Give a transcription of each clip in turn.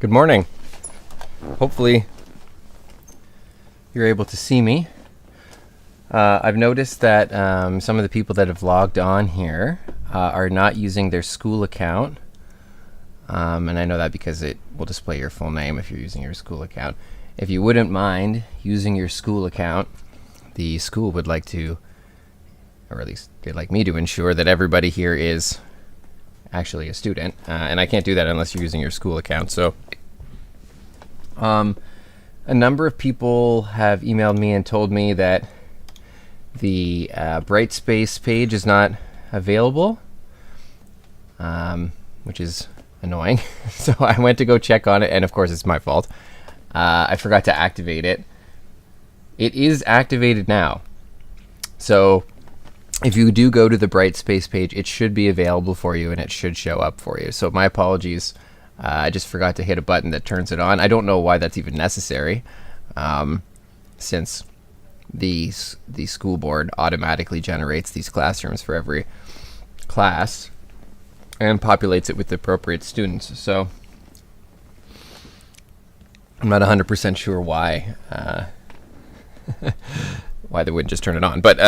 Good morning. Hopefully you're able to see me. I've noticed that some of the people that have logged on here are not using their school account. And I know that because it will display your full name if you're using your school account. If you wouldn't mind using your school account, the school would like to, or at least they'd like me to ensure that everybody here is actually a student. And I can't do that unless you're using your school account. So a number of people have emailed me and told me that the Brightspace page is not available, which is annoying. So I went to go check on it, and of course it's my fault. I forgot to activate it. It is activated now. So if you do go to the Brightspace page, it should be available for you and it should show up for you. So my apologies. I just forgot to hit a button that turns it on. I don't know why that's even necessary, since the school board automatically generates these classrooms for every class and populates it with the appropriate students. So I'm not 100% sure why why they wouldn't just turn it on. But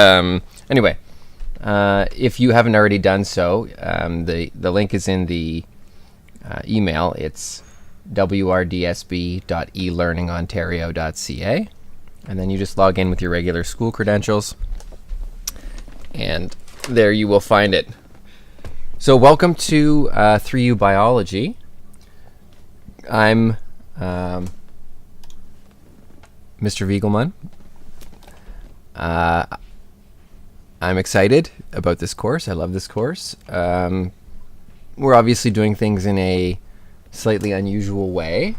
anyway, if you haven't already done so, the link is in the email. It's wrdsb.elearningontario.ca, and then you just log in with your regular school credentials, and there you will find it. So welcome to 3U Biology. I'm Mr. Wiegelman. I'm excited about this course. I love this course. We're obviously doing things in a slightly unusual way.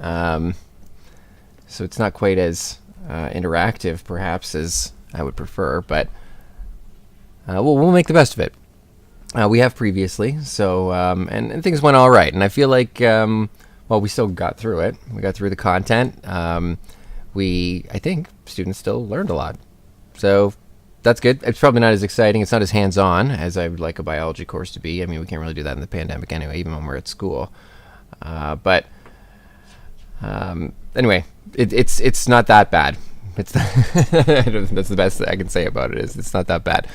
So it's not quite as interactive, perhaps, as I would prefer, but we'll make the best of it. We have previously, so and things went all right. And I feel like, we still got through it. We got through the content. I think students still learned a lot. So that's good. It's probably not as exciting. It's not as hands-on as I would like a biology course to be. I mean, we can't really do that in the pandemic anyway, even when we're at school. But anyway, it's not that bad. That's the best I can say about it. Is it's not that bad.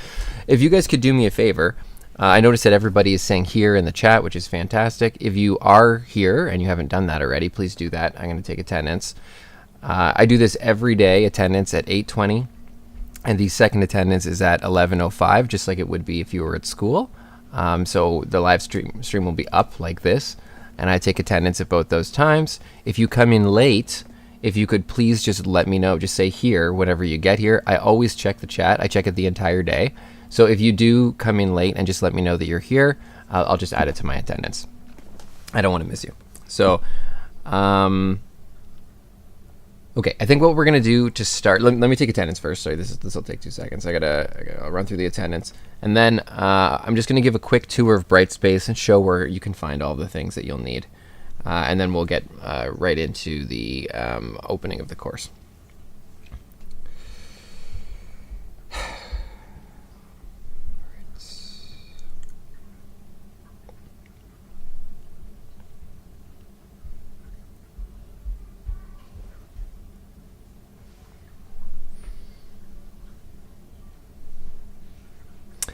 If you guys could do me a favor, I noticed that everybody is saying here in the chat, which is fantastic. If you are here and you haven't done that already, please do that. I'm going to take attendance. I do this every day, attendance at 8:20. And the second attendance is at 11:05, just like it would be if you were at school. So the live stream will be up like this, and I take attendance at both those times. If you come in late, if you could please just let me know. Just say here whenever you get here. I always check the chat. I check it the entire day. So if you do come in late and just let me know that you're here, I'll just add it to my attendance. I don't want to miss you. So okay, I think what we're gonna do to start. Let me take attendance first. Sorry, this will take 2 seconds. I'll run through the attendance, and then I'm just gonna give a quick tour of Brightspace and show where you can find all the things that you'll need, and then we'll get right into the opening of the course.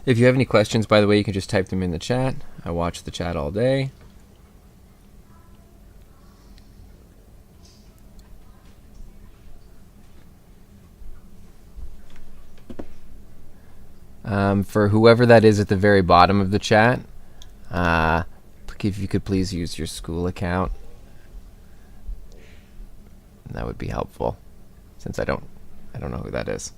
If you have any questions, by the way, you can just type them in the chat. I watch the chat all day. For whoever that is at the very bottom of the chat, if you could please use your school account, that would be helpful, since I don't know who that is.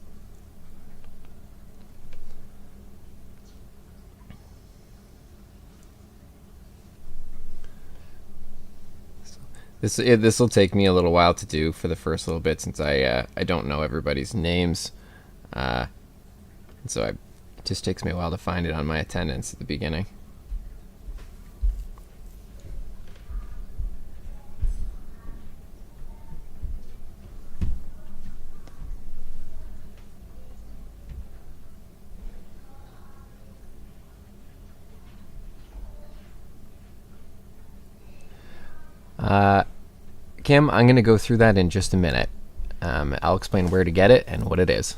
This will take me a little while to do for the first little bit, since I don't know everybody's names, and so it just takes me a while to find it on my attendance at the beginning. Kim, I'm going to go through that in just a minute. I'll explain where to get it and what it is.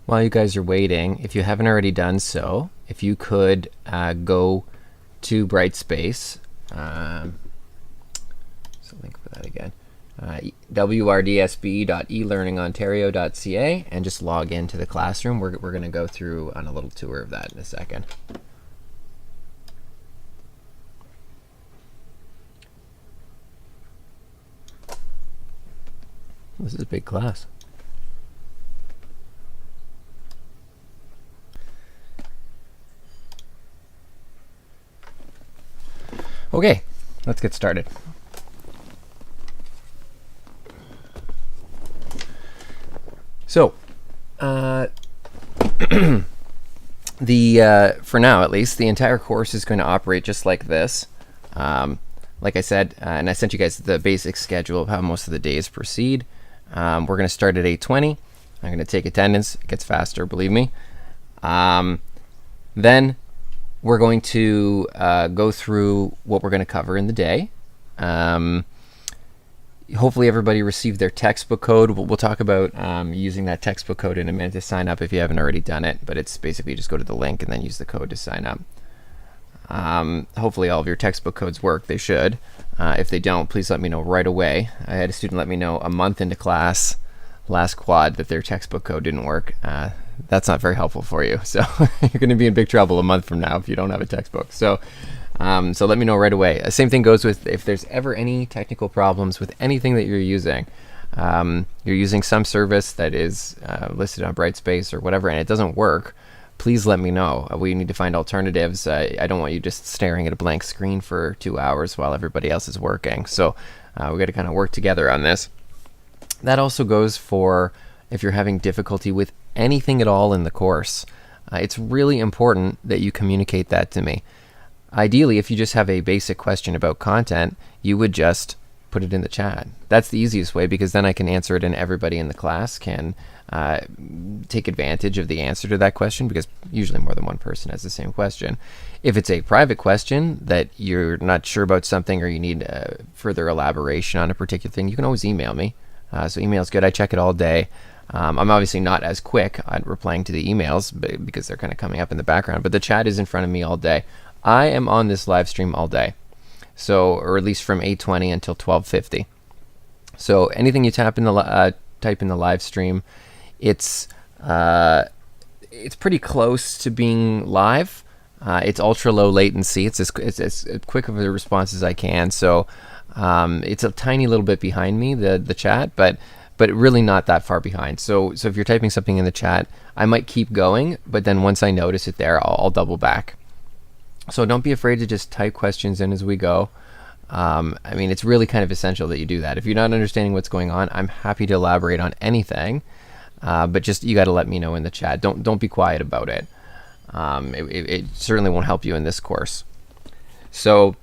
While you guys are waiting, if you haven't already done so, if you could go to Brightspace, so link for that again, wrdsbe.elearningontario.ca, and just log into the classroom. We're going to go through on a little tour of that in a second. This is a big class. Okay, let's get started. So, for now at least, the entire course is going to operate just like this. Like I said, and I sent you guys the basic schedule of how most of the days proceed. We're going to start at 8:20. I'm going to take attendance. It gets faster, believe me. Then we're going to go through what we're going to cover in the day. Hopefully everybody received their textbook code. We'll talk about using that textbook code in a minute to sign up if you haven't already done it, but it's basically just go to the link and then use the code to sign up. Hopefully all of your textbook codes work. They should. If they don't, please let me know right away. I had a student let me know a month into class, last quad, that their textbook code didn't work. That's not very helpful for you. So you're going to be in big trouble a month from now if you don't have a textbook. So let me know right away. Same thing goes with if there's ever any technical problems with anything that you're using. You're using some service that is listed on Brightspace or whatever, and it doesn't work. Please let me know. We need to find alternatives. I don't want you just staring at a blank screen for 2 hours while everybody else is working. So we got to kind of work together on this. That also goes for if you're having difficulty with anything at all in the course. It's really important that you communicate that to me. Ideally, if you just have a basic question about content, you would just put it in the chat. That's the easiest way, because then I can answer it and everybody in the class can take advantage of the answer to that question, because usually more than one person has the same question. If it's a private question that you're not sure about something or you need further elaboration on a particular thing, you can always email me. So email is good. I check it all day. I'm obviously not as quick at replying to the emails because they're kind of coming up in the background, but the chat is in front of me all day. I am on this live stream all day, so, or at least from 8:20 until 12:50. So anything you type in the live stream, it's pretty close to being live. It's ultra low latency. It's as quick of a response as I can. So it's a tiny little bit behind me, the chat, but really not that far behind. So if you're typing something in the chat, I might keep going, but then once I notice it there, I'll double back. So don't be afraid to just type questions in as we go. I mean, it's really kind of essential that you do that. If you're not understanding what's going on, I'm happy to elaborate on anything, but just you got to let me know in the chat. Don't be quiet about it. It certainly won't help you in this course. So,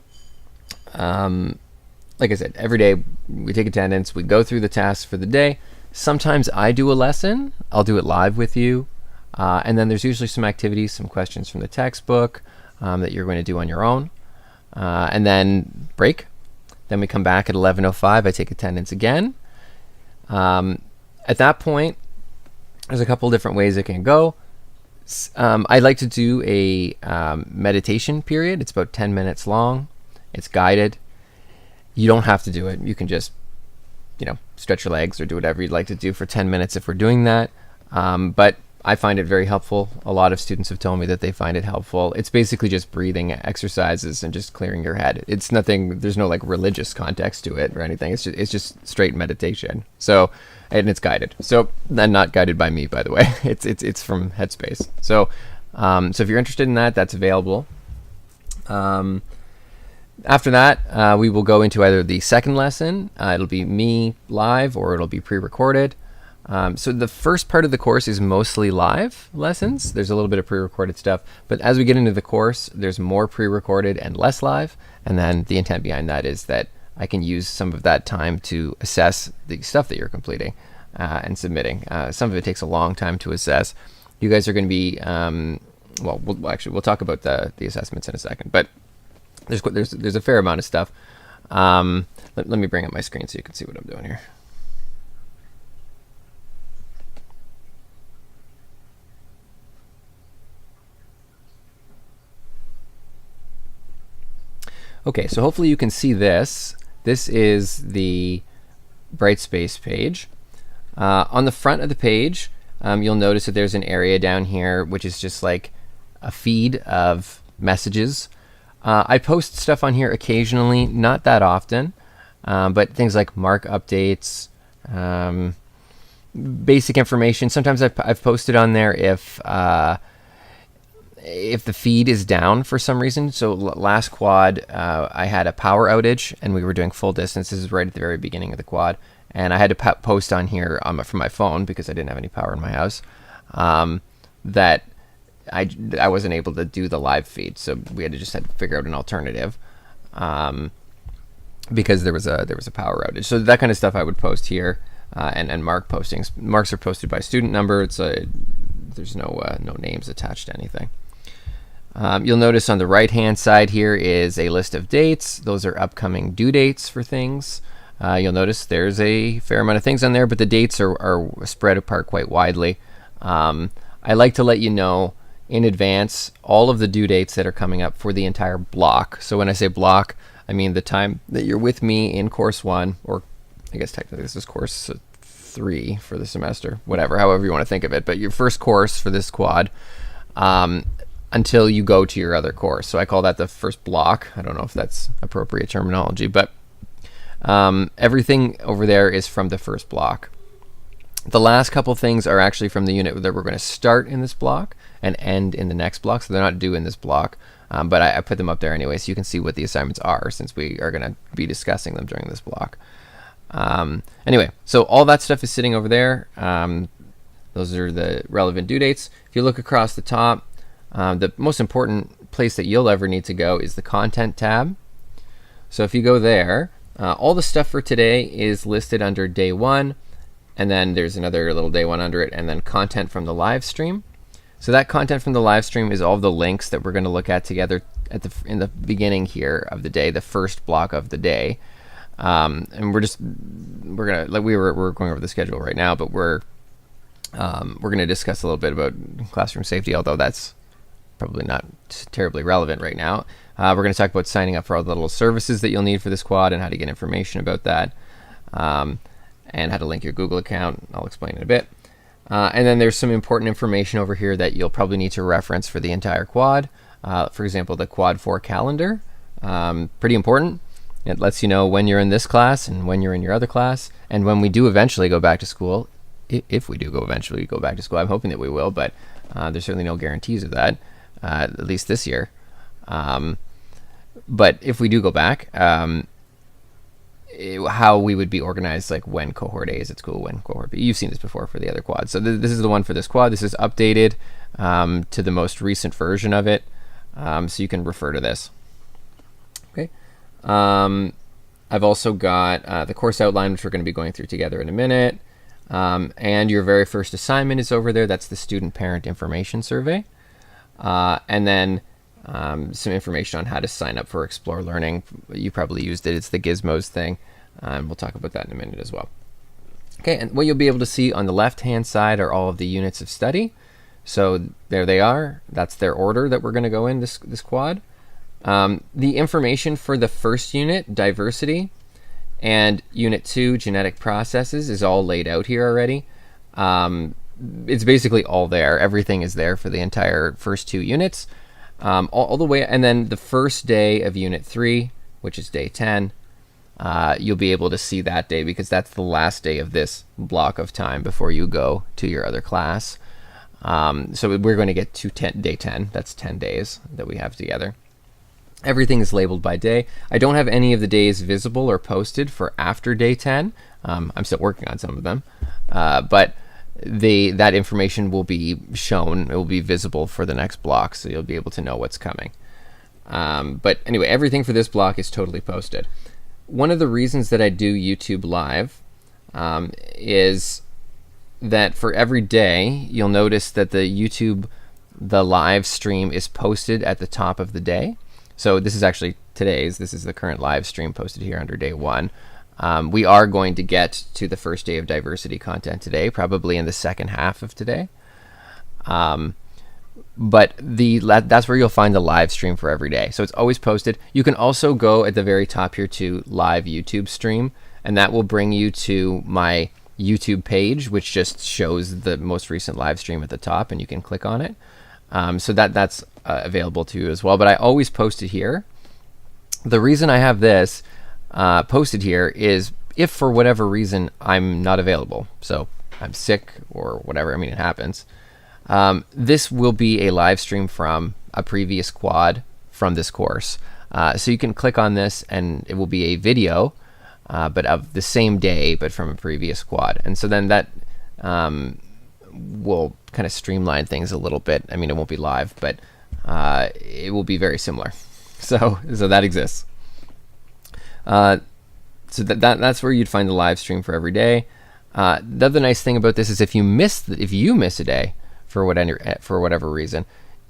like I said, every day we take attendance, we go through the tasks for the day. Sometimes I do a lesson. I'll do it live with you. And then there's usually some activities, some questions from the textbook that you're going to do on your own. And then break. Then we come back at 11:05. I take attendance again. At that point, there's a couple different ways it can go. I like to do a meditation period. It's about 10 minutes long. It's guided. You don't have to do it. You can just, stretch your legs or do whatever you'd like to do for 10 minutes if we're doing that. But I find it very helpful. A lot of students have told me that they find it helpful. It's basically just breathing exercises and just clearing your head. It's nothing, there's no like religious context to it or anything. It's just straight meditation. So, and it's guided. So, and not guided by me, by the way. It's from Headspace. So, so if you're interested in that, that's available. After that, we will go into either the second lesson. It'll be me live, or it'll be pre-recorded. So the first part of the course is mostly live lessons. There's a little bit of pre-recorded stuff, but as we get into the course, there's more pre-recorded and less live. And then the intent behind that is that I can use some of that time to assess the stuff that you're completing and submitting. Some of it takes a long time to assess. You guys are going to be, well, we'll talk about the assessments in a second, but there's a fair amount of stuff. Let me bring up my screen so you can see what I'm doing here. Okay, so hopefully you can see this. This is the Brightspace page. On the front of the page, you'll notice that there's an area down here which is just like a feed of messages. I post stuff on here occasionally, not that often, but things like mark updates, basic information. Sometimes I've posted on there if the feed is down for some reason. So last quad, I had a power outage and we were doing full distance. This is right at the very beginning of the quad. And I had to post on here from my phone because I didn't have any power in my house, that I wasn't able to do the live feed. So we had to figure out an alternative because there was a power outage. So that kind of stuff I would post here, and mark postings. Marks are posted by student number. There's no names attached to anything. You'll notice on the right-hand side here is a list of dates. Those are upcoming due dates for things. You'll notice there's a fair amount of things on there, but the dates are spread apart quite widely. I like to let you know in advance all of the due dates that are coming up for the entire block. So when I say block, I mean the time that you're with me in course 1, or I guess technically this is course 3 for the semester, whatever, however you want to think of it, but your first course for this quad, until you go to your other course. So I call that the first block. I don't know if that's appropriate terminology, but everything over there is from the first block. The last couple things are actually from the unit that we're going to start in this block and end in the next block, so they're not due in this block, but I put them up there anyway so you can see what the assignments are, since we are going to be discussing them during this block. Anyway, so all that stuff is sitting over there. Those are the relevant due dates. If you look across the top, the most important place that you'll ever need to go is the content tab. So if you go there, all the stuff for today is listed under day 1, and then there's another little day 1 under it, and then content from the live stream. So that content from the live stream is all of the links that we're going to look at together in the beginning here of the day, the first block of the day. And we're gonna, like, we're going over the schedule right now, but we're gonna discuss a little bit about classroom safety, although that's probably not terribly relevant right now. We're going to talk about signing up for all the little services that you'll need for this quad and how to get information about that, and how to link your Google account. I'll explain in a bit. And then there's some important information over here that you'll probably need to reference for the entire quad. For example, the quad 4 calendar, pretty important. It lets you know when you're in this class and when you're in your other class, and when we do eventually go back to school, if we do eventually go back to school. I'm hoping that we will, but there's certainly no guarantees of that, at least this year. But if we do go back, how we would be organized, like when cohort A is at school, when cohort B. You've seen this before for the other quads. So this is the one for this quad. This is updated to the most recent version of it, so you can refer to this. Okay. I've also got the course outline, which we're going to be going through together in a minute. And your very first assignment is over there. That's the student parent information survey. And then some information on how to sign up for Explore Learning. You probably used it. It's the Gizmos thing. We'll talk about that in a minute as well. Okay, and what you'll be able to see on the left-hand side are all of the units of study. So there they are. That's their order that we're going to go in this quad. The information for the first unit, diversity, and unit 2, genetic processes, is all laid out here already. it's basically all there. Everything is there for the entire first 2 units, all the way. And then the first day of Unit 3, which is day 10, you'll be able to see that day because that's the last day of this block of time before you go to your other class. So we're going to get to day 10. That's 10 days that we have together. Everything is labeled by day. I don't have any of the days visible or posted for after day 10. I'm still working on some of them, but that information will be shown. It will be visible for the next block, so you'll be able to know what's coming. But anyway, everything for this block is totally posted. One of the reasons that I do YouTube Live is that for every day, you'll notice that the live stream is posted at the top of the day. So this is actually today's. This is the current live stream posted here under day 1. We are going to get to the first day of diversity content today, probably in the second half of today. But that's where you'll find the live stream for every day. So it's always posted. You can also go at the very top here to live YouTube stream, and that will bring you to my YouTube page, which just shows the most recent live stream at the top, and you can click on it. So that's available to you as well. But I always post it here. The reason I have this posted here is if for whatever reason I'm not available, so I'm sick or whatever, I mean, it happens. This will be a live stream from a previous quad from this course. So you can click on this and it will be a video, but of the same day, but from a previous quad. And so then that will kind of streamline things a little bit. I mean, it won't be live, but it will be very similar. So that exists. So that's where you'd find the live stream for every day. The other nice thing about this is if you miss a day for whatever reason,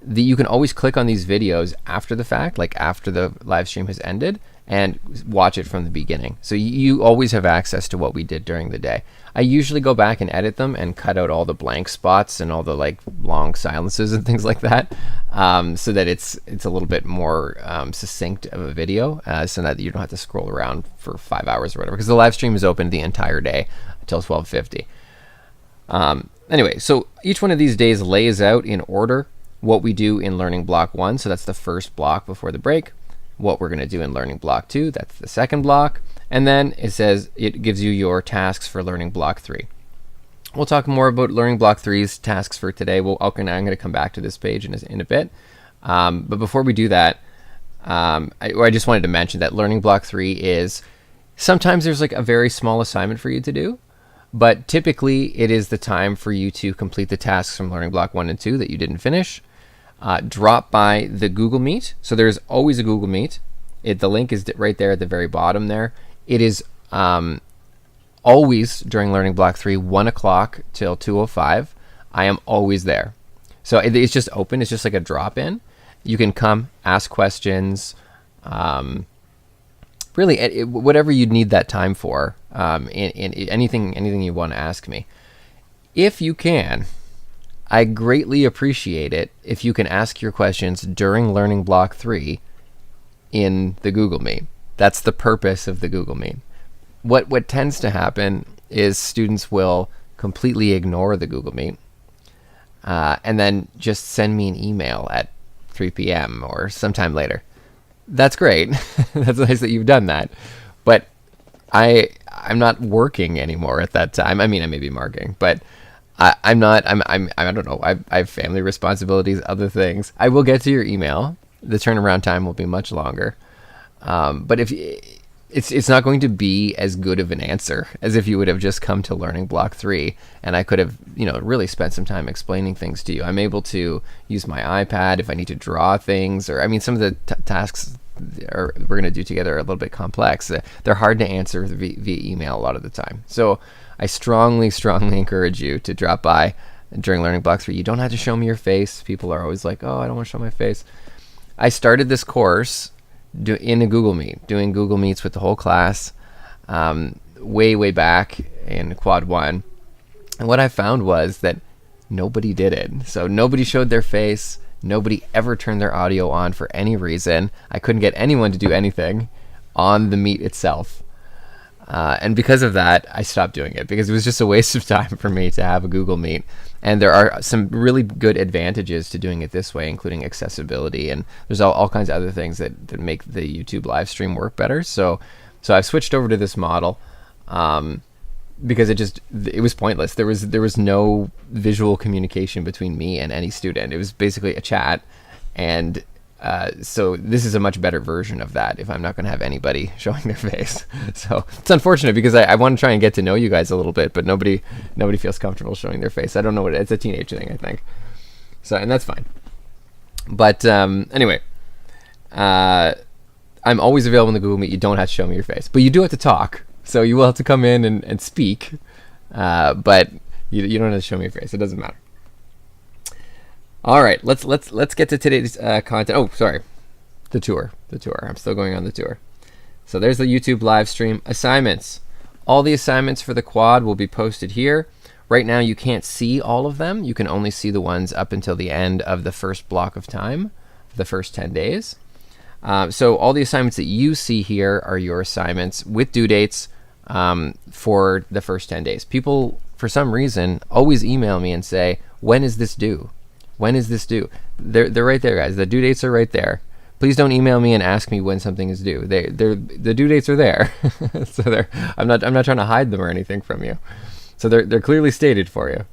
you can always click on these videos after the fact, like after the live stream has ended, and watch it from the beginning. So you always have access to what we did during the day. I usually go back and edit them and cut out all the blank spots and all the like long silences and things like that, so that it's a little bit more succinct of a video, so that you don't have to scroll around for 5 hours or whatever, because the live stream is open the entire day until 12:50. Anyway, so each one of these days lays out in order what we do in Learning Block 1, so that's the first block before the break. What we're going to do in Learning Block 2, that's the second block. And then it gives you your tasks for Learning Block 3. We'll talk more about Learning Block 3's tasks for today. I'm going to come back to this page in a bit. But before we do that, I just wanted to mention that Learning Block 3 is, sometimes there's like a very small assignment for you to do, but typically it is the time for you to complete the tasks from Learning Block 1 and 2 that you didn't finish. Drop by the Google Meet. So there's always a Google Meet. The link is right there at the very bottom there. It is always during Learning Block 3, 1 o'clock till 2:05. I am always there. So it's just open. It's just like a drop-in. You can come, ask questions, really whatever you'd need that time for, in anything you want to ask me. If you can, I greatly appreciate it if you can ask your questions during Learning Block 3 in the Google Meet. That's the purpose of the Google Meet. What tends to happen is students will completely ignore the Google Meet and then just send me an email at 3 p.m. or sometime later. That's great. That's nice that you've done that. But I'm not working anymore at that time. I mean, I may be marking, but I don't know. I have family responsibilities, other things. I will get to your email. The turnaround time will be much longer. But if it's not going to be as good of an answer as if you would have just come to Learning Block 3 and I could have, really spent some time explaining things to you. I'm able to use my iPad if I need to draw things, or some of the tasks we're going to do together are a little bit complex. They're hard to answer via email a lot of the time. So I strongly encourage you to drop by during Learning Block 3. You don't have to show me your face. People are always like, oh, I don't want to show my face. I started this course in a Google Meet, doing Google Meets with the whole class way back in Quad 1. And what I found was that nobody did it. So nobody showed their face. Nobody ever turned their audio on for any reason. I couldn't get anyone to do anything on the Meet itself. And because of that, I stopped doing it because it was just a waste of time for me to have a Google Meet. And there are some really good advantages to doing it this way, including accessibility. And there's all kinds of other things that make the YouTube live stream work better. So I've switched over to this model because it was pointless. There was no visual communication between me and any student. It was basically a chat. And so this is a much better version of that if I'm not going to have anybody showing their face. So it's unfortunate because I want to try and get to know you guys a little bit, but nobody feels comfortable showing their face. I don't know what it's a teenage thing, I think. So, and that's fine. But anyway, I'm always available in the Google Meet. You don't have to show me your face, but you do have to talk. So you will have to come in and speak, but you don't have to show me your face. It doesn't matter. All right, let's get to today's content. Oh, sorry, the tour. I'm still going on the tour. So there's the YouTube live stream assignments. All the assignments for the quad will be posted here. Right now, you can't see all of them. You can only see the ones up until the end of the first block of time, the first 10 days. So all the assignments that you see here are your assignments with due dates for the first 10 days. People, for some reason, always email me and say, when is this due? When is this due? They're right there, guys. The due dates are right there. Please don't email me and ask me when something is due. The due dates are there. So I'm not trying to hide them or anything from you. So they're clearly stated for you.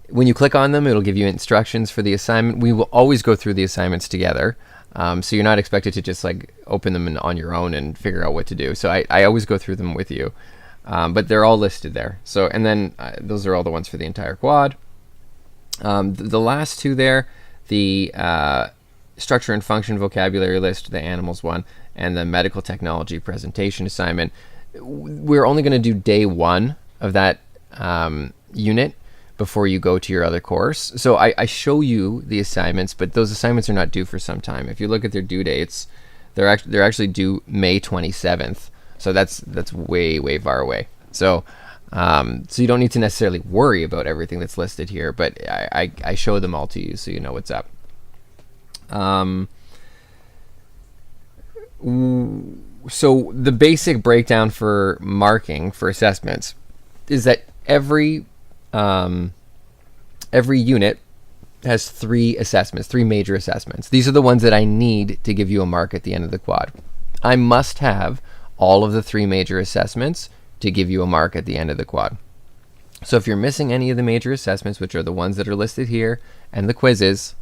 When you click on them, it'll give you instructions for the assignment. We will always go through the assignments together. So you're not expected to just like open them on your own and figure out what to do. So I always go through them with you. But they're all listed there. So, and then those are all the ones for the entire quad. The last two there, the structure and function vocabulary list, the animals one, and the medical technology presentation assignment. We're only going to do day one of that unit before you go to your other course. So I show you the assignments, but those assignments are not due for some time. If you look at their due dates, they're actually due May 27th. So that's way far away. So you don't need to necessarily worry about everything that's listed here, but I show them all to you so you know what's up. So the basic breakdown for marking for assessments is that every unit has three major assessments. These are the ones that I need to give you a mark at the end of the quad. I must have all of the three major assessments to give you a mark at the end of the quad. So if you're missing any of the major assessments, which are the ones that are listed here, and the quizzes,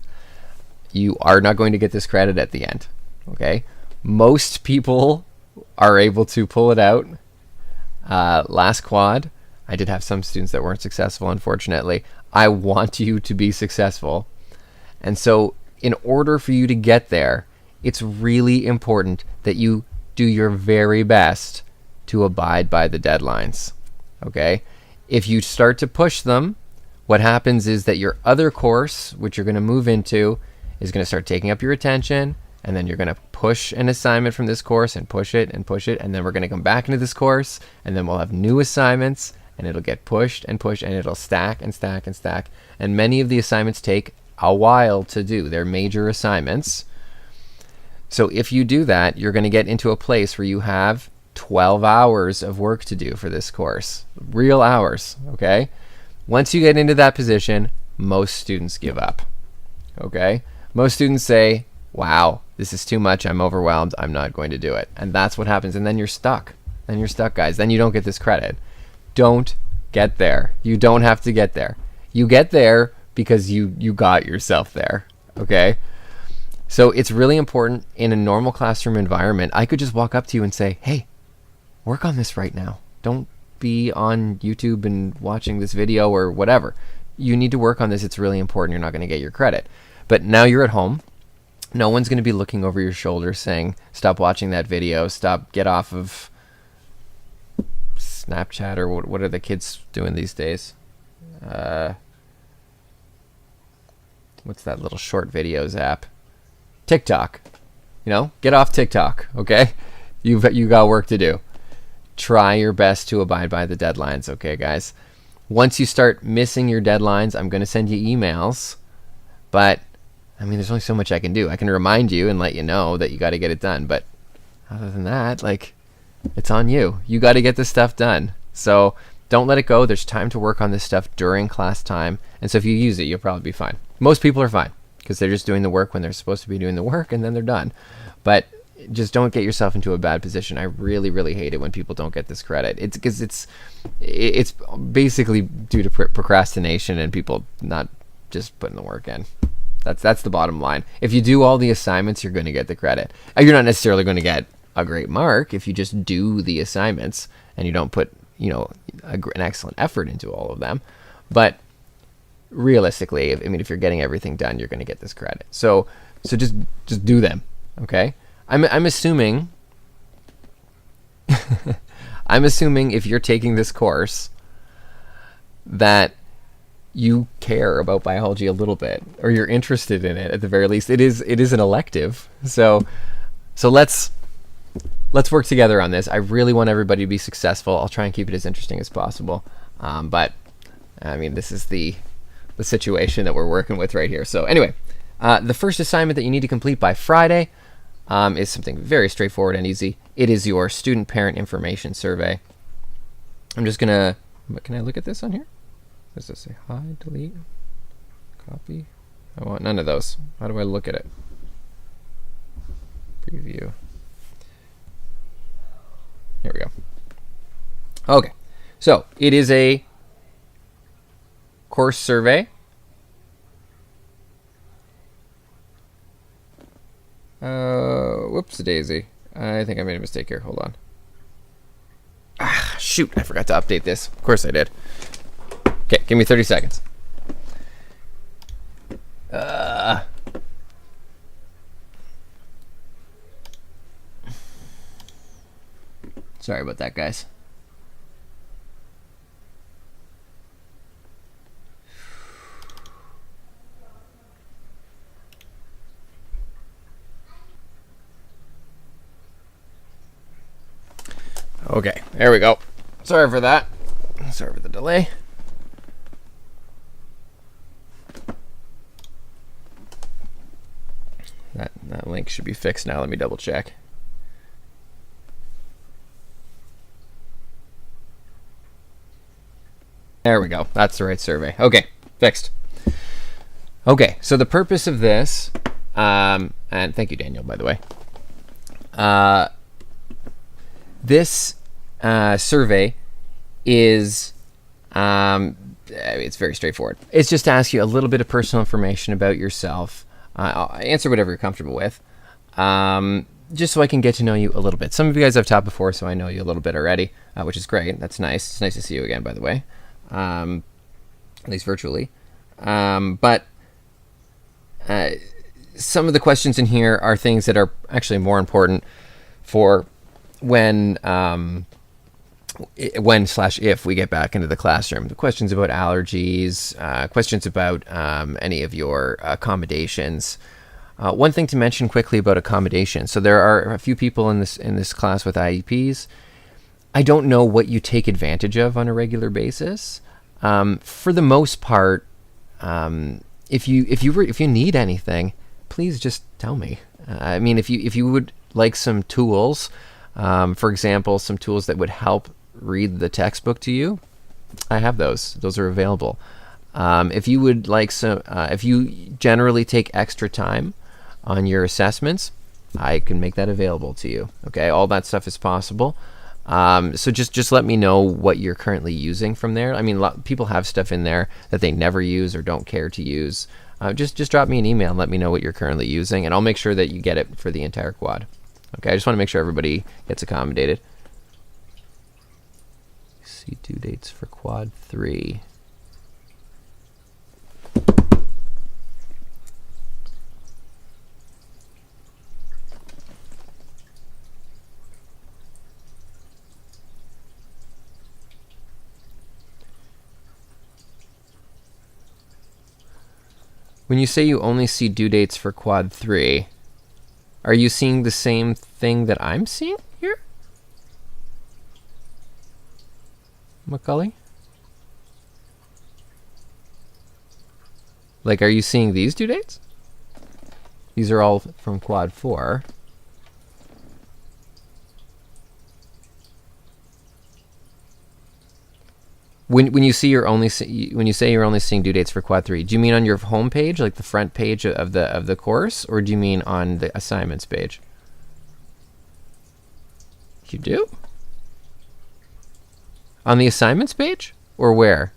you are not going to get this credit at the end, okay? Most people are able to pull it out. Last quad, I did have some students that weren't successful, unfortunately. I want you to be successful. And so in order for you to get there, it's really important that you do your very best to abide by the deadlines, okay? If you start to push them, what happens is that your other course, which you're going to move into, is going to start taking up your attention, and then you're going to push an assignment from this course and push it, and then we're going to come back into this course, and then we'll have new assignments, and it'll get pushed, and it'll stack and stack and stack. And many of the assignments take a while to do. They're major assignments. So if you do that, you're going to get into a place where you have 12 hours of work to do for this course. Real hours, okay? Once you get into that position, most students give up, okay? Most students say, wow, this is too much. I'm overwhelmed. I'm not going to do it. And that's what happens. And then you're stuck. Then you're stuck, guys. Then you don't get this credit. Don't get there. You don't have to get there. You get there because you got yourself there, okay? So it's really important in a normal classroom environment. I could just walk up to you and say, hey, work on this right now. Don't be on YouTube and watching this video or whatever. You need to work on this. It's really important. You're not going to get your credit. But now you're at home. No one's going to be looking over your shoulder saying, stop watching that video. Get off of Snapchat, or what are the kids doing these days? What's that little short videos app? TikTok. Get off TikTok, okay? You got work to do. Try your best to abide by the deadlines, okay, guys? Once you start missing your deadlines, I'm going to send you emails, but I mean, there's only so much I can do. I can remind you and let you know that you got to get it done, but other than that, like, It's on you. You got to get this stuff done. So don't let it go. There's time to work on this stuff during class time. And so if you use it, you'll probably be fine. Most people are fine because they're just doing the work when they're supposed to be doing the work, and then they're done. But just don't get yourself into a bad position. I really, really hate it when people don't get this credit. It's because it's basically due to procrastination and people not just putting the work in. That's the bottom line. If you do all the assignments, you're going to get the credit. You're not necessarily going to get a great mark if you just do the assignments and you don't put, you know, an excellent effort into all of them. But realistically, if you're getting everything done, you're going to get this credit. So just do them, okay? I'm assuming I'm assuming if you're taking this course that you care about biology a little bit, or you're interested in it at the very least. It is an elective. So let's work together on this. I really want everybody to be successful. I'll try and keep it as interesting as possible. But I mean, this is the situation that we're working with right here. So anyway, the first assignment that you need to complete by Friday is something very straightforward and easy. It is your student parent information survey. I'm just gonna, can I look at this on here? Does this say hide, delete, copy? I want none of those. How do I look at it? Preview. Here we go. Okay, so it is a course survey. Whoops daisy. I think I made a mistake here. Hold on. Ah, shoot, I forgot to update this. Of course I did. Okay, give me 30 seconds. Sorry about that, guys. Okay, there we go. Sorry for that. Sorry for the delay. That link should be fixed now. Let me double check. There we go. That's the right survey. Okay, fixed. Okay, so the purpose of this, and thank you, Daniel, by the way. This survey is, it's very straightforward. It's just to ask you a little bit of personal information about yourself. I'll answer whatever you're comfortable with, just so I can get to know you a little bit. Some of you guys I've taught before, so I know you a little bit already, which is great. That's nice. It's nice to see you again, by the way, at least virtually. But some of the questions in here are things that are actually more important for when/if we get back into the classroom. The questions about allergies, questions about any of your accommodations. One thing to mention quickly about accommodations. So there are a few people in this class with IEPs. I don't know what you take advantage of on a regular basis. For the most part, if you need anything, please just tell me. I mean, if you would like some tools, for example, some tools that would help read the textbook to you, I have those. Those are available. If you would like some, if you generally take extra time on your assessments, I can make that available to you. Okay, all that stuff is possible. So just let me know what you're currently using from there. I mean, people have stuff in there that they never use or don't care to use. Just drop me an email and let me know what you're currently using, and I'll make sure that you get it for the entire quad. Okay, I just want to make sure everybody gets accommodated. See due dates for quad 3. When you say you only see due dates for quad 3, are you seeing the same thing that I'm seeing here? Macaulay? Like, are you seeing these due dates? These are all from quad 4. When you see when you say you're only seeing due dates for Quad 3, do you mean on your home page, like the front page of the course, or do you mean on the assignments page? You do? On the assignments page, or where?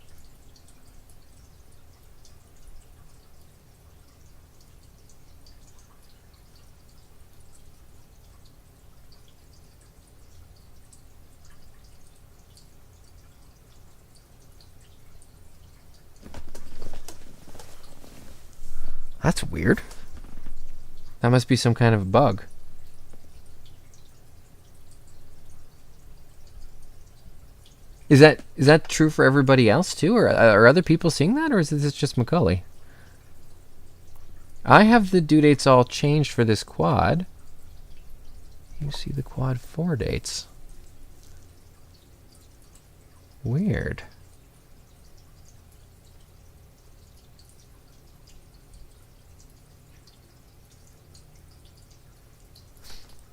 That's weird. That must be some kind of bug. Is that true for everybody else too, or are other people seeing that, or is this just Macaulay? I have the due dates all changed for this quad. You see the Quad 4 dates. Weird.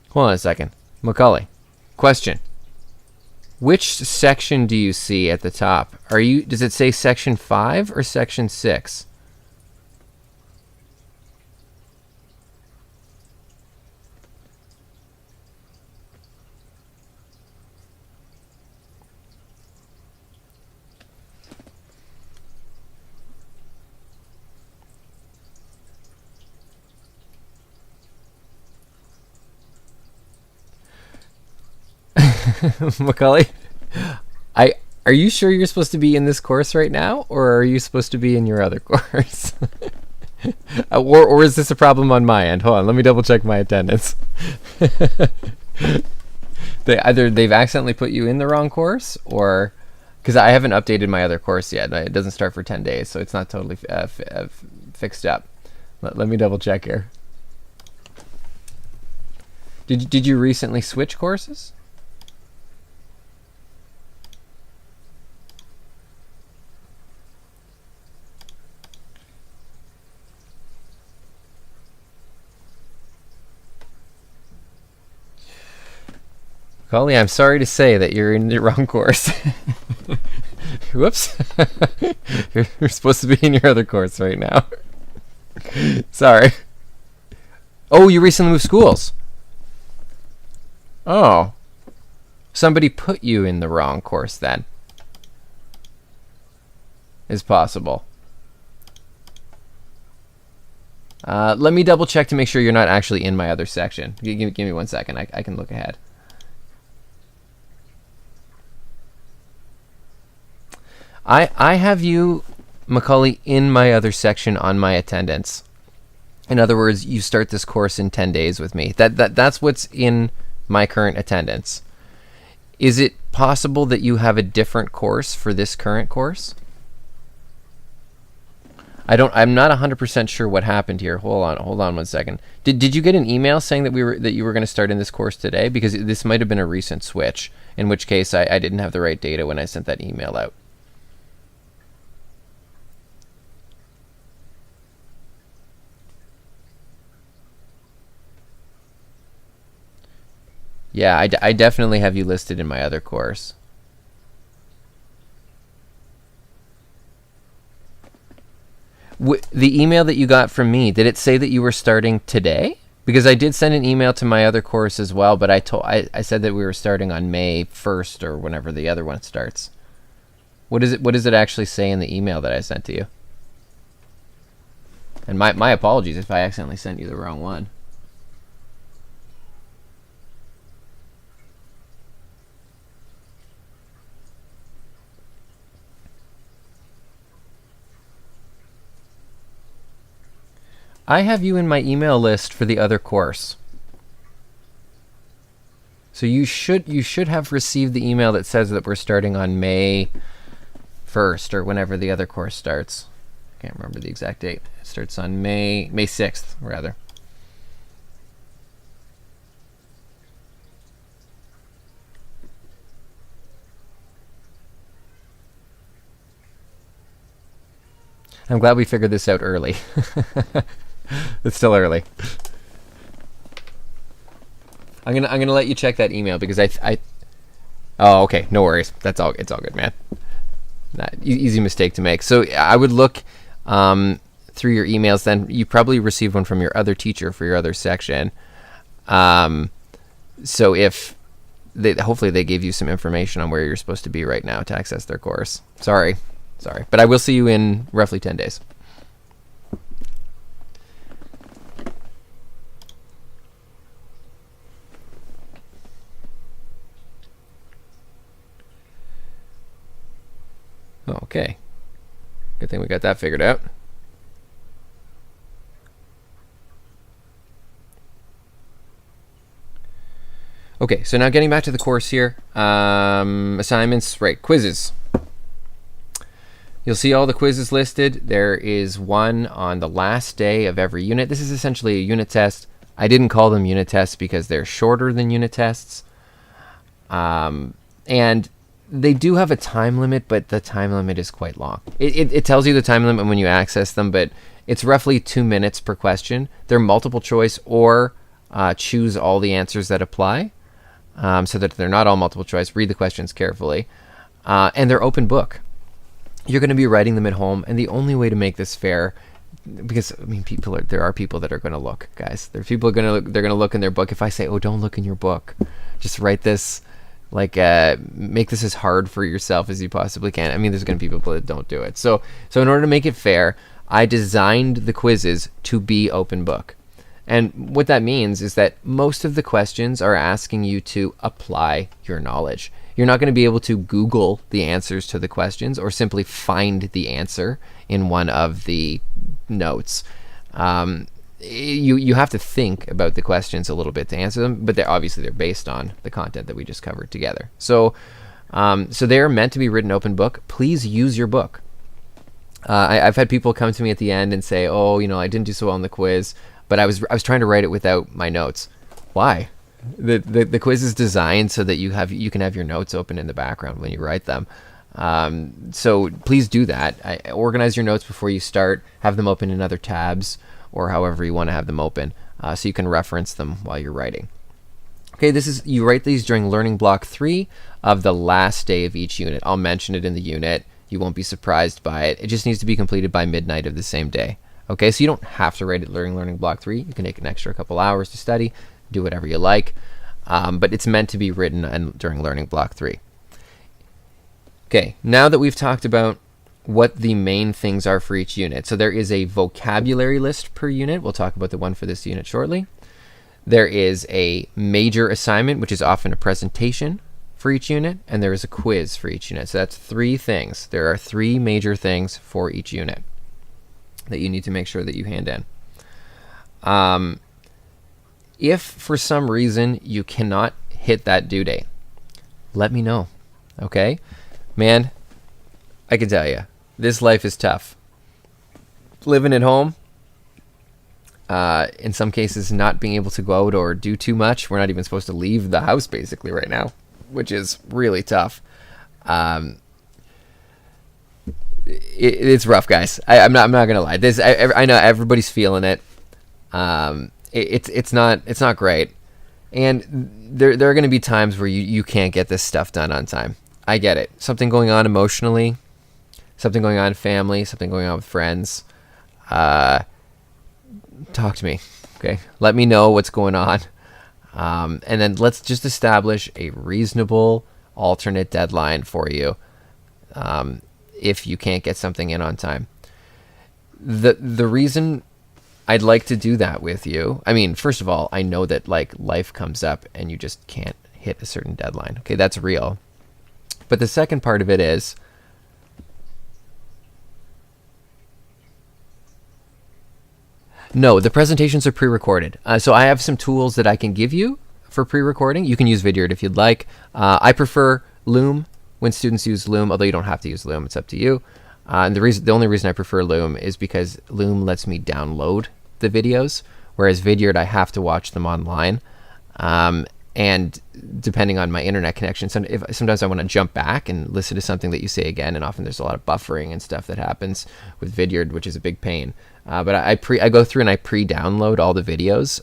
Hold on a second. Macaulay, question. Which section do you see at the top? Does it say section 5 or section 6? Macaulay, are you sure you're supposed to be in this course right now, or are you supposed to be in your other course? Or is this a problem on my end? Hold on, let me double check my attendance. They've accidentally put you in the wrong course, or because I haven't updated my other course yet. It doesn't start for 10 days, so it's not totally fixed up. Let me double check here. Did you recently switch courses? Macaulay, I'm sorry to say that you're in the wrong course. Whoops. You're supposed to be in your other course right now. Sorry. Oh, you recently moved schools. Oh. Somebody put you in the wrong course then. Is possible. Let me double check to make sure you're not actually in my other section. Give me 1 second. I can look ahead. I have you, Macaulay, in my other section on my attendance. In other words, you start this course in 10 days with me. That's what's in my current attendance. Is it possible that you have a different course for this current course? I'm not 100% sure what happened here. Hold on 1 second. Did you get an email saying that you were going to start in this course today? Because this might have been a recent switch, in which case I didn't have the right data when I sent that email out. Yeah, I definitely have you listed in my other course. The email that you got from me, did it say that you were starting today? Because I did send an email to my other course as well, but I said that we were starting on May 1st or whenever the other one starts. What does it actually say in the email that I sent to you? And my apologies if I accidentally sent you the wrong one. I have you in my email list for the other course. So you should have received the email that says that we're starting on May 1st or whenever the other course starts. I can't remember the exact date. It starts on May 6th, rather. I'm glad we figured this out early. It's still early. I'm gonna let you check that email because I oh, okay, no worries. It's all good, man. Easy mistake to make. So I would look through your emails. Then you probably received one from your other teacher for your other section. So if hopefully they gave you some information on where you're supposed to be right now to access their course. Sorry, but I will see you in roughly 10 days. Okay, good thing we got that figured out. Okay, so now getting back to the course here, assignments, right, quizzes. You'll see all the quizzes listed. There is one on the last day of every unit. This is essentially a unit test. I didn't call them unit tests because they're shorter than unit tests. And they do have a time limit, but the time limit is quite long. It tells you the time limit when you access them, but it's roughly 2 minutes per question. They're multiple choice or choose all the answers that apply, so that they're not all multiple choice. Read the questions carefully. And they're open book. You're going to be writing them at home, and the only way to make this fair, because I mean, there are people that are going to look, guys. There are people they're going to look in their book. If I say, "Oh, don't look in your book," just write this. Like, make this as hard for yourself as you possibly can. I mean, there's going to be people that don't do it. So in order to make it fair, I designed the quizzes to be open book. And what that means is that most of the questions are asking you to apply your knowledge. You're not going to be able to Google the answers to the questions or simply find the answer in one of the notes. You have to think about the questions a little bit to answer them, but they're based on the content that we just covered together. So they're meant to be written open book. Please use your book. I've had people come to me at the end and say, "Oh, I didn't do so well on the quiz, but I was trying to write it without my notes." Why? The quiz is designed so that you can have your notes open in the background when you write them. So please do that. Organize your notes before you start. Have them open in other tabs, or however you want to have them open, so you can reference them while you're writing. Okay, you write these during learning block 3 of the last day of each unit. I'll mention it in the unit. You won't be surprised by it. It just needs to be completed by midnight of the same day. Okay, so you don't have to write it during learning block 3. You can take an extra couple hours to study, do whatever you like, but it's meant to be written during learning block 3. Okay, now that we've talked about what the main things are for each unit. So there is a vocabulary list per unit. We'll talk about the one for this unit shortly. There is a major assignment, which is often a presentation for each unit, and there is a quiz for each unit. So that's 3 things. There are 3 major things for each unit that you need to make sure that you hand in. If for some reason you cannot hit that due date, let me know. Okay? Man, I can tell you, this life is tough. Living at home, in some cases not being able to go out or do too much. We're not even supposed to leave the house basically right now, which is really tough. It's rough, guys. I'm not gonna lie. I know everybody's feeling it. It's not great, and there are going to be times where you can't get this stuff done on time. I get it. Something going on emotionally, something going on in family, something going on with friends. Talk to me, okay? Let me know what's going on, and then let's just establish a reasonable alternate deadline for you if you can't get something in on time. The reason I'd like to do that with you, I mean, first of all, I know that life comes up and you just can't hit a certain deadline. Okay, that's real. But the second part of it is, no, the presentations are pre-recorded. So I have some tools that I can give you for pre-recording. You can use Vidyard if you'd like. I prefer Loom when students use Loom, although you don't have to use Loom. It's up to you. And the only reason I prefer Loom is because Loom lets me download the videos, whereas Vidyard I have to watch them online. And depending on my internet connection, sometimes I want to jump back and listen to something that you say again, and often there's a lot of buffering and stuff that happens with Vidyard, which is a big pain. But I go through and I pre-download all the videos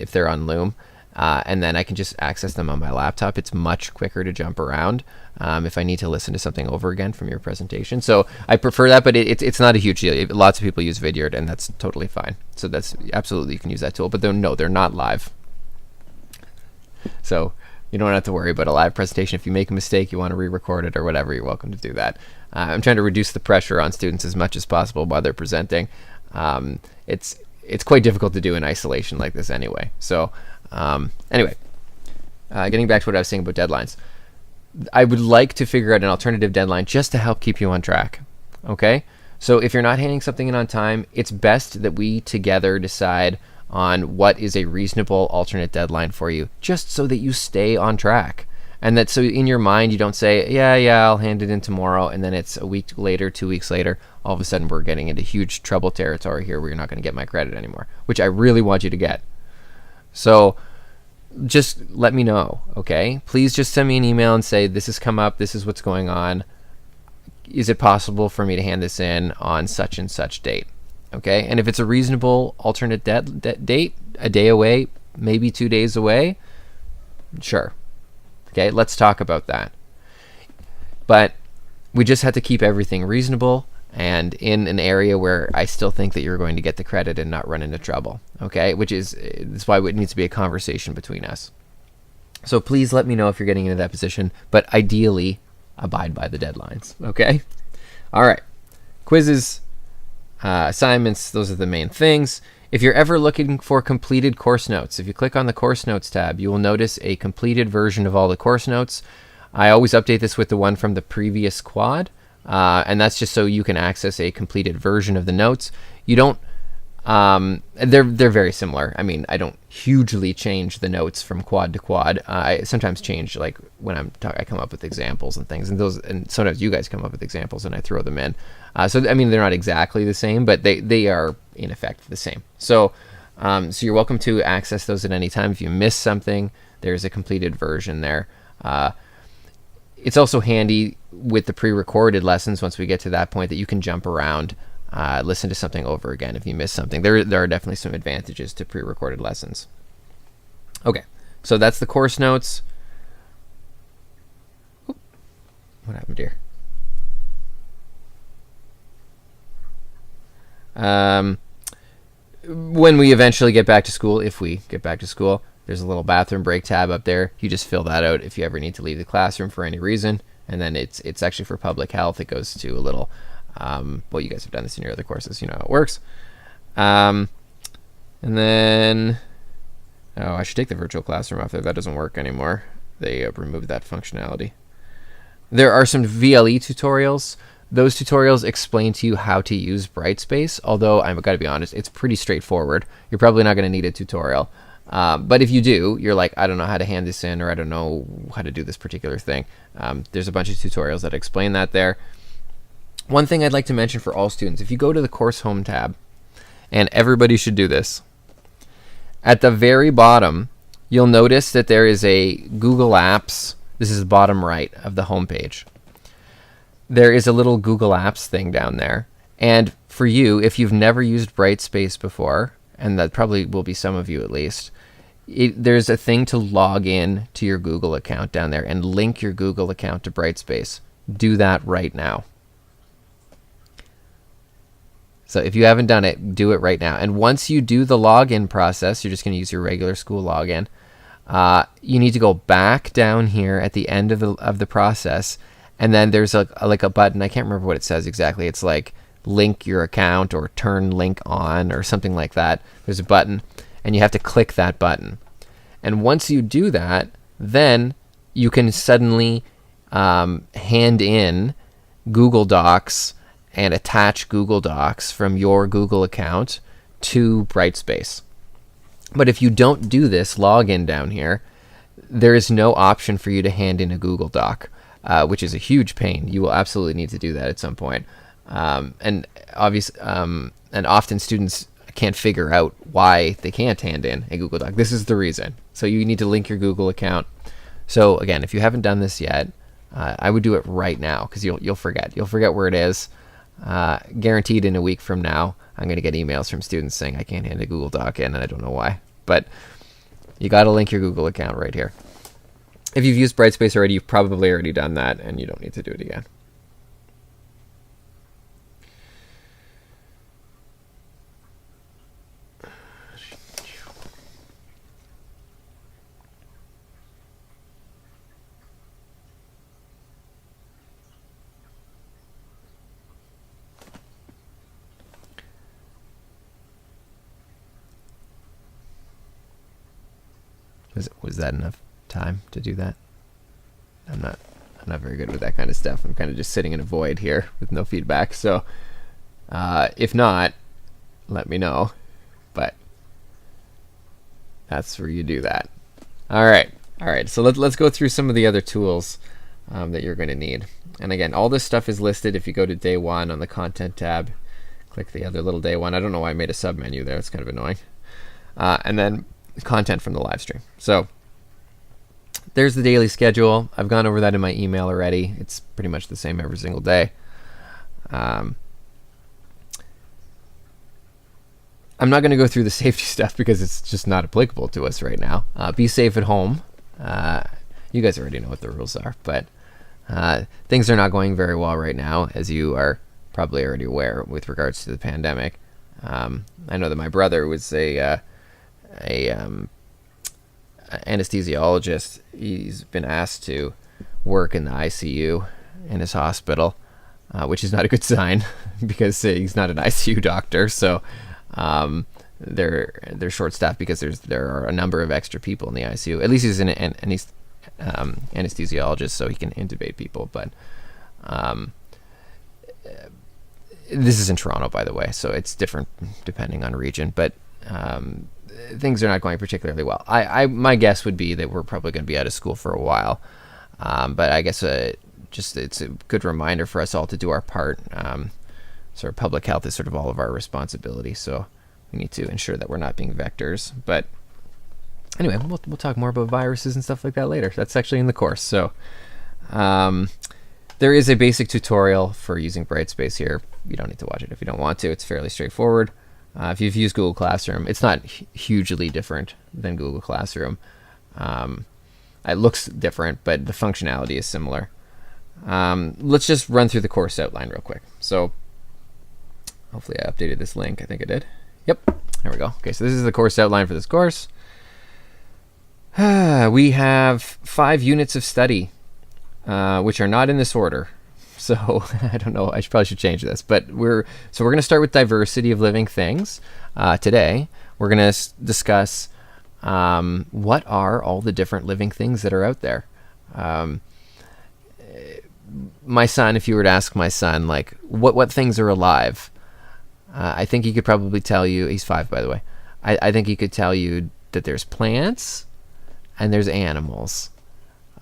if they're on Loom, and then I can just access them on my laptop. It's much quicker to jump around if I need to listen to something over again from your presentation. So I prefer that, but it's not a huge deal. Lots of people use Vidyard, and that's totally fine. So that's absolutely, you can use that tool. But they're not live. So you don't have to worry about a live presentation. If you make a mistake, you want to re-record it or whatever, you're welcome to do that. I'm trying to reduce the pressure on students as much as possible while they're presenting. It's quite difficult to do in isolation like this anyway. So anyway, getting back to what I was saying about deadlines. I would like to figure out an alternative deadline just to help keep you on track. Okay? So if you're not handing something in on time, it's best that we together decide on what is a reasonable alternate deadline for you, just so that you stay on track. And that so in your mind you don't say, yeah, I'll hand it in tomorrow, and then it's a week later, 2 weeks later, all of a sudden we're getting into huge trouble territory here where you're not going to get my credit anymore, which I really want you to get. So just let me know, okay? Please just send me an email and say, this has come up, this is what's going on. Is it possible for me to hand this in on such and such date? Okay, and if it's a reasonable alternate date, a day away, maybe 2 days away, sure. Okay, let's talk about that. But we just have to keep everything reasonable and in an area where I still think that you're going to get the credit and not run into trouble. Okay, that's why it needs to be a conversation between us. So please let me know if you're getting into that position, but ideally abide by the deadlines. Okay, all right, quizzes. Assignments, those are the main things. If you're ever looking for completed course notes, if you click on the course notes tab, you will notice a completed version of all the course notes. I always update this with the one from the previous quad, and that's just so you can access a completed version of the notes. You don't, they're very similar. I mean, I don't hugely change the notes from quad to quad. I sometimes change, like when I come up with examples and things, and sometimes you guys come up with examples and I throw them in. So I mean, they're not exactly the same, but they are in effect the same. So so you're welcome to access those at any time. If you miss something, there's a completed version there. It's also handy with the pre-recorded lessons once we get to that point that you can jump around, listen to something over again if you miss something. There are definitely some advantages to pre-recorded lessons. Okay, so that's the course notes. Oop, what happened here? When we eventually get back to school, if we get back to school, there's a little bathroom break tab up there. You just fill that out if you ever need to leave the classroom for any reason. And then it's actually for public health. It goes to a little, well, you guys have done this in your other courses. You know how it works. And then, oh, I should take the virtual classroom off there. That doesn't work anymore. They removed that functionality. There are some VLE tutorials. Those tutorials explain to you how to use Brightspace, although I've got to be honest, it's pretty straightforward. You're probably not going to need a tutorial. But if you do, you're like, I don't know how to hand this in, or I don't know how to do this particular thing. There's a bunch of tutorials that explain that there. One thing I'd like to mention for all students, if you go to the Course Home tab, and everybody should do this, at the very bottom, you'll notice that there is a Google Apps. This is the bottom right of the home page. There is a little Google Apps thing down there. And for you, if you've never used Brightspace before, and that probably will be some of you at least, there's a thing to log in to your Google account down there and link your Google account to Brightspace. Do that right now. So if you haven't done it, do it right now. And once you do the login process, you're just going to use your regular school login. You need to go back down here at the end of the process, and then there's like a button. I can't remember what it says exactly. It's like link your account or turn link on or something like that. There's a button, and you have to click that button. And once you do that, then you can suddenly hand in Google Docs and attach Google Docs from your Google account to Brightspace. But if you don't do this login down here, there is no option for you to hand in a Google Doc, which is a huge pain. You will absolutely need to do that at some point. And often students can't figure out why they can't hand in a Google Doc. This is the reason. So you need to link your Google account. So again, if you haven't done this yet, I would do it right now, because you'll forget. You'll forget where it is. Guaranteed in a week from now, I'm going to get emails from students saying I can't hand a Google Doc in, and I don't know why. But you got to link your Google account right here. If you've used Brightspace already, you've probably already done that, and you don't need to do it again. Was that enough time to do that? I'm not very good with that kind of stuff. I'm kind of just sitting in a void here with no feedback. So if not, let me know. But that's where you do that. All right. So let's go through some of the other tools that you're going to need. And again, all this stuff is listed. If you go to day one on the content tab, click the other little day one. I don't know why I made a sub menu there. It's kind of annoying. And then content from the live stream. So there's the daily schedule. I've gone over that in my email already. It's pretty much the same every single day. I'm not going to go through the safety stuff because it's just not applicable to us right now. Be safe at home. You guys already know what the rules are, but things are not going very well right now, as you are probably already aware with regards to the pandemic. I know that my brother was a anesthesiologist. He's been asked to work in the ICU in his hospital, which is not a good sign because he's not an ICU doctor. So they're short-staffed because there are a number of extra people in the ICU. At least he's an anesthesiologist, so he can intubate people. But this is in Toronto, by the way, so it's different depending on region. But things are not going particularly well. My guess would be that we're probably going to be out of school for a while. But I guess it's a good reminder for us all to do our part. Sort of public health is sort of all of our responsibility, so we need to ensure that we're not being vectors. But anyway, we'll talk more about viruses and stuff like that later. That's actually in the course. So there is a basic tutorial for using Brightspace here. You don't need to watch it if you don't want to. It's fairly straightforward. If you've used Google Classroom, it's not hugely different than Google Classroom. It looks different, but the functionality is similar. Let's just run through the course outline real quick. So hopefully I updated this link. I think I did. Yep, there we go. Okay, so this is the course outline for this course. We have 5 units of study, which are not in this order. So I don't know. I probably should change this. But we're going to start with diversity of living things today. We're going to discuss what are all the different living things that are out there. My son, if you were to ask my son, like, what things are alive, I think he could probably tell you. He's 5, by the way. I think he could tell you that there's plants and there's animals,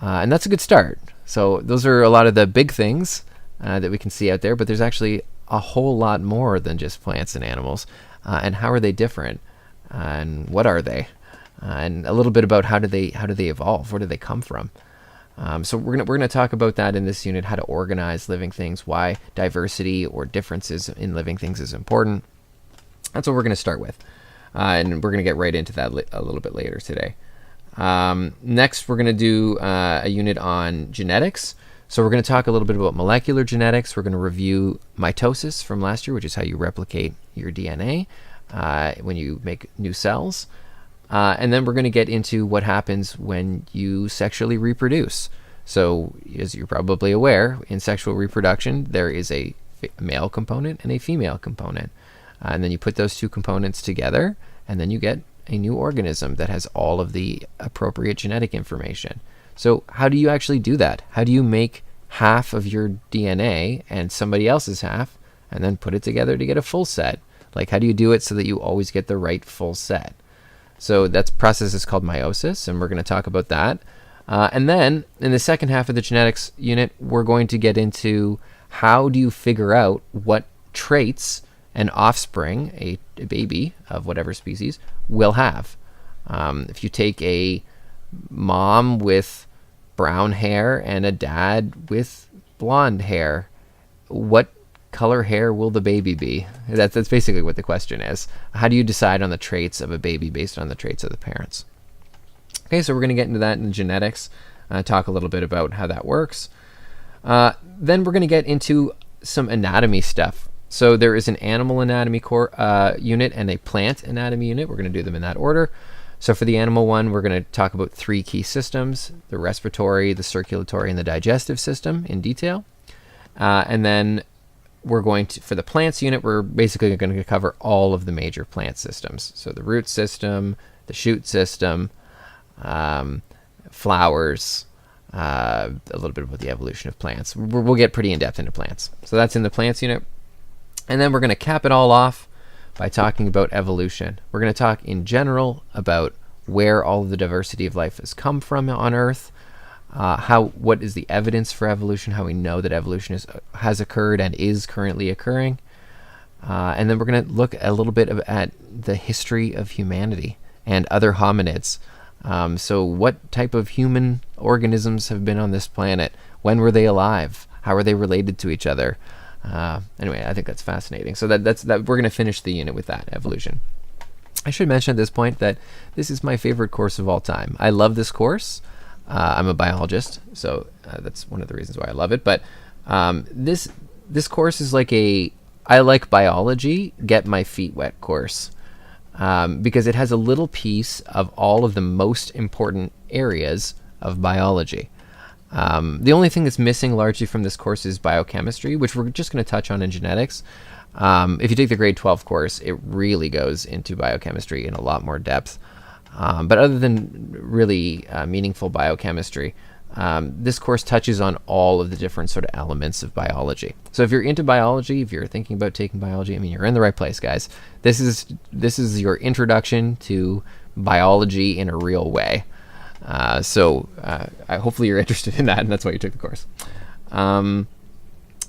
and that's a good start. So those are a lot of the big things that we can see out there, but there's actually a whole lot more than just plants and animals. And how are they different? And what are they? And a little bit about how do they evolve? Where do they come from? So we're gonna talk about that in this unit, how to organize living things, why diversity or differences in living things is important. That's what we're going to start with. And we're going to get right into that a little bit later today. Next, we're going to do a unit on genetics. So we're going to talk a little bit about molecular genetics. We're going to review mitosis from last year, which is how you replicate your DNA when you make new cells. And then we're going to get into what happens when you sexually reproduce. So as you're probably aware, in sexual reproduction, there is a male component and a female component. And then you put those two components together, and then you get a new organism that has all of the appropriate genetic information. So how do you actually do that? How do you make half of your DNA and somebody else's half, and then put it together to get a full set? Like, how do you do it so that you always get the right full set? So that process is called meiosis, and we're going to talk about that. And then in the second half of the genetics unit, we're going to get into how do you figure out what traits an offspring, a baby of whatever species, will have. If you take a mom with brown hair and a dad with blonde hair, what color hair will the baby be? That's basically what the question is. How do you decide on the traits of a baby based on the traits of the parents? Okay, so we're going to get into that in genetics, talk a little bit about how that works. Then we're going to get into some anatomy stuff. So there is an animal anatomy unit and a plant anatomy unit. We're going to do them in that order. So for the animal one, we're going to talk about 3 key systems: the respiratory, the circulatory, and the digestive system in detail. And then we're going to, for the plants unit, we're basically going to cover all of the major plant systems. So the root system, the shoot system, flowers, a little bit about the evolution of plants. We'll get pretty in-depth into plants. So that's in the plants unit. And then we're going to cap it all off by talking about evolution. We're going to talk in general about where all of the diversity of life has come from on Earth, what is the evidence for evolution, how we know that evolution has occurred and is currently occurring. And then we're going to look a little bit at the history of humanity and other hominids. So what type of human organisms have been on this planet? When were they alive? How are they related to each other? Anyway, I think that's fascinating. So that's we're going to finish the unit with that, evolution. I should mention at this point that this is my favorite course of all time. I love this course. I'm a biologist, so that's one of the reasons why I love it. But this course is like I like biology, get my feet wet course. Because it has a little piece of all of the most important areas of biology. The only thing that's missing largely from this course is biochemistry, which we're just going to touch on in genetics. If you take the grade 12 course, it really goes into biochemistry in a lot more depth. But other than really meaningful biochemistry, this course touches on all of the different sort of elements of biology. So if you're into biology, if you're thinking about taking biology, I mean, you're in the right place, guys. This is your introduction to biology in a real way. Hopefully you're interested in that, and that's why you took the course. I'm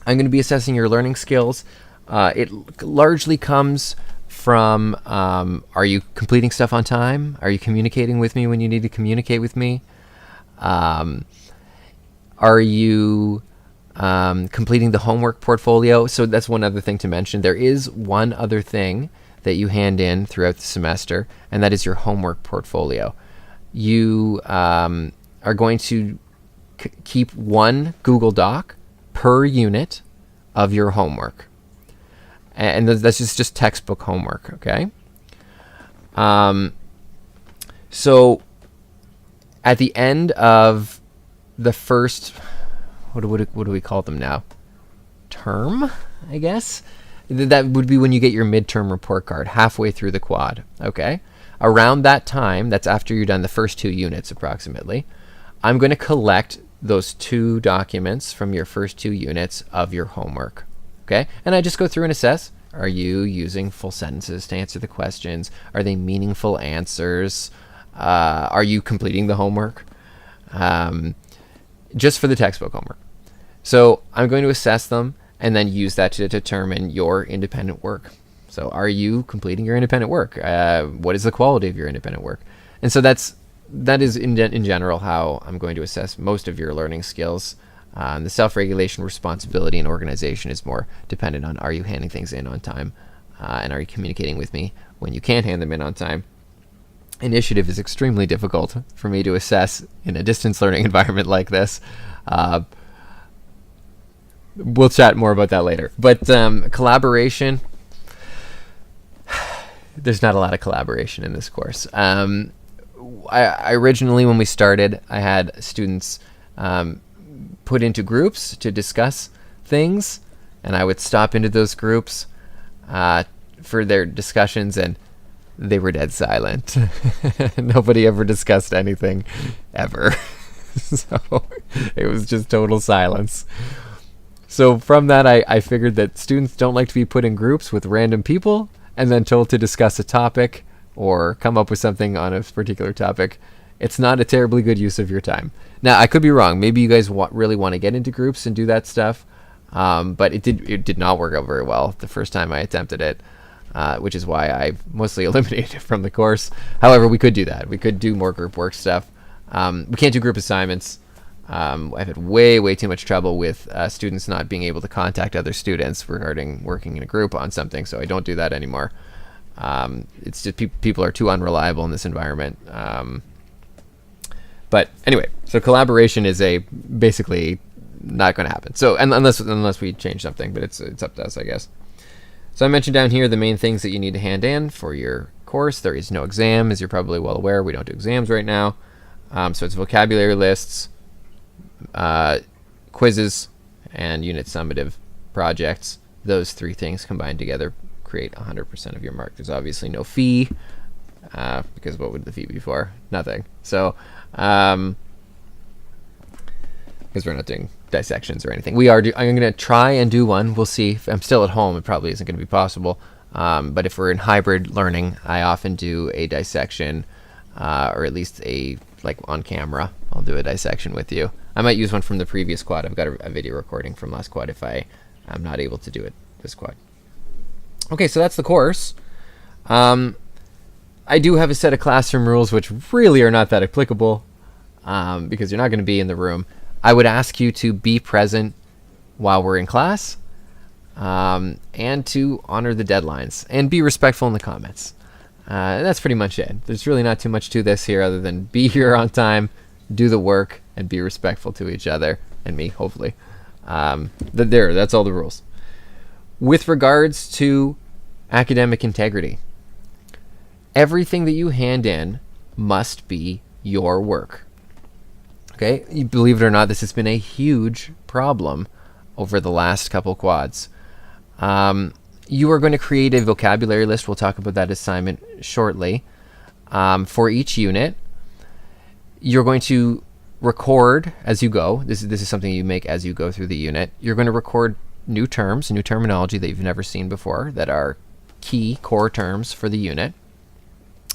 going to be assessing your learning skills. It largely comes from, are you completing stuff on time? Are you communicating with me when you need to communicate with me? Are you completing the homework portfolio? So that's one other thing to mention. There is one other thing that you hand in throughout the semester, and that is your homework portfolio. You are going to keep one Google Doc per unit of your homework. And that's just textbook homework, okay? So at the end of the first, what do we call them now? Term, I guess? That would be when you get your midterm report card, halfway through the quad, okay? Around that time, that's after you're done the first 2 units approximately, I'm going to collect those 2 documents from your first 2 units of your homework, okay? And I just go through and assess, are you using full sentences to answer the questions? Are they meaningful answers? Are you completing the homework? Just for the textbook homework. So I'm going to assess them and then use that to determine your independent work. So are you completing your independent work? What is the quality of your independent work? And so that is in general how I'm going to assess most of your learning skills. The self-regulation, responsibility, and organization is more dependent on, are you handing things in on time? And are you communicating with me when you can't hand them in on time? Initiative is extremely difficult for me to assess in a distance learning environment like this. We'll chat more about that later. But collaboration, there's not a lot of collaboration in this course. I originally, when we started, I had students put into groups to discuss things, and I would stop into those groups for their discussions, and they were dead silent. Nobody ever discussed anything, ever. So it was just total silence. So from that, I figured that students don't like to be put in groups with random people and then told to discuss a topic or come up with something on a particular topic. It's not a terribly good use of your time. Now, I could be wrong. Maybe you guys really want to get into groups and do that stuff, but it did not work out very well the first time I attempted it, which is why I mostly eliminated it from the course. However, we could do that. We could do more group work stuff. We can't do group assignments. I've had way too much trouble with students not being able to contact other students regarding working in a group on something, so I don't do that anymore. It's just people are too unreliable in this environment. But anyway, so collaboration is basically not going to happen. So unless we change something, but it's up to us, I guess. So I mentioned down here the main things that you need to hand in for your course. There is no exam, as you're probably well aware. We don't do exams right now. So it's vocabulary lists, quizzes, and unit summative projects. Those three things combined together create 100% of your mark. There's obviously no fee, because what would the fee be for? Nothing. So, because we're not doing dissections or anything. I'm going to try and do one. We'll see. If I'm still at home, it probably isn't going to be possible. But if we're in hybrid learning, I often do a dissection, or at least on camera. I'll do a dissection with you. I might use one from the previous quad. I've got a video recording from last quad if I'm not able to do it this quad. Okay, so that's the course. I do have a set of classroom rules which really are not that applicable, because you're not going to be in the room. I would ask you to be present while we're in class, and to honor the deadlines and be respectful in the comments. That's pretty much it. There's really not too much to this here other than be here on time, do the work, and be respectful to each other and me, hopefully. That's all the rules. With regards to academic integrity, everything that you hand in must be your work. Okay, believe it or not, this has been a huge problem over the last couple quads. You are going to create a vocabulary list. We'll talk about that assignment shortly. For each unit, you're going to record as you go. This is something you make as you go through the unit. You're going to record new terms, new terminology that you've never seen before that are key core terms for the unit.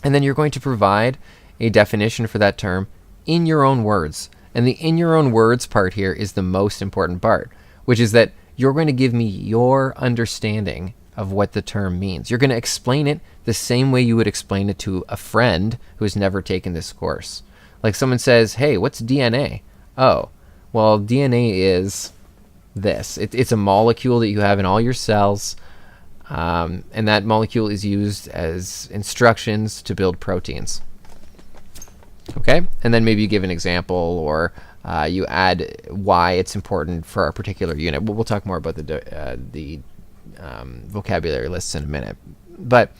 And then you're going to provide a definition for that term in your own words. And the in your own words part here is the most important part, which is that you're going to give me your understanding of what the term means. You're going to explain it the same way you would explain it to a friend who has never taken this course. Like someone says, hey, what's DNA? Oh, well, DNA is this. It's a molecule that you have in all your cells, and that molecule is used as instructions to build proteins. Okay, and then maybe you give an example, or you add why it's important for a particular unit. We'll talk more about the vocabulary lists in a minute. But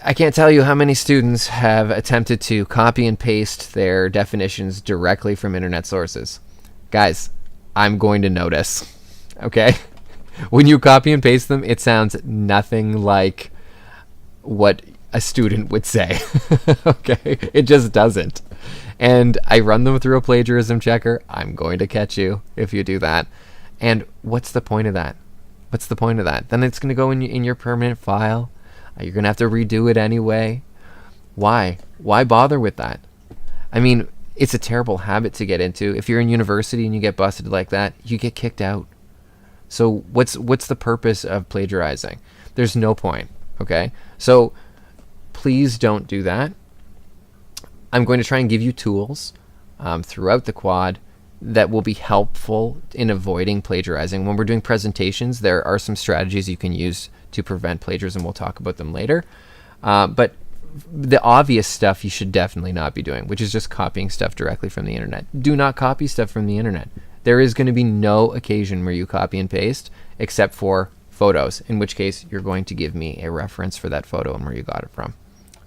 I can't tell you how many students have attempted to copy and paste their definitions directly from internet sources. Guys, I'm going to notice, okay? When you copy and paste them, it sounds nothing like what a student would say, okay? It just doesn't. And I run them through a plagiarism checker. I'm going to catch you if you do that. And what's the point of that? What's the point of that? Then it's going to go in your permanent file. You're going to have to redo it anyway. Why? Why bother with that? I mean, it's a terrible habit to get into. If you're in university and you get busted like that, you get kicked out. So what's the purpose of plagiarizing? There's no point, okay? So please don't do that. I'm going to try and give you tools throughout the quad that will be helpful in avoiding plagiarizing. When we're doing presentations, there are some strategies you can use to prevent plagiarism. We'll talk about them later. But the obvious stuff you should definitely not be doing, which is just copying stuff directly from the internet. Do not copy stuff from the internet. There is going to be no occasion where you copy and paste except for photos, in which case you're going to give me a reference for that photo and where you got it from.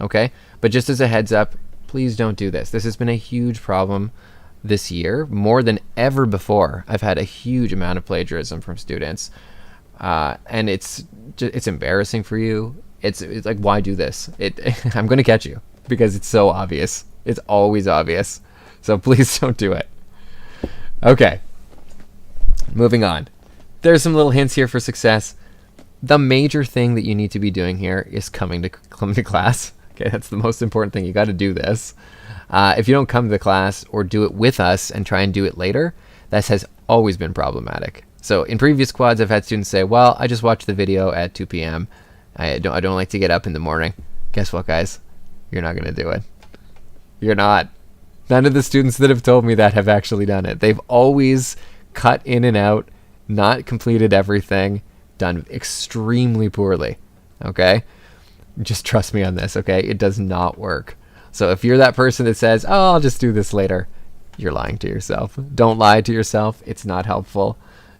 Okay? But just as a heads up, please don't do this. This has been a huge problem this year, more than ever before. I've had a huge amount of plagiarism from students, and it's embarrassing for you. It's like, why do this? I'm going to catch you because it's so obvious. It's always obvious. So please don't do it. Okay, moving on. There's some little hints here for success. The major thing that you need to be doing here is come to class. Okay, that's the most important thing. You got to do this. If you don't come to the class or do it with us and try and do it later, that has always been problematic. So in previous quads, I've had students say, well, I just watched the video at 2 p.m. I don't like to get up in the morning. Guess what, guys? You're not going to do it. You're not. None of the students that have told me that have actually done it. They've always cut in and out, not completed everything, done extremely poorly. Okay? Just trust me on this, okay? It does not work. So if you're that person that says, oh, I'll just do this later, you're lying to yourself. Don't lie to yourself. It's not helpful.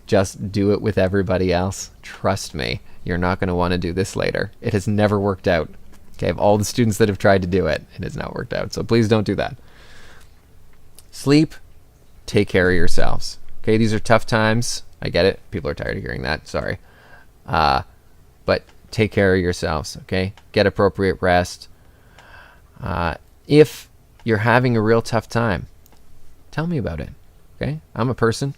Just do it with everybody else. Trust me, you're not going to want to do this later. It has never worked out. Okay, of all the students that have tried to do it, it has not worked out. So please don't do that. Sleep. Take care of yourselves. Okay, these are tough times. I get it. People are tired of hearing that. Sorry. But take care of yourselves, okay? Get appropriate rest. If you're having a real tough time, tell me about it, okay? I'm a person.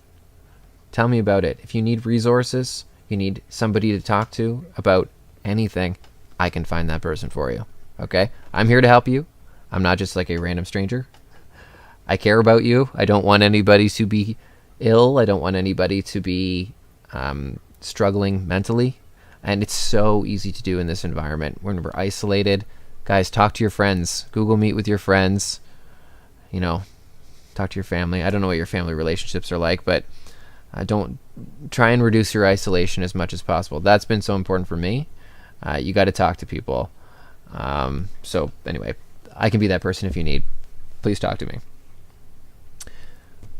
Tell me about it. If you need resources, you need somebody to talk to about anything, I can find that person for you, okay? I'm here to help you. I'm not just like a random stranger. I care about you. I don't want anybody to be ill. I don't want anybody to be struggling mentally. And it's so easy to do in this environment when we're isolated. Guys, talk to your friends. Google Meet with your friends. You know, talk to your family. I don't know what your family relationships are like, but don't try and reduce your isolation as much as possible. That's been so important for me. You got to talk to people. So anyway, I can be that person if you need. Please talk to me.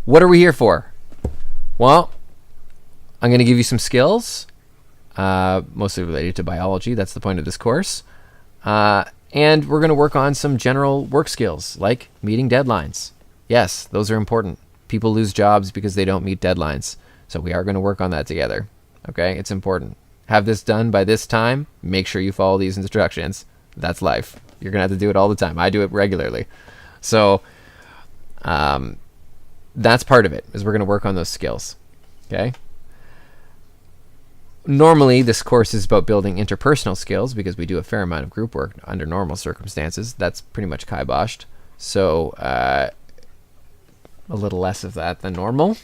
What are we here for? Well, I'm going to give you some skills, mostly related to biology. That's the point of this course. And we're going to work on some general work skills, like meeting deadlines. Yes, those are important. People lose jobs because they don't meet deadlines. So we are going to work on that together. Okay, it's important. Have this done by this time. Make sure you follow these instructions. That's life. You're going to have to do it all the time. I do it regularly. So that's part of it, is we're going to work on those skills. Okay. Normally, this course is about building interpersonal skills because we do a fair amount of group work under normal circumstances. That's pretty much kiboshed. So a little less of that than normal.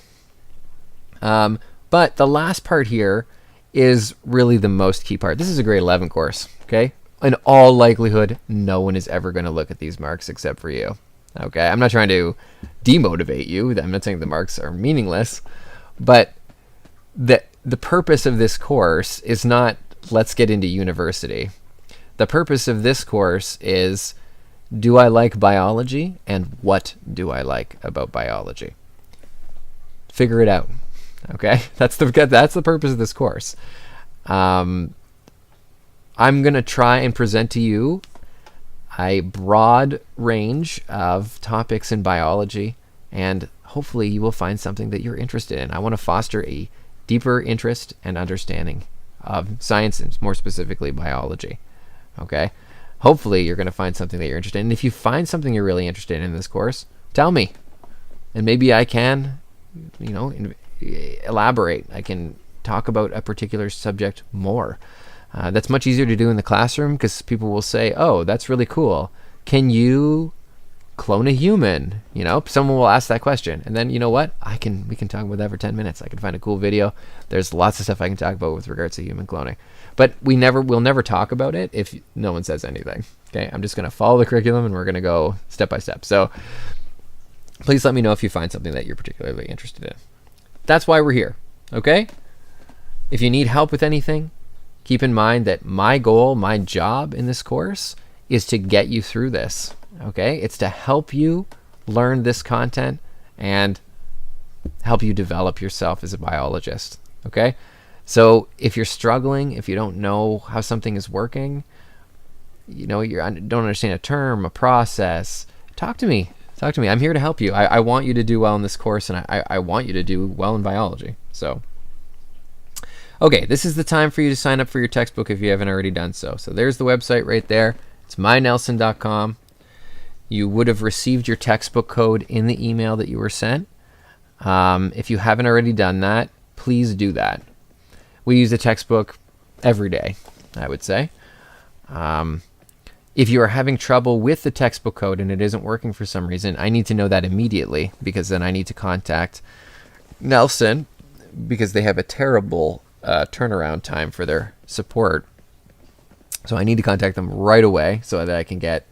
But the last part here is really the most key part. This is a grade 11 course, okay? In all likelihood, no one is ever going to look at these marks except for you. Okay, I'm not trying to demotivate you. I'm not saying the marks are meaningless, but the purpose of this course is not let's get into university. The purpose of this course is, do I like biology, and what do I like about biology? Figure it out. Okay, that's the purpose of this course. I'm gonna try and present to you a broad range of topics in biology, and hopefully you will find something that you're interested in. I want to foster a deeper interest and understanding of science, and more specifically biology. Okay, hopefully you're going to find something that you're interested in. And if you find something you're really interested in this course, tell me, and maybe I can, elaborate. I can talk about a particular subject more. That's much easier to do in the classroom because people will say, oh, that's really cool. Can you clone a human? Someone will ask that question. And then, you know what? We can talk about that for 10 minutes. I can find a cool video. There's lots of stuff I can talk about with regards to human cloning. But we'll never talk about it if no one says anything. Okay? I'm just going to follow the curriculum and we're going to go step by step. So please let me know if you find something that you're particularly interested in. That's why we're here. Okay? If you need help with anything, keep in mind that my goal, my job in this course is to get you through this. Okay? It's to help you learn this content and help you develop yourself as a biologist. Okay? So if you're struggling, if you don't know how something is working, you don't understand a term, a process, talk to me. Talk to me. I'm here to help you. I want you to do well in this course, and I want you to do well in biology. So, okay, this is the time for you to sign up for your textbook if you haven't already done so. So there's the website right there. It's mynelson.com. You would have received your textbook code in the email that you were sent. If you haven't already done that, please do that. We use the textbook every day, I would say. If you are having trouble with the textbook code and it isn't working for some reason, I need to know that immediately, because then I need to contact Nelson, because they have a terrible turnaround time for their support. So I need to contact them right away so that I can get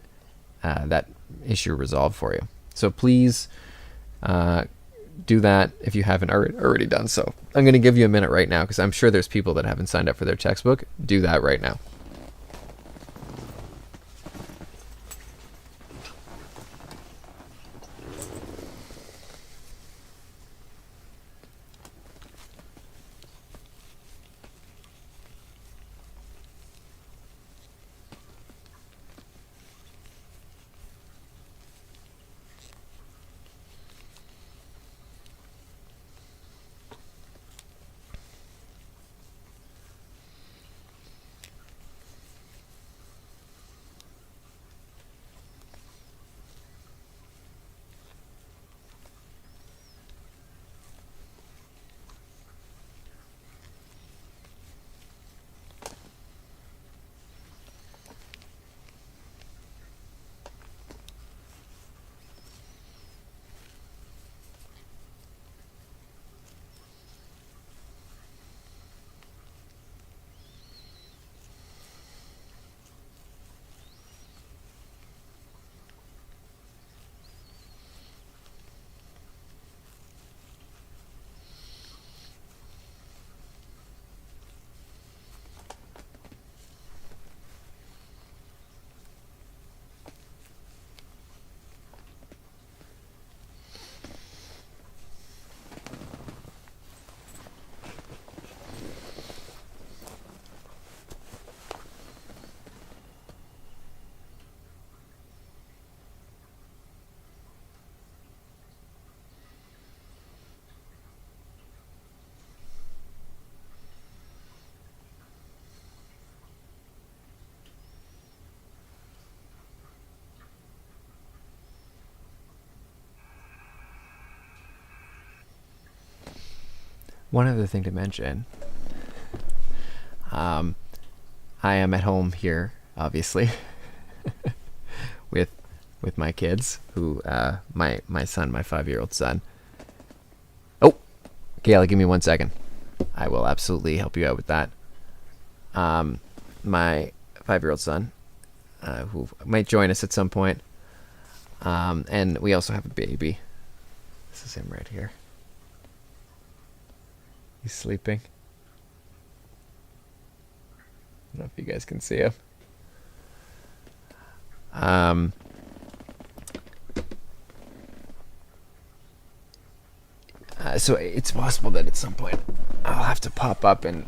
that issue resolved for you. So please do that if you haven't already done so. I'm going to give you a minute right now because I'm sure there's people that haven't signed up for their textbook. Do that right now. One other thing to mention. I am at home here, obviously, with my kids, who my son, my 5-year-old son. Oh, Kayla, give me 1 second. I will absolutely help you out with that. My 5-year-old son, who might join us at some point, and we also have a baby. This is him right here. He's sleeping. I don't know if you guys can see him. So it's possible that at some point I'll have to pop up and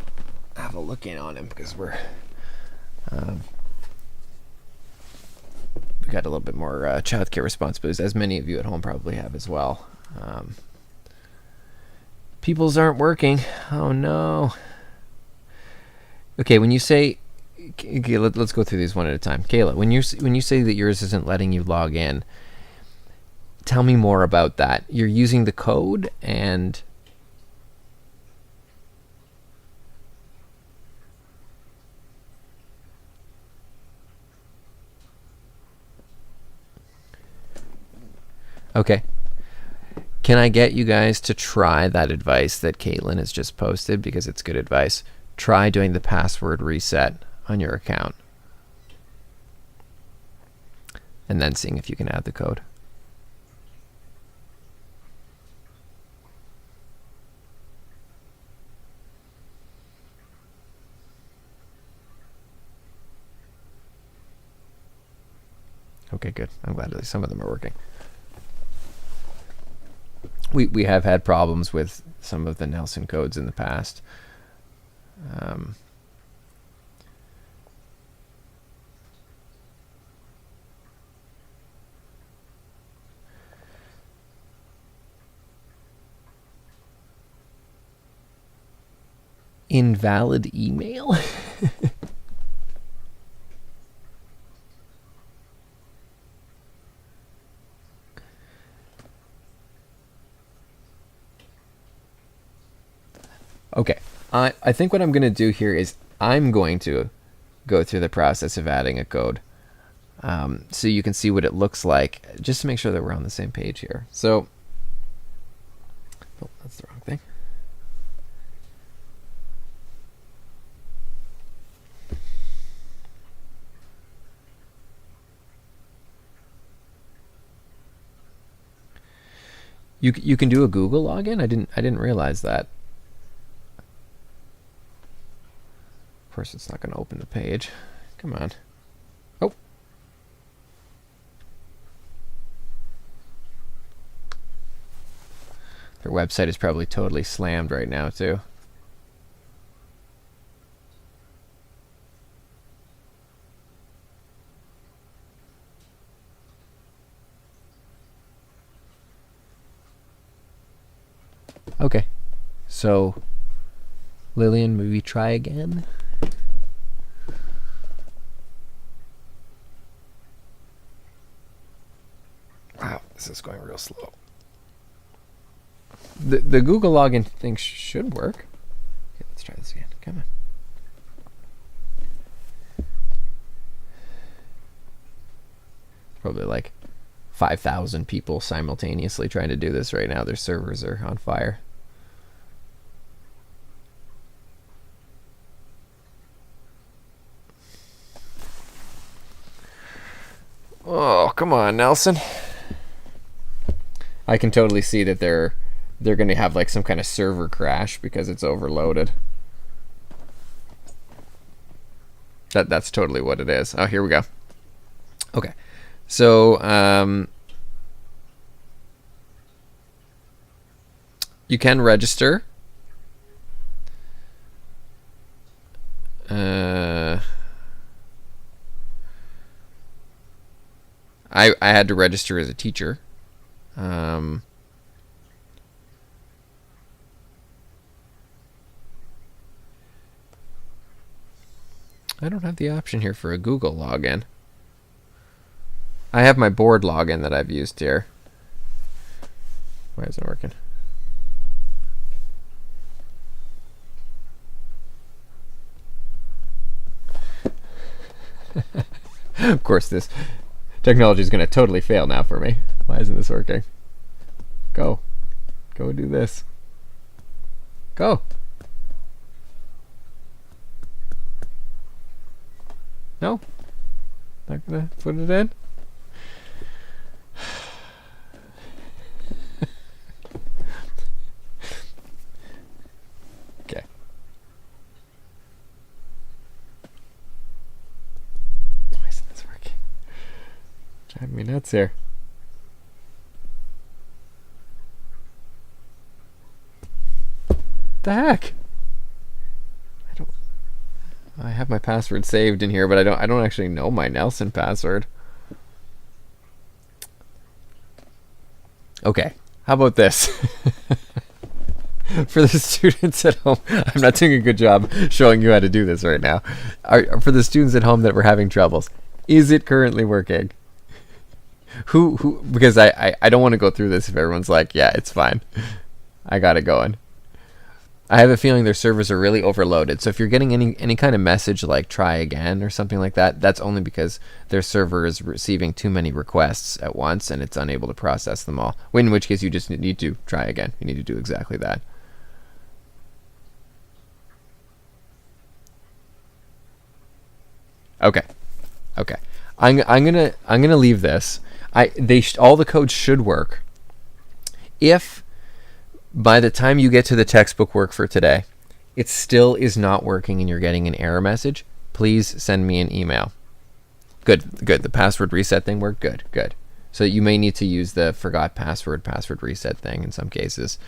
have a look in on him, because we got a little bit more childcare responsibilities, as many of you at home probably have as well. People's aren't working. Oh no. Okay, when you say, okay, let's go through these one at a time. Kayla, when you say that yours isn't letting you log in, tell me more about that. You're using the code and... Okay. Can I get you guys to try that advice that Caitlin has just posted, because it's good advice? Try doing the password reset on your account, and then seeing if you can add the code. Okay, good. I'm glad at least some of them are working. We have had problems with some of the Nelson codes in the past. Invalid email? Okay, I think what I'm going to do here is I'm going to go through the process of adding a code, so you can see what it looks like, just to make sure that we're on the same page here. So, oh, that's the wrong thing. You can do a Google login? I didn't realize that. Of course, it's not going to open the page. Come on. Oh. Their website is probably totally slammed right now, too. Okay. So, Lillian, maybe try again? Wow, this is going real slow. The Google login thing should work. Okay, let's try this again. Come on. Probably like 5,000 people simultaneously trying to do this right now. Their servers are on fire. Oh, come on, Nelson. I can totally see that they're going to have like some kind of server crash because it's overloaded. That's totally what it is. Oh, here we go. Okay. So, you can register. I had to register as a teacher. I don't have the option here for a Google login. I have my board login that I've used here. Why isn't it working? Of course, this technology is going to totally fail now for me. Why isn't this working? Go. Go do this. Go. No? Not going to put it in? Okay. Why isn't this working? Driving me nuts here. The heck? I have my password saved in here, but I don't actually know my Nelson password. Okay, how about this? For the students at home, I'm not doing a good job showing you how to do this right now. For the students at home that were having troubles, is it currently working? Who? Because I don't want to go through this if everyone's like, yeah, it's fine. I got it going. I have a feeling their servers are really overloaded. So if you're getting any kind of message like try again or something like that, that's only because their server is receiving too many requests at once and it's unable to process them all. In which case you just need to try again. You need to do exactly that. Okay. Okay. I'm gonna leave this. All the codes should work. If by the time you get to the textbook work for today, it still is not working and you're getting an error message, please send me an email. Good. The password reset thing worked? Good. So you may need to use the forgot password reset thing in some cases.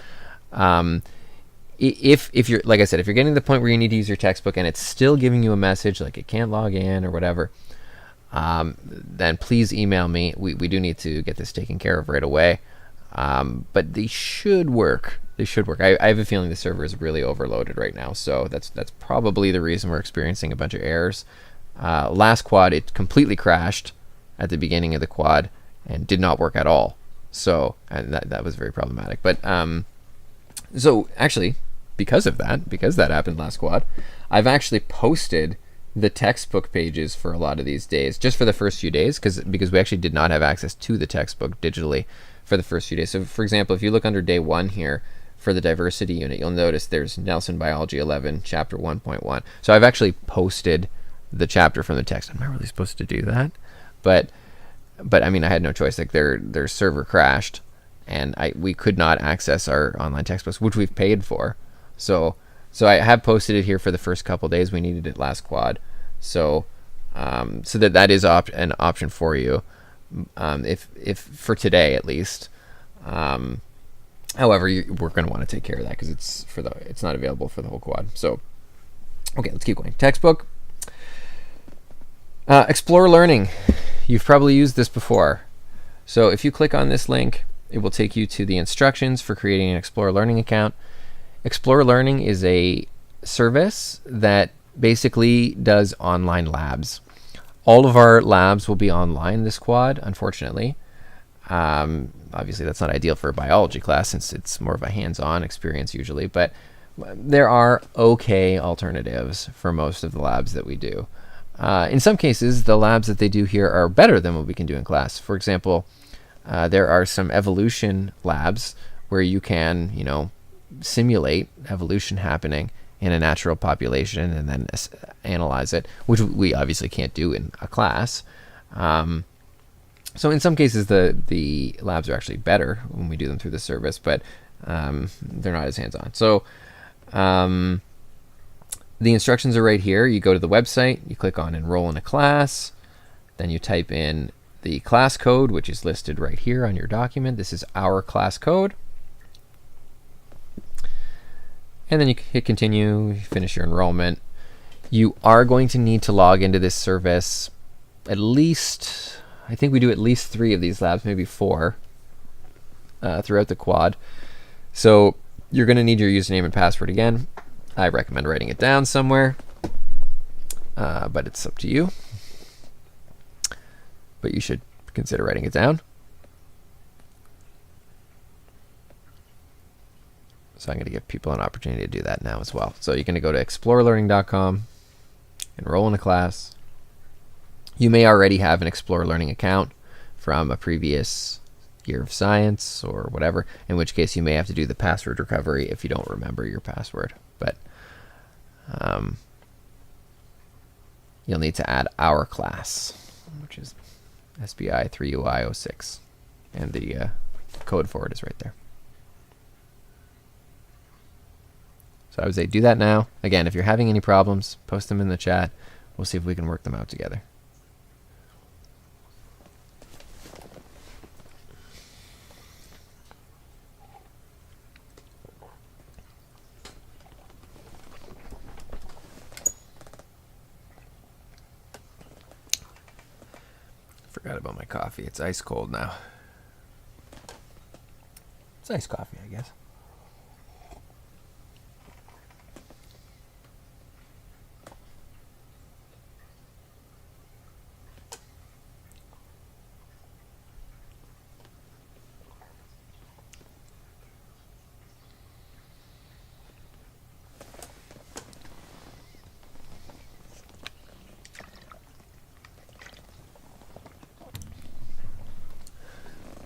If you're, like I said, if you're getting to the point where you need to use your textbook and it's still giving you a message like it can't log in or whatever, then please email me. We do need to get this taken care of right away. But they should work. I have a feeling the server is really overloaded right now, so that's probably the reason we're experiencing a bunch of errors. Last quad, it completely crashed at the beginning of the quad and did not work at all. So, and that was very problematic. But so actually, because that happened last quad, I've actually posted the textbook pages for a lot of these days, just for the first few days, because we actually did not have access to the textbook digitally for the first few days. So for example, if you look under day 1 here for the diversity unit, you'll notice there's Nelson Biology 11 chapter 1.1. So I've actually posted the chapter from the text. I'm not really supposed to do that, but I mean, I had no choice. Like their server crashed and we could not access our online textbooks, which we've paid for. So I have posted it here for the first couple days. We needed it last quad. So that is an option for you. If for today at least. However, we're going to want to take care of that because it's not available for the whole quad. So, okay, let's keep going. Textbook. Explore Learning. You've probably used this before. So if you click on this link, it will take you to the instructions for creating an Explore Learning account. Explore Learning is a service that basically does online labs. All of our labs will be online this quad, unfortunately. Obviously, that's not ideal for a biology class since it's more of a hands-on experience usually, but there are okay alternatives for most of the labs that we do. In some cases, the labs that they do here are better than what we can do in class. For example, there are some evolution labs where you can, simulate evolution happening in a natural population and then analyze it, which we obviously can't do in a class. So in some cases, the labs are actually better when we do them through the service, but they're not as hands-on. So the instructions are right here. You go to the website, you click on Enroll in a class, then you type in the class code, which is listed right here on your document. This is our class code. And then you hit continue, finish your enrollment. You are going to need to log into this service at least, I think we do at least 3 of these labs, maybe 4 throughout the quad. So you're going to need your username and password again. I recommend writing it down somewhere, but it's up to you. But you should consider writing it down. So I'm going to give people an opportunity to do that now as well. So you're going to go to explorelearning.com, enroll in a class, You may already have an Explore Learning account from a previous year of science or whatever, in which case you may have to do the password recovery if you don't remember your password. But you'll need to add our class, which is SBI3UI-06, and the code for it is right there. So I would say do that now. Again, if you're having any problems, post them in the chat. We'll see if we can work them out together. Forgot about my coffee. It's ice cold now. It's iced coffee, I guess.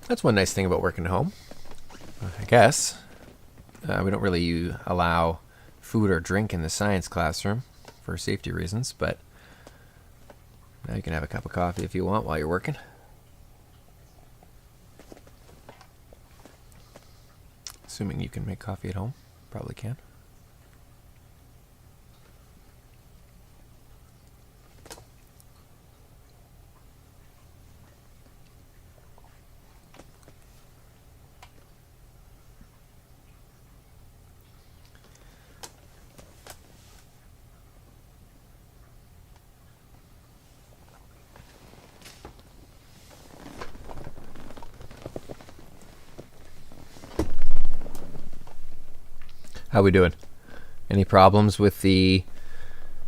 That's one nice thing about working at home, I guess. We don't really allow food or drink in the science classroom for safety reasons, but now you can have a cup of coffee if you want while you're working. Assuming you can make coffee at home, probably can. How we doing? Any problems with the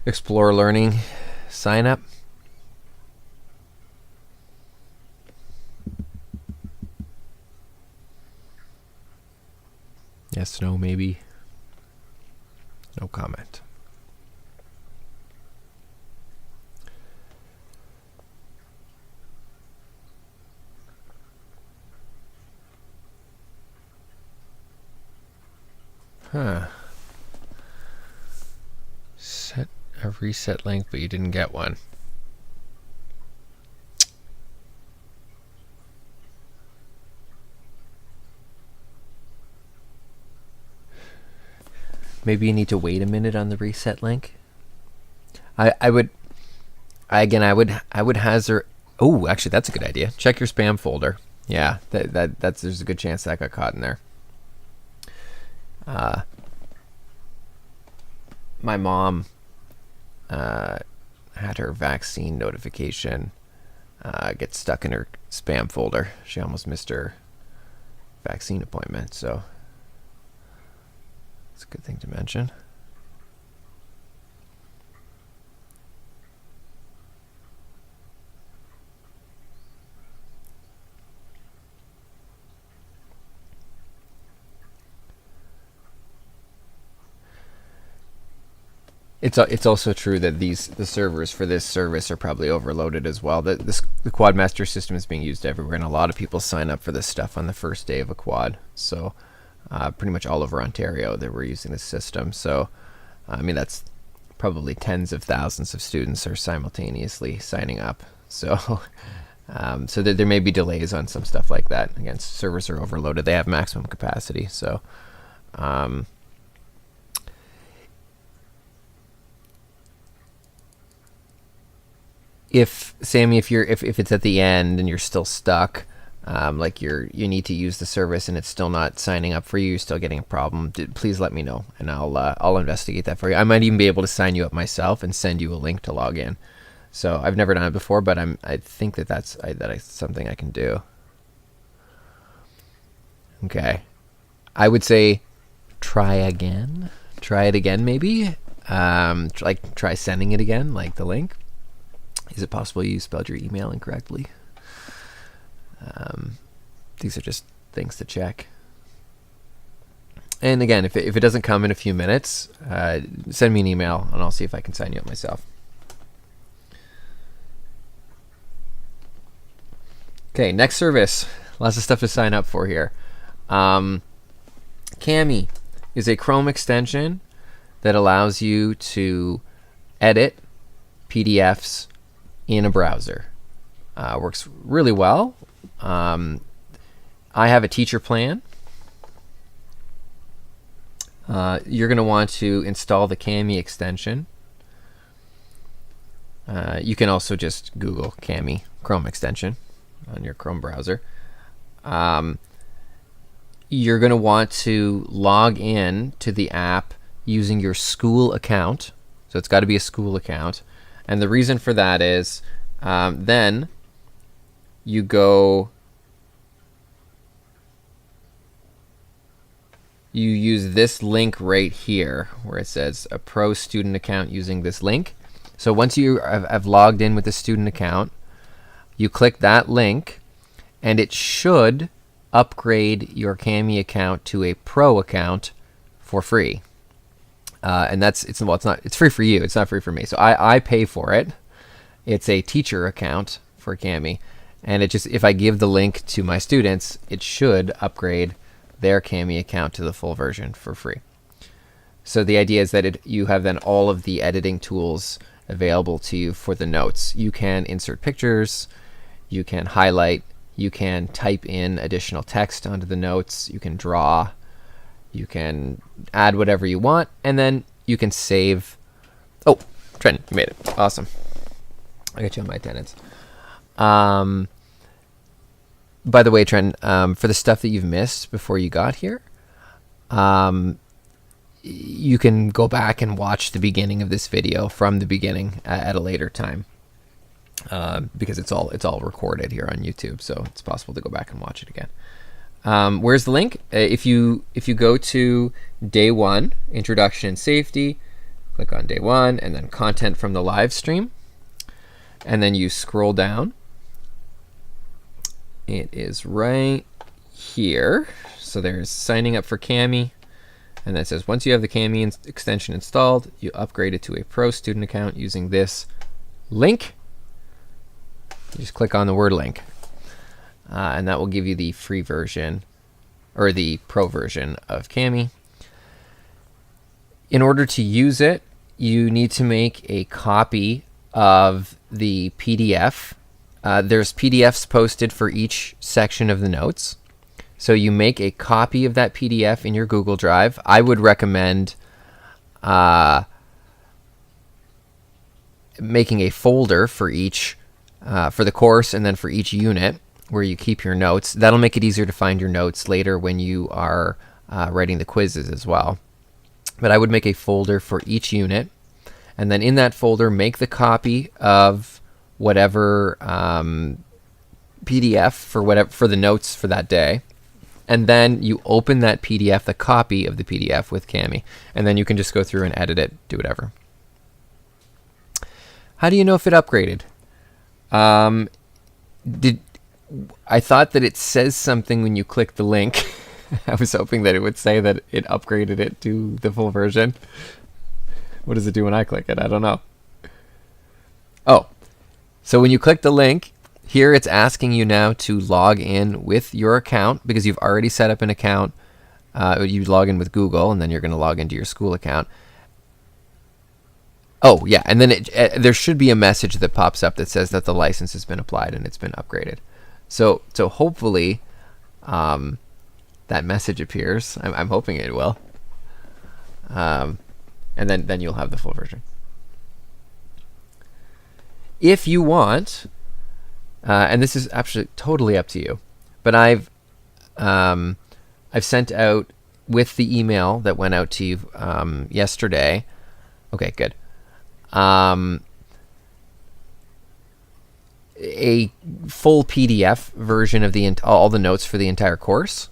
Explore Learning sign up? Yes, no, maybe. No comment. Huh. Set a reset link, but you didn't get one. Maybe you need to wait a minute on the reset link. I would hazard. Oh, actually, that's a good idea. Check your spam folder. Yeah, there's a good chance that got caught in there. My mom had her vaccine notification get stuck in her spam folder. She almost missed her vaccine appointment, so it's a good thing to mention. It's also true that the servers for this service are probably overloaded as well. The Quadmaster system is being used everywhere, and a lot of people sign up for this stuff on the first day of a quad. So pretty much all over Ontario that we're using this system. So I mean, that's probably tens of thousands of students are simultaneously signing up. So so there may be delays on some stuff like that. Again, servers are overloaded. They have maximum capacity. So if Sammy, if it's at the end and you're still stuck, like you need to use the service and it's still not signing up for you, you're still getting a problem, please let me know and I'll investigate that for you. I might even be able to sign you up myself and send you a link to log in. So I've never done it before, but I think that's something I can do. Okay, I would say try again. Try it again, maybe. Like try sending it again, like the link. Is it possible you spelled your email incorrectly? These are just things to check. And again, if it doesn't come in a few minutes, send me an email and I'll see if I can sign you up myself. Okay, next service. Lots of stuff to sign up for here. Kami is a Chrome extension that allows you to edit PDFs in a browser. Works really well. I have a teacher plan. You're going to want to install the Kami extension. You can also just Google Kami Chrome extension on your Chrome browser. You're going to want to log in to the app using your school account. So it's got to be a school account. And the reason for that is then you use this link right here where it says a pro student account using this link. So once you have logged in with the student account, you click that link and it should upgrade your Kami account to a pro account for free. And it's free for you. It's not free for me. So I pay for it. It's a teacher account for Kami. And if I give the link to my students, it should upgrade their Kami account to the full version for free. So the idea is that you have then all of the editing tools available to you for the notes. You can insert pictures, you can highlight, you can type in additional text onto the notes, you can draw, you can add whatever you want, and then you can save. Oh, Trent, you made it. Awesome. I got you on my attendance. By the way, Trent, for the stuff that you've missed before you got here, you can go back and watch the beginning of this video from the beginning at a later time, because it's all recorded here on YouTube, so it's possible to go back and watch it again. Where's the link? If you go to day 1, introduction and safety, click on day 1, and then content from the live stream, and then you scroll down. It is right here. So there's signing up for Kami, and then it says once you have the Kami extension installed, you upgrade it to a pro student account using this link. You just click on the word link, and that will give you the free version or the pro version of Kami. In order to use it, you need to make a copy of the PDF. There's PDFs posted for each section of the notes. So you make a copy of that PDF in your Google Drive. I would recommend making a folder for each, for the course and then for each unit where you keep your notes. That'll make it easier to find your notes later when you are writing the quizzes as well. But I would make a folder for each unit, and then in that folder make the copy of whatever PDF for the notes for that day, and then you open that PDF, the copy of the PDF with Kami, and then you can just go through and edit it, do whatever. How do you know if it upgraded? I thought that it says something when you click the link. I was hoping that it would say that it upgraded it to the full version. What does it do when I click it? I don't know. Oh. So when you click the link, here it's asking you now to log in with your account because you've already set up an account. You log in with Google, and then you're going to log into your school account. Oh, yeah, and then there should be a message that pops up that says that the license has been applied and it's been upgraded. So hopefully that message appears. I'm hoping it will. And then you'll have the full version. If you want, and this is actually totally up to you, but I've sent out with the email that went out to you yesterday. Okay, good. A full PDF version of all the notes for the entire course.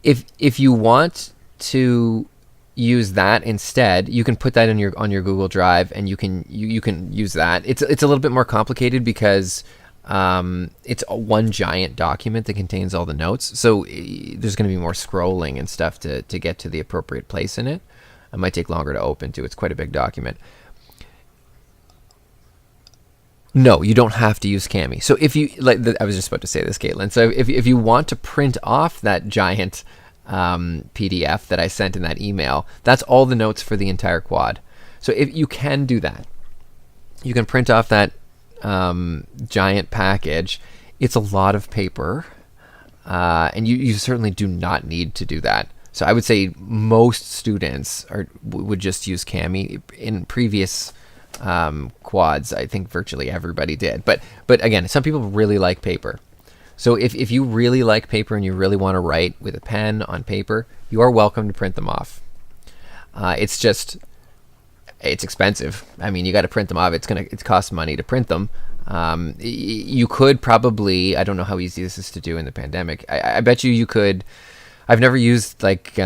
If you want to use that instead, you can put that on your Google Drive, and you can use that. It's a little bit more complicated because it's one giant document that contains all the notes, so there's going to be more scrolling and stuff to get to the appropriate place in it. It might take longer to open too. It's quite a big document. No, you don't have to use Cami. So if you I was just about to say this, Caitlin. So if you want to print off that giant PDF that I sent in that email, that's all the notes for the entire quad. So if you can do that, you can print off that giant package. It's a lot of paper, and you certainly do not need to do that. So I would say most students would just use Cami. In previous quads, I think virtually everybody did. But again, some people really like paper. So if you really like paper and you really want to write with a pen on paper, you are welcome to print them off. It's expensive. I mean, you got to print them off. It costs money to print them. You could probably, I don't know how easy this is to do in the pandemic. I bet you could. I've never used like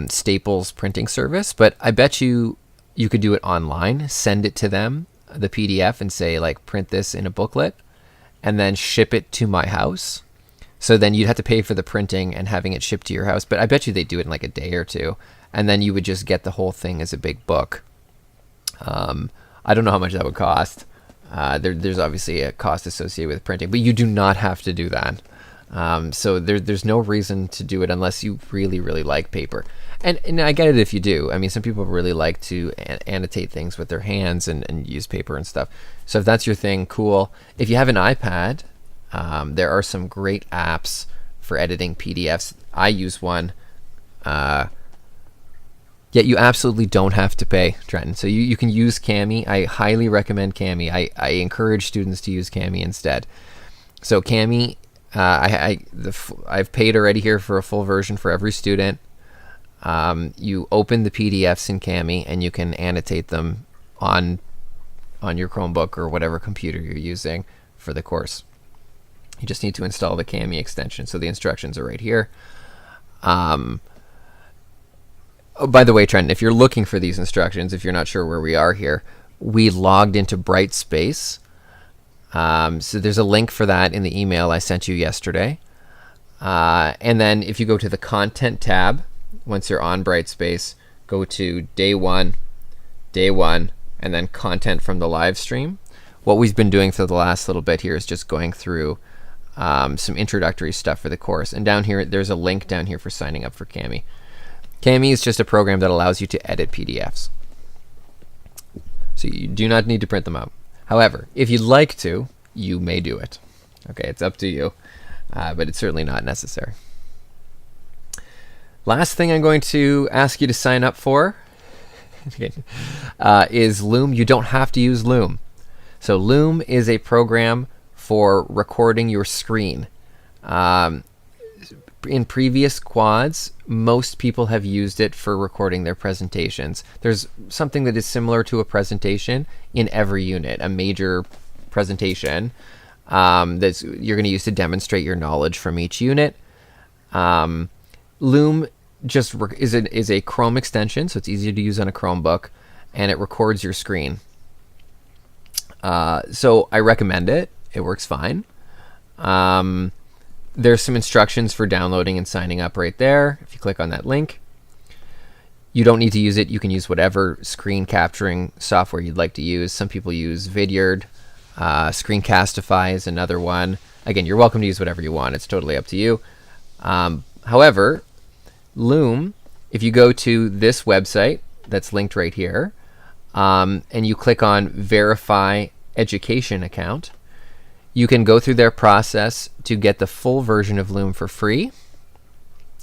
Staples printing service, but I bet you could do it online, send it to them, the PDF, and say like, print this in a booklet and then ship it to my house. So then you'd have to pay for the printing and having it shipped to your house. But I bet you they'd do it in like a day or two. And then you would just get the whole thing as a big book. I don't know how much that would cost. There's obviously a cost associated with printing, but you do not have to do that. So there's no reason to do it unless you really, really like paper. And I get it if you do. I mean, some people really like to annotate things with their hands and use paper and stuff. So if that's your thing, cool. If you have an iPad, there are some great apps for editing PDFs. I use one. Yet you absolutely don't have to pay, Trenton. So you can use Cami. I highly recommend Cami. I encourage students to use Cami instead. So Cami, I've paid already here for a full version for every student. You open the PDFs in Cami and you can annotate them on your Chromebook or whatever computer you're using for the course. You just need to install the Cami extension. So the instructions are right here. Oh, by the way, Trent, if you're looking for these instructions, if you're not sure where we are here, we logged into Brightspace. So there's a link for that in the email I sent you yesterday. And then if you go to the Content tab, once you're on Brightspace, go to day one, and then Content from the live stream. What we've been doing for the last little bit here is just going through some introductory stuff for the course. And down here, there's a link down here for signing up for Cami. Cami is just a program that allows you to edit PDFs. So you do not need to print them out. However, if you'd like to, you may do it. Okay, it's up to you, but it's certainly not necessary. Last thing I'm going to ask you to sign up for is Loom. You don't have to use Loom. So Loom is a program for recording your screen. In previous quads, most people have used it for recording their presentations. There's something that is similar to a presentation in every unit, a major presentation that you're going to use to demonstrate your knowledge from each unit. Loom just is a Chrome extension, so it's easy to use on a Chromebook, and it records your screen. So I recommend it. It works fine. There's some instructions for downloading and signing up right there. If you click on that link, you don't need to use it. You can use whatever screen capturing software you'd like to use. Some people use Vidyard. Screencastify is another one. Again, you're welcome to use whatever you want. It's totally up to you. However, Loom, if you go to this website that's linked right here, and you click on Verify Education Account, you can go through their process to get the full version of Loom for free.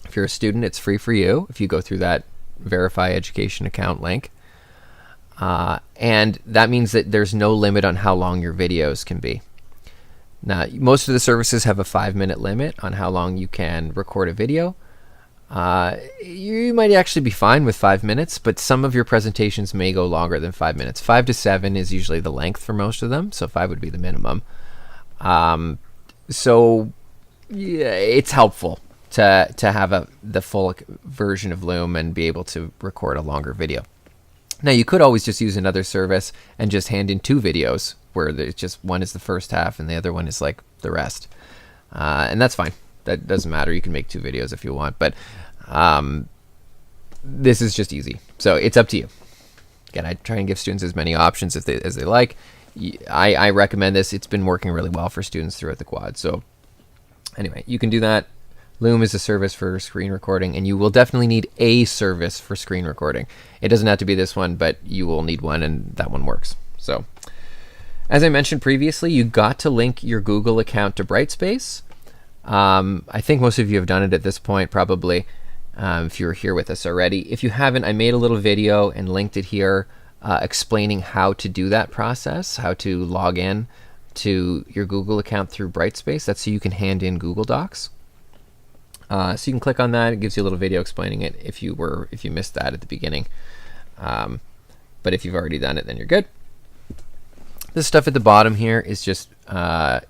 If you're a student, it's free for you if you go through that Verify Education Account link. And that means that there's no limit on how long your videos can be. Now, most of the services have a 5-minute limit on how long you can record a video. You might actually be fine with 5 minutes, but some of your presentations may go longer than 5 minutes. 5 to 7 is usually the length for most of them, so 5 would be the minimum. So yeah, it's helpful to have the full version of Loom and be able to record a longer video. Now, you could always just use another service and just hand in 2 videos where there's just one is the first half and the other one is like the rest. And that's fine. That doesn't matter. You can make 2 videos if you want, but this is just easy. So it's up to you. Again, I try and give students as many options as they like. I recommend this. It's been working really well for students throughout the quad. So anyway, you can do that. Loom is a service for screen recording, and you will definitely need a service for screen recording. It doesn't have to be this one, but you will need one, and that one works. So as I mentioned previously, you got to link your Google account to Brightspace. I think most of you have done it at this point, probably, if you were here with us already. If you haven't, I made a little video and linked it here explaining how to do that process, how to log in to your Google account through Brightspace. That's so you can hand in Google Docs. So you can click on that. It gives you a little video explaining it if you missed that at the beginning. But if you've already done it, then you're good. This stuff at the bottom here is just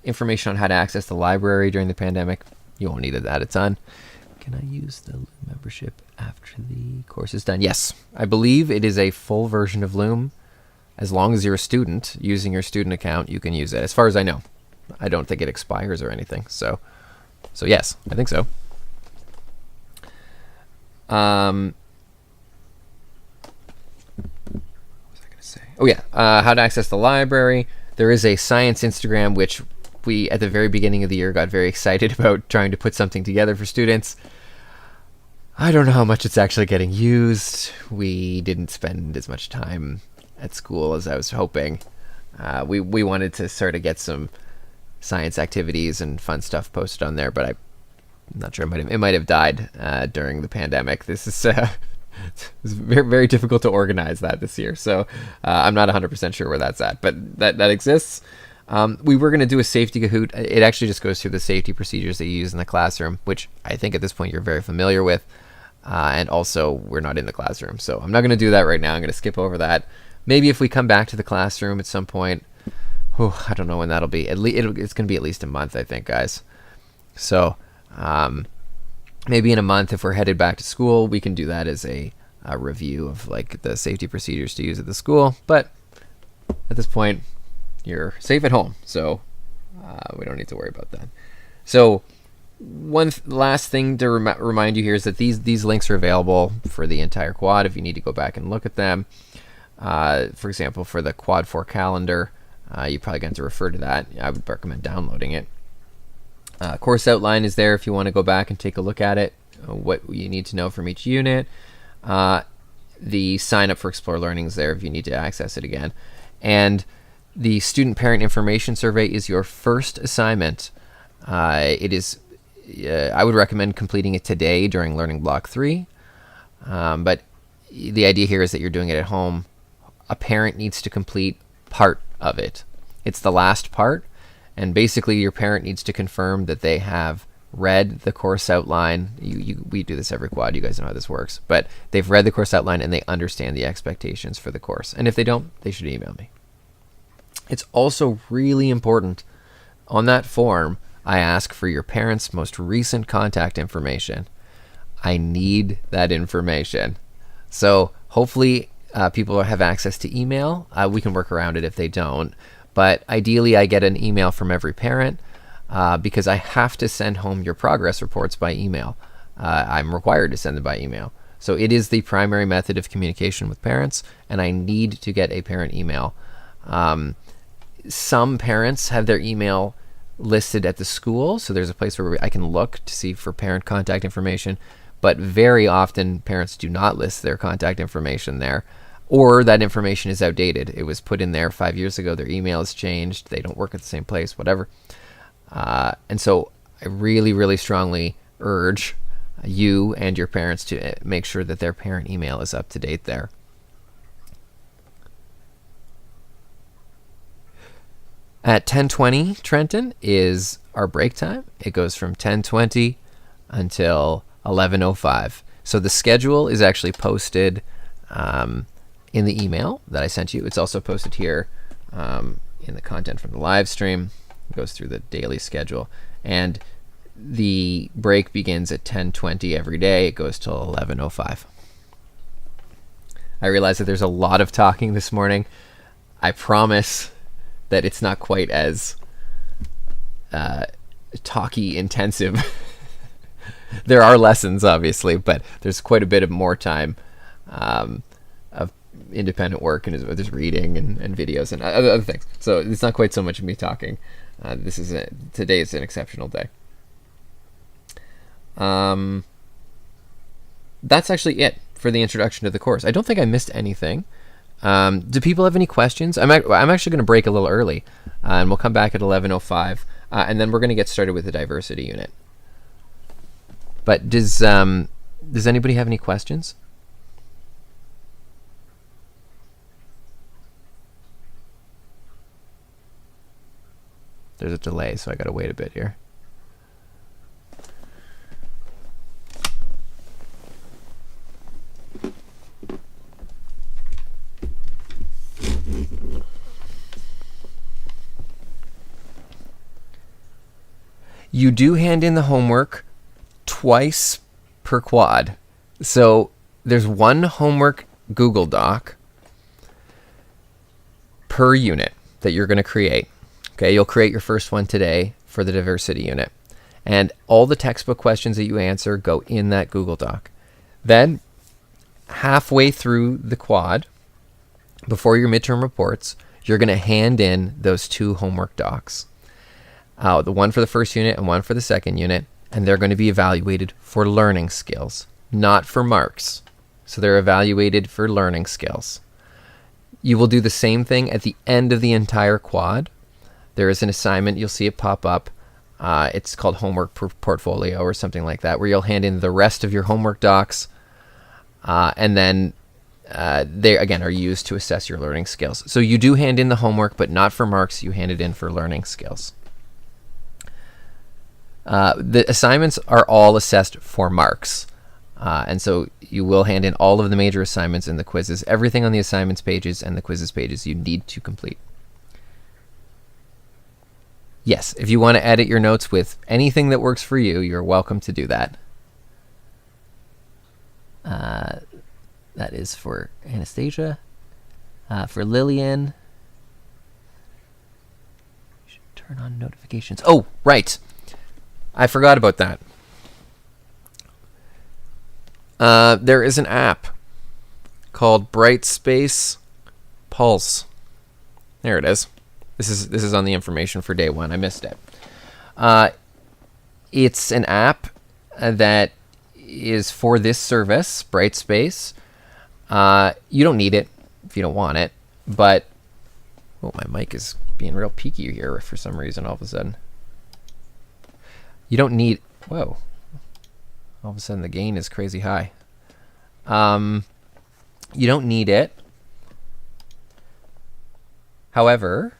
information on how to access the library during the pandemic. You won't need that a ton. Can I use the Loom membership after the course is done? Yes, I believe it is a full version of Loom. As long as you're a student using your student account, you can use it. As far as I know, I don't think it expires or anything. So yes, I think so. What was I going to say? Oh yeah, how to access the library. There is a science Instagram, which we at the very beginning of the year got very excited about trying to put something together for students. I don't know how much it's actually getting used. We didn't spend as much time at school as I was hoping. We wanted to sort of get some science activities and fun stuff posted on there, but I'm not sure, it might have died during the pandemic. This is it's very, very difficult to organize that this year, so I'm not 100% sure where that's at, but that exists. We were going to do a safety Kahoot. It actually just goes through the safety procedures that you use in the classroom, which I think at this point you're very familiar with, and also we're not in the classroom, so I'm not going to do that right now. I'm going to skip over that. Maybe if we come back to the classroom at some point, I don't know when that'll be. It's going to be at least a month, I think, guys. So maybe in a month, if we're headed back to school, we can do that as a review of like the safety procedures to use at the school. But at this point, you're safe at home, so we don't need to worry about that. So one last thing to remind you here is that these links are available for the entire quad if you need to go back and look at them. For example, for the Quad 4 calendar, you're probably going to refer to that. I would recommend downloading it. Course outline is there if you want to go back and take a look at it, what you need to know from each unit. The sign up for Explore Learning is there if you need to access it again. And the student parent information survey is your first assignment. It is, I would recommend completing it today during Learning Block 3. But the idea here is that you're doing it at home. A parent needs to complete part of it. It's the last part. And basically, your parent needs to confirm that they have read the course outline. We do this every quad. You guys know how this works. But they've read the course outline and they understand the expectations for the course. And if they don't, they should email me. It's also really important. On that form, I ask for your parents' most recent contact information. I need that information. So hopefully people have access to email. We can work around it if they don't. But ideally, I get an email from every parent because I have to send home your progress reports by email. I'm required to send them by email. So it is the primary method of communication with parents, and I need to get a parent email. Some parents have their email listed at the school, so there's a place where I can look to see for parent contact information. But very often, parents do not list their contact information there. Or that information is outdated. It was put in there 5 years ago. Their email has changed. They don't work at the same place, whatever. And so I really, really strongly urge you and your parents to make sure that their parent email is up to date there. At 10:20, Trenton, is our break time. It goes from 10:20 until 11:05. So the schedule is actually posted in the email that I sent you. It's also posted here in the content from the live stream. It goes through the daily schedule. And the break begins at 10:20 every day. It goes till 11:05. I realize that there's a lot of talking this morning. I promise that it's not quite as talky intensive. There are lessons, obviously, but there's quite a bit of more time of independent work, and there's reading and videos and other things. So it's not quite so much me talking. Today is an exceptional day. That's actually it for the introduction to the course. I don't think I missed anything. Do people have any questions? I'm actually going to break a little early, and we'll come back at 11:05, and then we're going to get started with the diversity unit. But does anybody have any questions? There's a delay, so I got to wait a bit here. You do hand in the homework twice per quad. So there's one homework Google Doc per unit that you're going to create. Okay, you'll create your first one today for the diversity unit. And all the textbook questions that you answer go in that Google Doc. Then, halfway through the quad, before your midterm reports, you're going to hand in those two homework docs. The one for the first unit and one for the second unit, and they're going to be evaluated for learning skills, not for marks. So they're evaluated for learning skills. You will do the same thing at the end of the entire quad. There is an assignment, you'll see it pop up. It's called homework portfolio or something like that, where you'll hand in the rest of your homework docs, and then they, again, are used to assess your learning skills. So you do hand in the homework, but not for marks. You hand it in for learning skills. The assignments are all assessed for marks. And so you will hand in all of the major assignments and the quizzes. Everything on the assignments pages and the quizzes pages you need to complete. Yes, if you want to edit your notes with anything that works for you, you're welcome to do that. That is for Anastasia. For Lillian, you should turn on notifications. Oh, right. I forgot about that. There is an app called Brightspace Pulse. There it is. This is on the information for day one. I missed it. It's an app that is for this service, Brightspace. You don't need it if you don't want it, but oh, my mic is being real peaky here for some reason all of a sudden. You don't need, whoa, all of a sudden the gain is crazy high. You don't need it. However,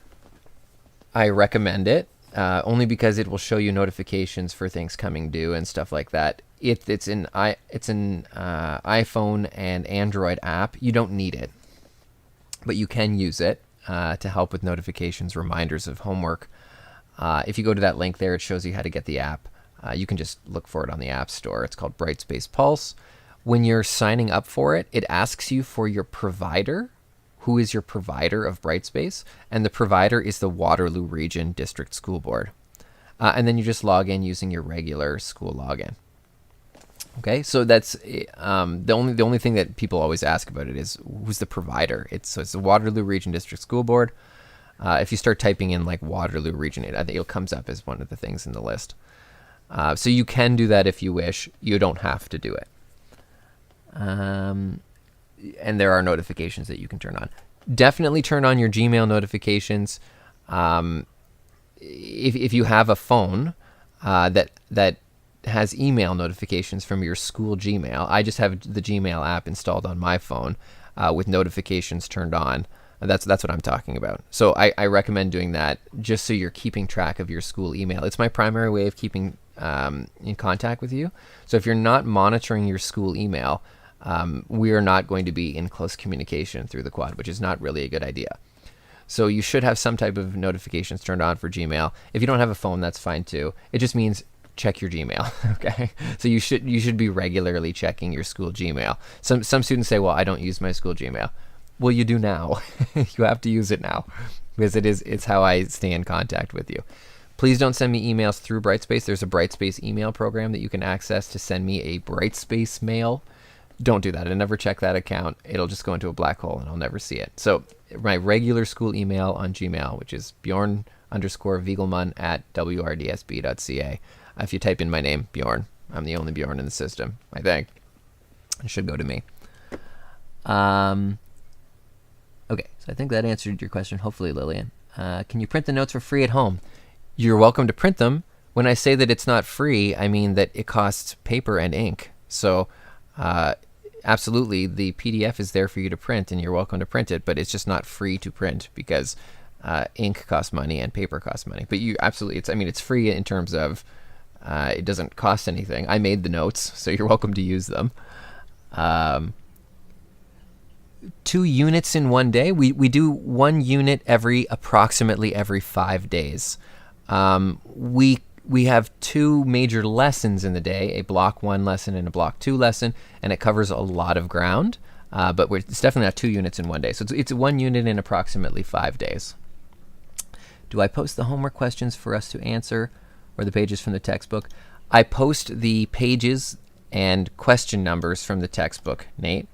I recommend it only because it will show you notifications for things coming due and stuff like that. It's an iPhone and Android app. You don't need it, but you can use it to help with notifications, reminders of homework. If you go to that link there, it shows you how to get the app. You can just look for it on the App Store. It's called Brightspace Pulse. When you're signing up for it, it asks you for your provider. Who is your provider of Brightspace? And the provider is the Waterloo Region District School Board. And then you just log in using your regular school login. Okay, so that's the only thing that people always ask about it is who's the provider. It's the Waterloo Region District School Board. If you start typing in like Waterloo Region, I think it comes up as one of the things in the list. So you can do that if you wish. You don't have to do it. And there are notifications that you can turn on. Definitely turn on your Gmail notifications. If you have a phone that has email notifications from your school Gmail, I just have the Gmail app installed on my phone with notifications turned on. That's what I'm talking about. So I recommend doing that just so you're keeping track of your school email. It's my primary way of keeping in contact with you. So if you're not monitoring your school email, we are not going to be in close communication through the quad, which is not really a good idea. So you should have some type of notifications turned on for Gmail. If you don't have a phone, that's fine too. It just means check your Gmail, okay? So you should be regularly checking your school Gmail. Some students say, well, I don't use my school Gmail. Well, you do now. You have to use it now because it's how I stay in contact with you. Please don't send me emails through Brightspace. There's a Brightspace email program that you can access to send me a Brightspace mail don't do that. I never check that account. It'll just go into a black hole and I'll never see it. So my regular school email on Gmail, which is bjorn_vigelman@wrdsb.ca. If you type in my name, Bjorn, I'm the only Bjorn in the system, I think. It should go to me. Okay, so I think that answered your question, hopefully, Lillian. Can you print the notes for free at home? You're welcome to print them. When I say that it's not free, I mean that it costs paper and ink. So absolutely, the PDF is there for you to print, and you're welcome to print it, but it's just not free to print because ink costs money and paper costs money. But you absolutely, it's free in terms of it doesn't cost anything. I made the notes, so you're welcome to use them. 2 units in one day. We do 1 unit approximately every 5 days. We have 2 major lessons in the day, a block 1 lesson and a block 2 lesson, and it covers a lot of ground, but it's definitely not 2 units in one day. So it's 1 unit in approximately 5 days. Do I post the homework questions for us to answer or the pages from the textbook? I post the pages and question numbers from the textbook, Nate.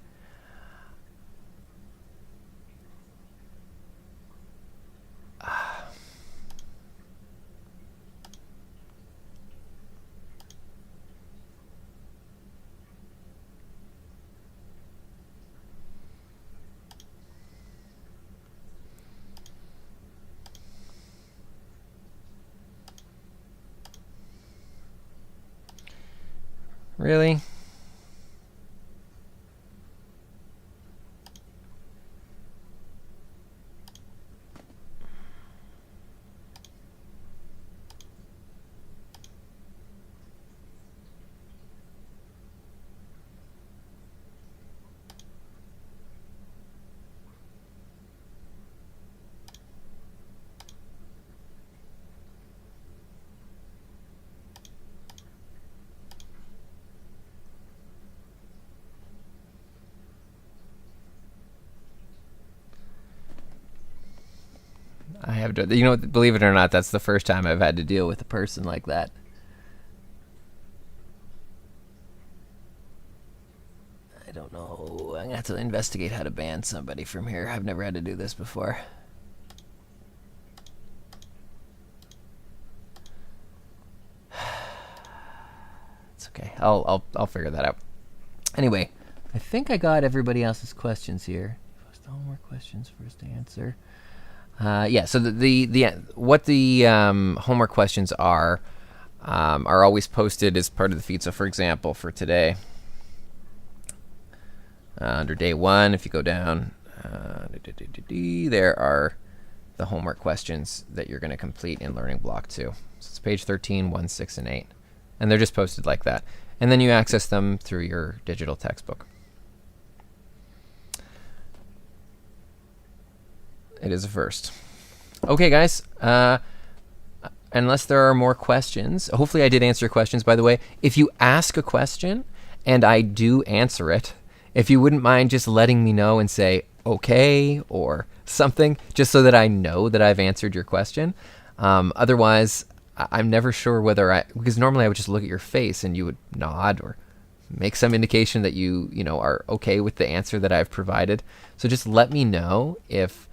Really? I have to, believe it or not, that's the first time I've had to deal with a person like that. I don't know. I'm gonna have to investigate how to ban somebody from here. I've never had to do this before. It's okay. I'll figure that out. Anyway, I think I got everybody else's questions here. Post the homework questions for us to answer. Yeah, so what the homework questions are always posted as part of the feed. So for example, for today, under day 1, if you go down, there are the homework questions that you're going to complete in Learning Block 2. So it's page 13, 1, 6, and 8. And they're just posted like that. And then you access them through your digital textbook. It is a first. Okay, guys. Unless there are more questions, hopefully I did answer your questions, by the way. If you ask a question and I do answer it, if you wouldn't mind just letting me know and say, okay, or something, just so that I know that I've answered your question. Otherwise, I'm never sure whether because normally I would just look at your face and you would nod or make some indication that you are okay with the answer that I've provided. So just let me know if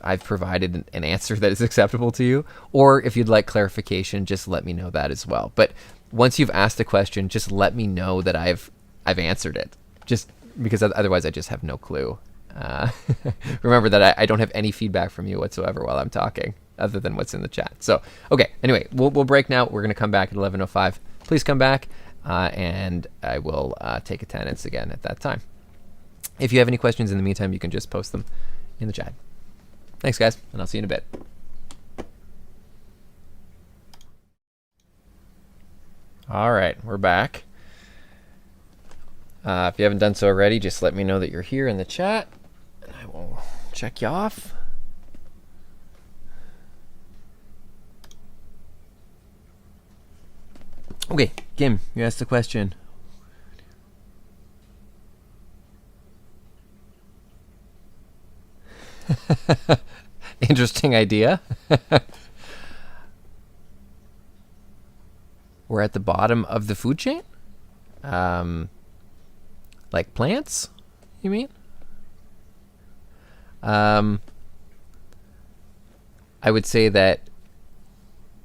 I've provided an answer that is acceptable to you, or if you'd like clarification, just let me know that as well. But once you've asked a question, just let me know that I've answered it, just because otherwise I just have no clue. Remember that I don't have any feedback from you whatsoever while I'm talking, other than what's in the chat. So, okay, anyway, we'll break now. We're going to come back at 11:05. Please come back, and I will take attendance again at that time. If you have any questions in the meantime, you can just post them in the chat. Thanks, guys, and I'll see you in a bit. All right, we're back. If you haven't done so already, just let me know that you're here in the chat, and I will check you off. Okay, Kim, you asked the question. Interesting idea. We're at the bottom of the food chain? Like plants, you mean? I would say that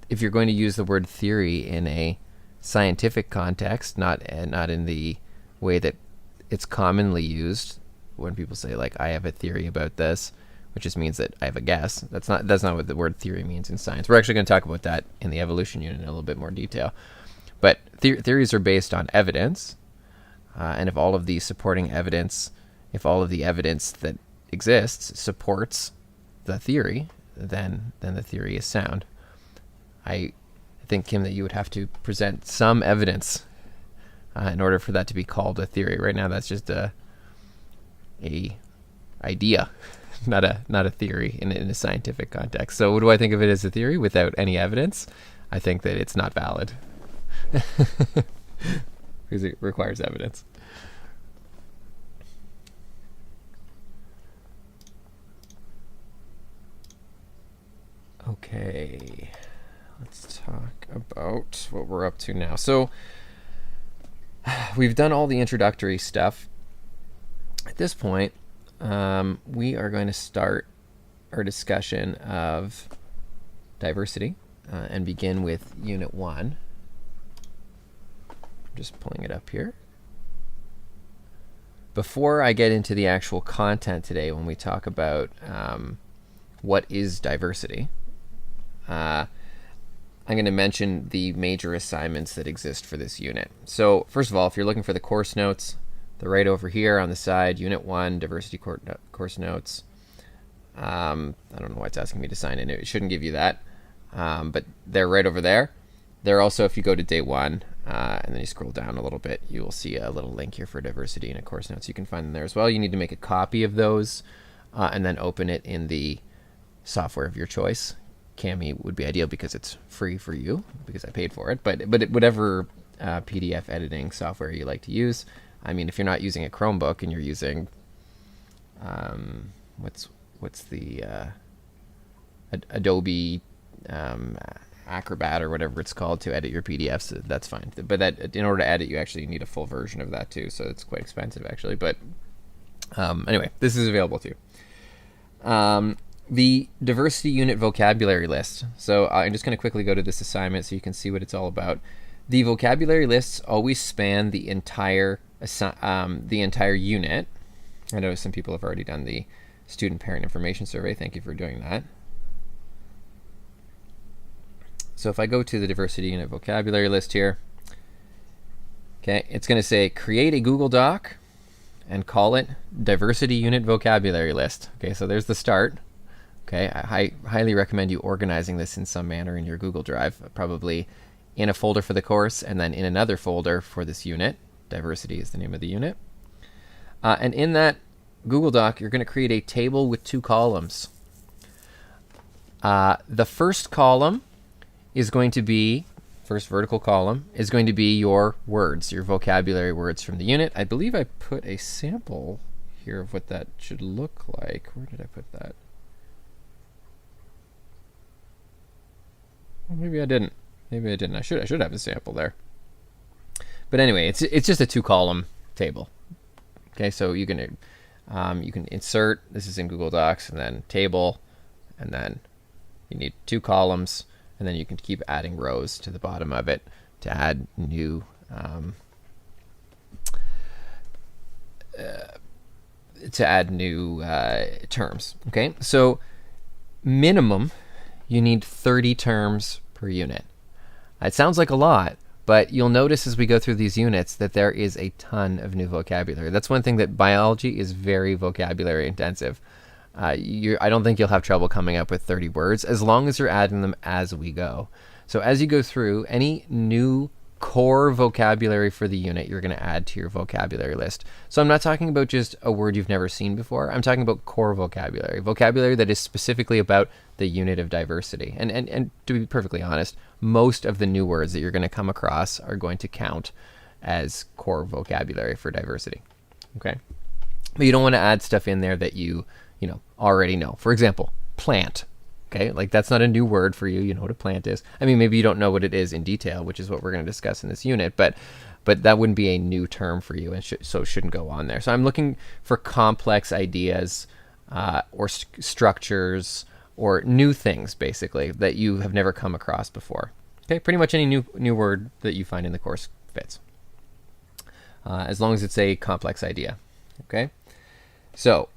if you're going to use the word theory in a scientific context, not in the way that it's commonly used when people say, like, I have a theory about this, which just means that I have a guess. That's not what the word theory means in science. We're actually going to talk about that in the evolution unit in a little bit more detail. But theories are based on evidence, and if all of the supporting evidence, if all of the evidence that exists supports the theory, then the theory is sound. I think, Kim, that you would have to present some evidence in order for that to be called a theory. Right now, that's just a idea, not a theory in a scientific context. So, what do I think of it as a theory without any evidence? I think that it's not valid because it requires evidence. Okay, let's talk about what we're up to now. So we've done all the introductory stuff. At this point, we are going to start our discussion of diversity and begin with Unit 1. I'm just pulling it up here. Before I get into the actual content today, when we talk about what is diversity, I'm going to mention the major assignments that exist for this unit. So first of all, if you're looking for the course notes, they're right over here on the side, Unit 1, Diversity Course Notes. I don't know why it's asking me to sign in. It shouldn't give you that, but they're right over there. They're also, if you go to day 1, and then you scroll down a little bit, you will see a little link here for diversity and a course notes. You can find them there as well. You need to make a copy of those and then open it in the software of your choice. Cami would be ideal because it's free for you, because I paid for it. But whatever PDF editing software you like to use. I mean, if you're not using a Chromebook and you're using what's the Adobe Acrobat or whatever it's called to edit your PDFs, that's fine. But that, in order to edit, you actually need a full version of that too, so it's quite expensive actually. But anyway, this is available too. The diversity unit vocabulary list. So I'm just going to quickly go to this assignment so you can see what it's all about. The vocabulary lists always span the entire unit. I know some people have already done the student parent information survey. Thank you for doing that. So if I go to the diversity unit vocabulary list here, okay, it's going to say create a Google Doc and call it diversity unit vocabulary list. Okay, so there's the start. Okay, I highly recommend you organizing this in some manner in your Google Drive, probably in a folder for the course and then in another folder for this unit. Diversity is the name of the unit. And in that Google Doc, you're going to create a table with 2 columns. The first column is going to be, first vertical column, is going to be your words, your vocabulary words from the unit. I believe I put a sample here of what that should look like. Where did I put that? Well, maybe I didn't. Maybe I didn't. I should have a sample there. But anyway, it's just a 2-column table. Okay, so you can insert. This is in Google Docs, and then table, and then you need 2 columns, and then you can keep adding rows to the bottom of it to add new terms. Okay, so minimum, you need 30 terms per unit. It sounds like a lot, but you'll notice as we go through these units that there is a ton of new vocabulary. That's one thing, that biology is very vocabulary intensive. I don't think you'll have trouble coming up with 30 words as long as you're adding them as we go. So as you go through, any new core vocabulary for the unit you're going to add to your vocabulary list. So I'm not talking about just a word you've never seen before. I'm talking about core vocabulary that is specifically about the unit of diversity. And to be perfectly honest, most of the new words that you're going to come across are going to count as core vocabulary for diversity. Okay, but you don't want to add stuff in there that you already know. For example, plant. Okay, like that's not a new word for you. You know what a plant is. I mean, maybe you don't know what it is in detail, which is what we're going to discuss in this unit, but that wouldn't be a new term for you, and so it shouldn't go on there. So I'm looking for complex ideas or structures or new things, basically, that you have never come across before. Okay, pretty much any new word that you find in the course fits, as long as it's a complex idea. Okay, so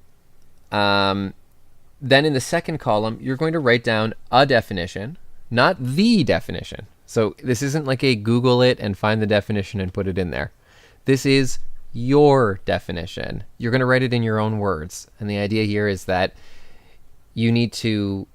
then in the second column, you're going to write down a definition, not the definition. So this isn't like a Google it and find the definition and put it in there. This is your definition. You're going to write it in your own words. And the idea here is that you need to,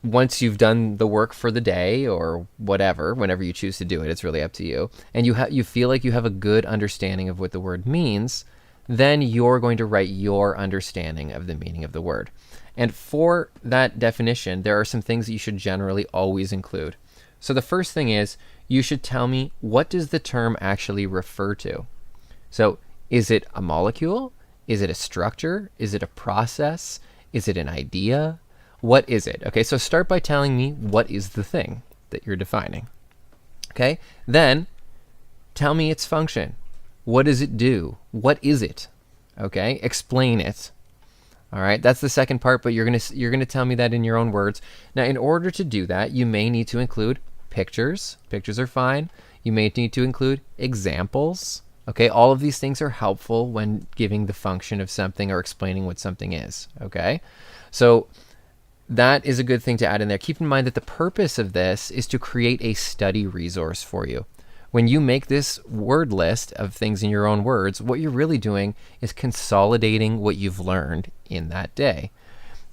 once you've done the work for the day or whatever, whenever you choose to do it, it's really up to you, and you feel like you have a good understanding of what the word means, then you're going to write your understanding of the meaning of the word. And for that definition, there are some things that you should generally always include. So the first thing is, you should tell me, what does the term actually refer to? So is it a molecule? Is it a structure? Is it a process? Is it an idea? What is it? Okay, so start by telling me what is the thing that you're defining. Okay, then tell me its function. What does it do? What is it? Okay, explain it. All right, that's the second part, but you're gonna tell me that in your own words. Now, in order to do that, you may need to include pictures. Pictures are fine. You may need to include examples. Okay, all of these things are helpful when giving the function of something or explaining what something is. Okay, so that is a good thing to add in there. Keep in mind that the purpose of this is to create a study resource for you. When you make this word list of things in your own words, what you're really doing is consolidating what you've learned in that day.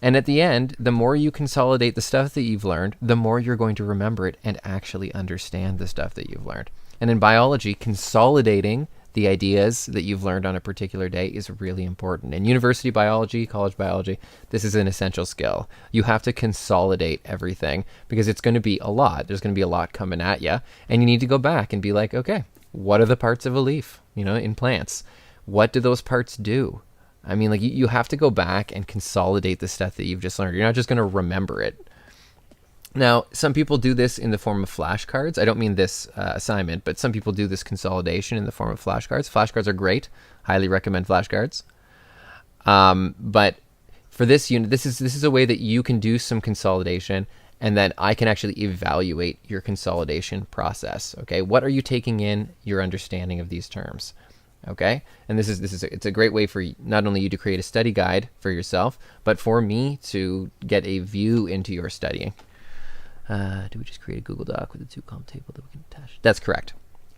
And at the end, the more you consolidate the stuff that you've learned, the more you're going to remember it and actually understand the stuff that you've learned. And in biology, consolidating the ideas that you've learned on a particular day is really important. In university biology, college biology, this is an essential skill. You have to consolidate everything because it's going to be a lot. There's going to be a lot coming at you, and you need to go back and be like, okay, what are the parts of a leaf, in plants? What do those parts do? I mean, like you have to go back and consolidate the stuff that you've just learned. You're not just going to remember it. Now, some people do this in the form of flashcards. I don't mean this assignment, but some people do this consolidation in the form of flashcards. Flashcards are great. Highly recommend flashcards. But for this unit, this is a way that you can do some consolidation, and then I can actually evaluate your consolidation process. Okay, what are you taking in your understanding of these terms? Okay, and it's a great way for not only you to create a study guide for yourself, but for me to get a view into your studying. Do we just create a Google Doc with a 2-column table that we can attach? That's correct.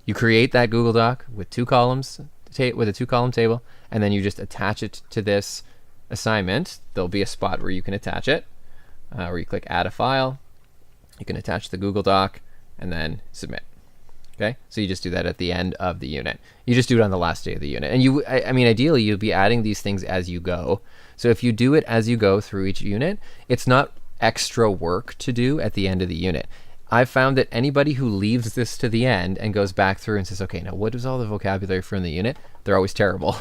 You create that Google Doc with 2 columns, with a 2-column table, and then you just attach it to this assignment. There'll be a spot where you can attach it, where you click Add a File. You can attach the Google Doc and then submit. Okay, so you just do that at the end of the unit. You just do it on the last day of the unit. And I mean, ideally, you'll be adding these things as you go. So if you do it as you go through each unit, it's not extra work to do at the end of the unit. I've found that anybody who leaves this to the end and goes back through and says, okay, now what is all the vocabulary from the unit? They're always terrible.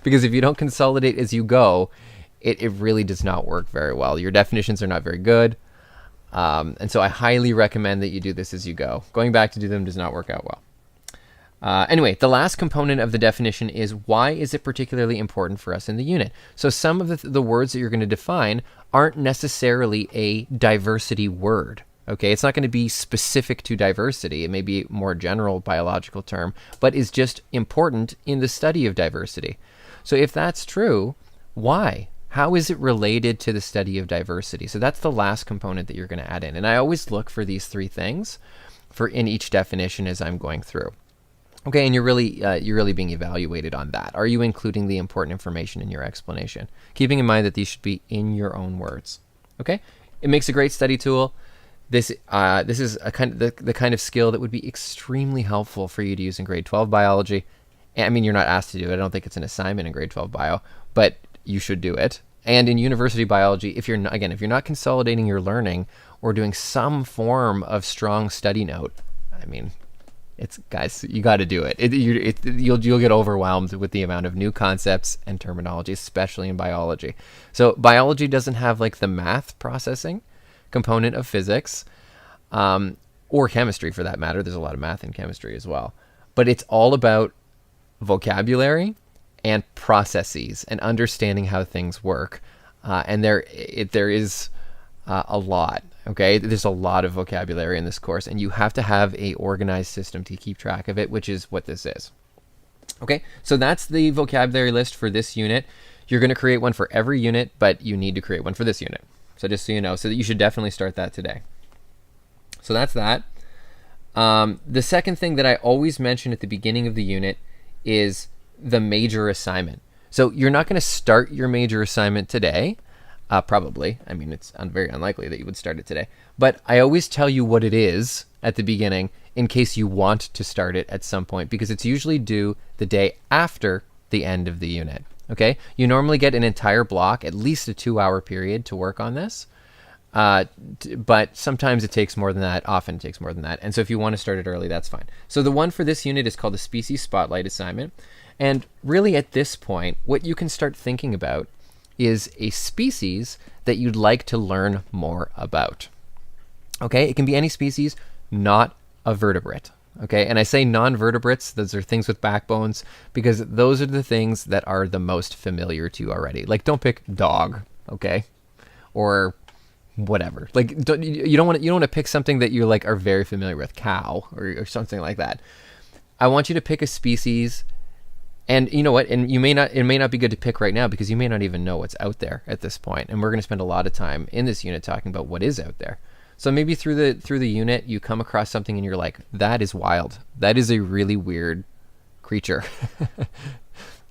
Because if you don't consolidate as you go, it really does not work very well. Your definitions are not very good. And so I highly recommend that you do this as you go. Going back to do them does not work out well. Anyway, the last component of the definition is, why is it particularly important for us in the unit? So some of the words that you're going to define aren't necessarily a diversity word. Okay, it's not going to be specific to diversity. It may be a more general biological term, but is just important in the study of diversity. So if that's true, why? How is it related to the study of diversity? So that's the last component that you're going to add in. And I always look for these 3 things in each definition as I'm going through. Okay, and you're really being evaluated on that. Are you including the important information in your explanation? Keeping in mind that these should be in your own words. Okay, it makes a great study tool. This is a the kind of skill that would be extremely helpful for you to use in grade 12 biology. I mean, you're not asked to do it. I don't think it's an assignment in grade 12 bio, but you should do it. And in university biology, if you're not consolidating your learning or doing some form of strong study note, I mean, It's guys, you got to do it. You'll get overwhelmed with the amount of new concepts and terminology, especially in biology. So biology doesn't have like the math processing component of physics, or chemistry for that matter. There's a lot of math in chemistry as well, but it's all about vocabulary and processes and understanding how things work. And there is a lot. Okay, there's a lot of vocabulary in this course, and you have to have a organized system to keep track of it, which is what this is. Okay, so that's the vocabulary list for this unit. You're going to create one for every unit, but you need to create one for this unit. So just so you know, so that you should definitely start that today. So that's that. The second thing that I always mention at the beginning of the unit is the major assignment. So you're not going to start your major assignment today. Probably. I mean, it's very unlikely that you would start it today. But I always tell you what it is at the beginning in case you want to start it at some point, because it's usually due the day after the end of the unit. Okay? You normally get an entire block, at least a 2-hour period to work on this. But sometimes it takes more than that. Often it takes more than that. And so if you want to start it early, that's fine. So the one for this unit is called the Species Spotlight Assignment. And really at this point, what you can start thinking about is a species that you'd like to learn more about. Okay, it can be any species, not a vertebrate. Okay, and I say non-vertebrates, those are things with backbones, because those are the things that are the most familiar to you already. Like, don't pick dog, okay, or whatever. Like, you don't want to pick something that you like are very familiar with, cow or something like that. I want you to pick a species. And you know what? And it may not be good to pick right now because you may not even know what's out there at this point. And we're going to spend a lot of time in this unit talking about what is out there. So maybe through the unit you come across something and you're like, that is wild. That is a really weird creature.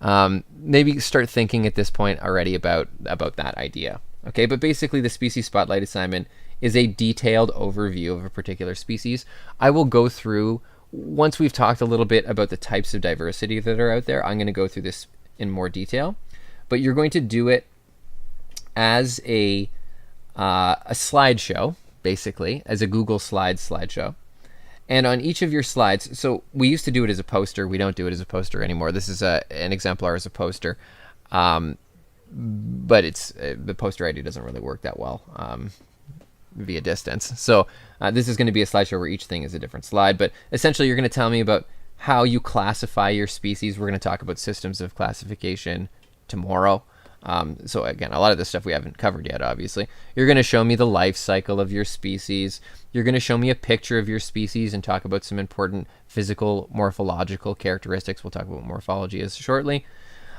Maybe start thinking at this point already about that idea. Okay, but basically the Species Spotlight Assignment is a detailed overview of a particular species. I will go through. Once we've talked a little bit about the types of diversity that are out there, I'm going to go through this in more detail. But you're going to do it as a slideshow, basically, as a Google Slides slideshow. And on each of your slides, so we used to do it as a poster. We don't do it as a poster anymore. This is an exemplar as a poster. But the poster ID doesn't really work that well via distance. So this is going to be a slideshow where each thing is a different slide, but essentially you're going to tell me about how you classify your species. We're going to talk about systems of classification tomorrow. So again, a lot of this stuff we haven't covered yet, obviously. You're going to show me the life cycle of your species. You're going to show me a picture of your species and talk about some important physical morphological characteristics. We'll talk about what morphology is shortly.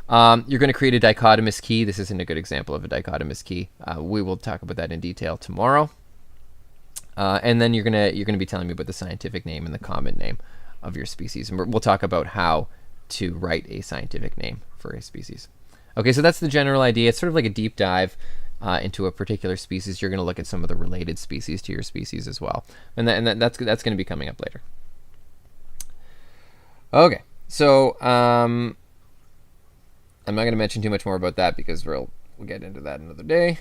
You're going to create a dichotomous key. This isn't a good example of a dichotomous key. We will talk about that in detail tomorrow. And then you're gonna be telling me about the scientific name and the common name of your species, and we'll talk about how to write a scientific name for a species. Okay, so that's the general idea. It's sort of like a deep dive into a particular species. You're going to look at some of the related species to your species as well, and that's going to be coming up later. Okay, so I'm not going to mention too much more about that because we'll get into that another day.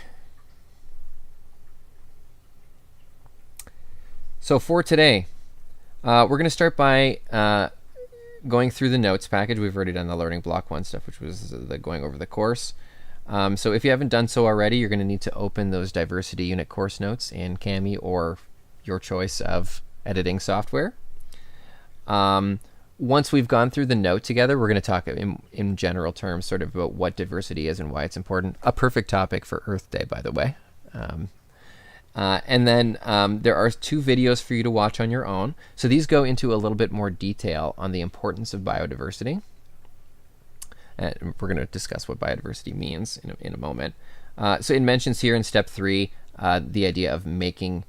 So for today, we're going to start by going through the notes package. We've already done the learning block 1 stuff, which was the going over the course. So if you haven't done so already, you're going to need to open those diversity unit course notes in Kami or your choice of editing software. Once we've gone through the note together, we're going to talk in general terms sort of about what diversity is and why it's important. A perfect topic for Earth Day, by the way. And then there are 2 videos for you to watch on your own. So these go into a little bit more detail on the importance of biodiversity. And we're going to discuss what biodiversity means in a moment. So it mentions here in step 3 the idea of making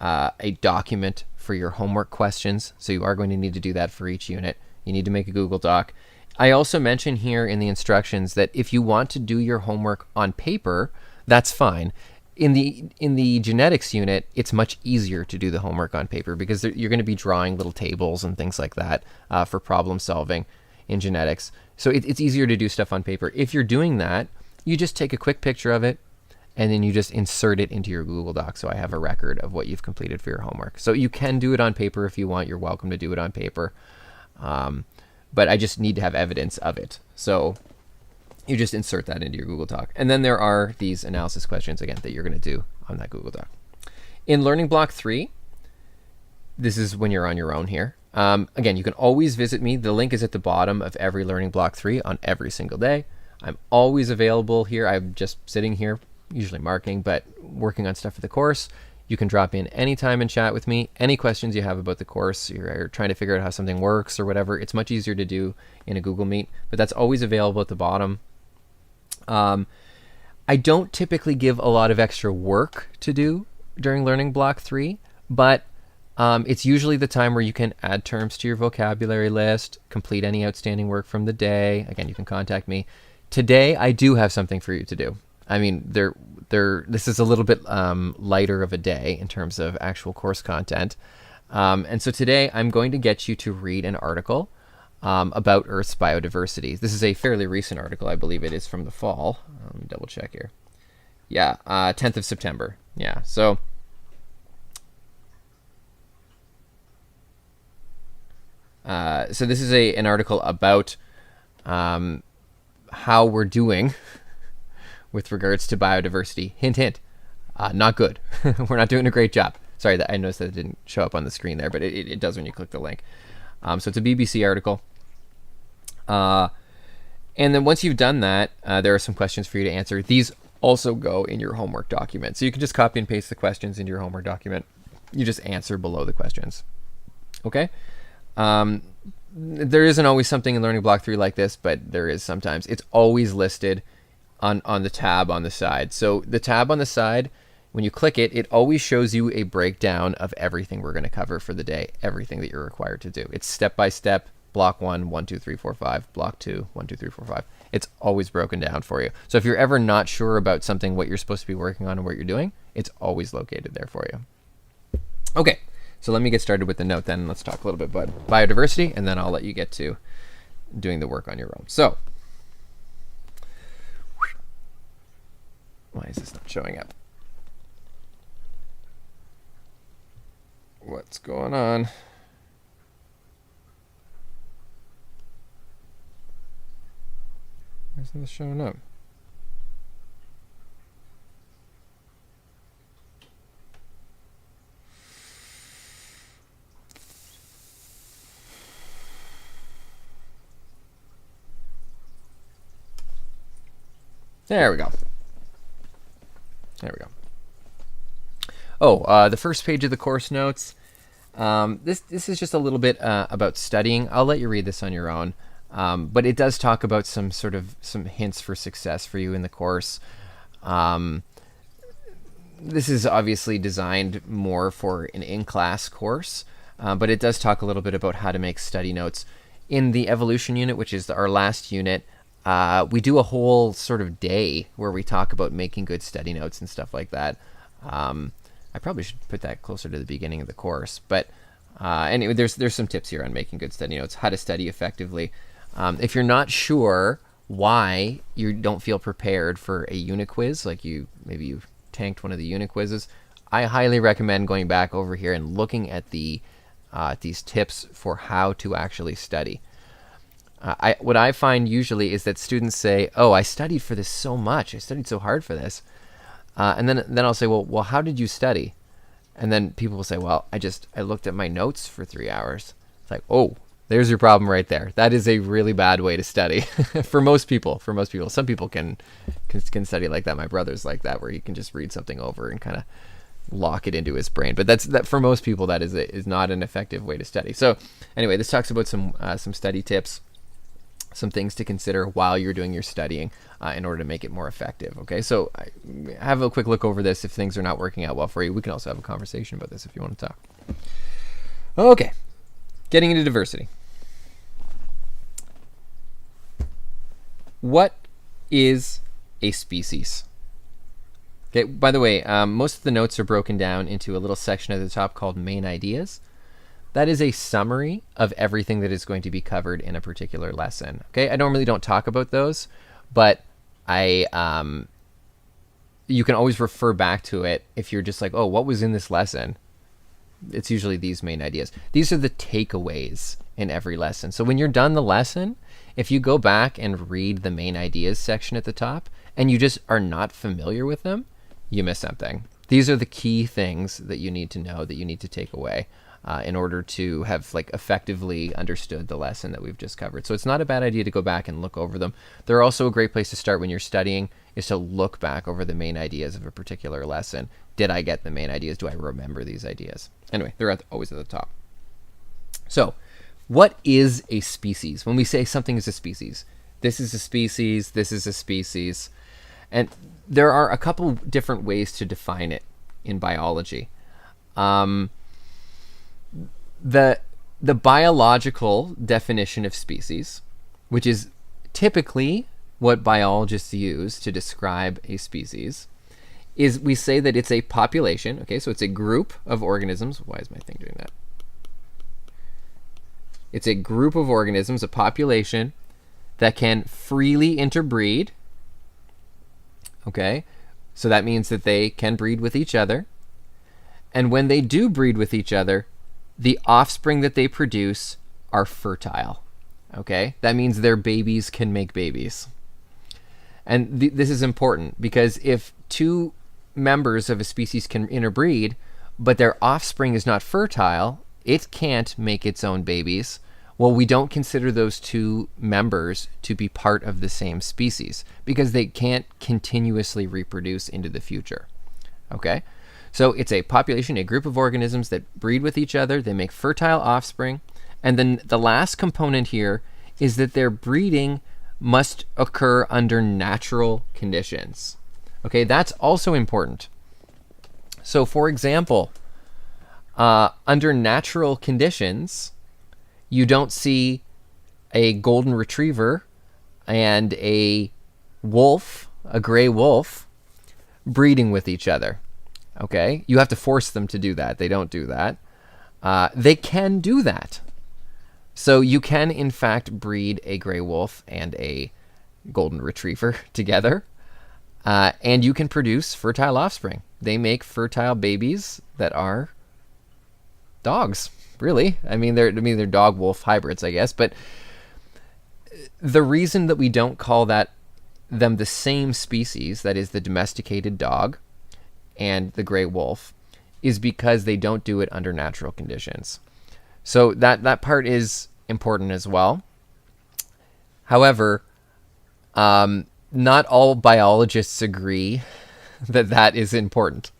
a document for your homework questions. So you are going to need to do that for each unit. You need to make a Google Doc. I also mention here in the instructions that if you want to do your homework on paper, that's fine. In the genetics unit, it's much easier to do the homework on paper because you're going to be drawing little tables and things like that for problem solving in genetics. So it's easier to do stuff on paper. If you're doing that, you just take a quick picture of it and then you just insert it into your Google Doc so I have a record of what you've completed for your homework. So you can do it on paper if you want. You're welcome to do it on paper. But I just need to have evidence of it. So you just insert that into your Google Doc. And then there are these analysis questions, again, that you're going to do on that Google Doc. In Learning Block 3, this is when you're on your own here. Again, you can always visit me. The link is at the bottom of every Learning Block 3 on every single day. I'm always available here. I'm just sitting here, usually marking, but working on stuff for the course. You can drop in anytime and chat with me. Any questions you have about the course, you're trying to figure out how something works or whatever, it's much easier to do in a Google Meet, but that's always available at the bottom. I don't typically give a lot of extra work to do during Learning Block 3, but it's usually the time where you can add terms to your vocabulary list, complete any outstanding work from the day. Again, you can contact me. Today, I do have something for you to do. I mean, this is a little bit lighter of a day in terms of actual course content. And so today, I'm going to get you to read an article about Earth's biodiversity. This is a fairly recent article. I believe it is from the fall. Let me double check here. Yeah, 10th of September. Yeah, so this is an article about how we're doing with regards to biodiversity. Hint, hint, not good. We're not doing a great job. Sorry, I noticed that it didn't show up on the screen there, but it does when you click the link. So it's a BBC article. And then once you've done that, there are some questions for you to answer. These also go in your homework document. So you can just copy and paste the questions into your homework document. You just answer below the questions. Okay? There isn't always something in Learning Block 3 like this, but there is sometimes. It's always listed on the tab on the side. So the tab on the side, when you click it, it always shows you a breakdown of everything we're going to cover for the day, everything that you're required to do. It's step by step, block 1, 1, 2, 3, 4, 5, block 2, 1, 2, 3, 4, 5. It's always broken down for you. So if you're ever not sure about something, what you're supposed to be working on and what you're doing, it's always located there for you. Okay. So let me get started with the note then. Let's talk a little bit about biodiversity, and then I'll let you get to doing the work on your own. So, why is this not showing up? What's going on? Why isn't this showing up? There we go. There we go. Oh, the first page of the course notes. This is just a little bit about studying. I'll let you read this on your own. But it does talk about some hints for success for you in the course. This is obviously designed more for an in-class course, but it does talk a little bit about how to make study notes. In the evolution unit, which is our last unit, we do a whole sort of day where we talk about making good study notes and stuff like that. I probably should put that closer to the beginning of the course, but anyway, there's some tips here on making good study notes, how to study effectively. If you're not sure why you don't feel prepared for a unit quiz, like maybe you've tanked one of the unit quizzes, I highly recommend going back over here and looking at these tips for how to actually study. What I find usually is that students say, "Oh, I studied for this so much. I studied so hard for this," and then I'll say, "Well, how did you study?" And then people will say, "Well, I looked at my notes for 3 hours." It's like, oh, there's your problem right there. That is a really bad way to study for most people. Some people can study like that. My brother's like that, where he can just read something over and kind of lock it into his brain. But that for most people, that is not an effective way to study. So anyway, this talks about some study tips, some things to consider while you're doing your studying in order to make it more effective. Okay, so have a quick look over this. If things are not working out well for you, we can also have a conversation about this if you want to talk. Okay, getting into diversity. What is a species? Okay, by the way, most of the notes are broken down into a little section at the top called main ideas. That is a summary of everything that is going to be covered in a particular lesson. Okay, I normally don't talk about those, but I you can always refer back to it if you're just like, oh, what was in this lesson? It's usually these main ideas. These are the takeaways in every lesson. So when you're done the lesson, if you go back and read the main ideas section at the top and you just are not familiar with them, you miss something. These are the key things that you need to know, that you need to take away in order to have like effectively understood the lesson that we've just covered. So it's not a bad idea to go back and look over them. They're also a great place to start when you're studying, is to look back over the main ideas of a particular lesson. Did I get the main ideas? Do I remember these ideas? Anyway, they're always at the top. So what is a species? When we say something is a species, this is a species, this is a species. And there are a couple different ways to define it in biology. The biological definition of species, which is typically what biologists use to describe a species, is we say that it's a population. Okay, so it's a group of organisms. Why is my thing doing that? It's a group of organisms, a population, that can freely interbreed. Okay, so that means that they can breed with each other. And when they do breed with each other, the offspring that they produce are fertile. Okay, that means their babies can make babies. And this is important because if two members of a species can interbreed, but their offspring is not fertile, it can't make its own babies. Well, we don't consider those two members to be part of the same species because they can't continuously reproduce into the future. Okay? So it's a population, a group of organisms that breed with each other, they make fertile offspring, and then the last component here is that their breeding must occur under natural conditions. Okay, that's also important. So for example, under natural conditions, you don't see a golden retriever and a wolf, a gray wolf, breeding with each other. Okay, you have to force them to do that. They don't do that. They can do that. So you can, in fact, breed a gray wolf and a golden retriever together, and you can produce fertile offspring. They make fertile babies that are dogs, really. I mean, they're dog-wolf hybrids, I guess. But the reason that we don't call them the same species, that is the domesticated dog and the gray wolf, is because they don't do it under natural conditions. So that part is important as well. However, not all biologists agree that is important.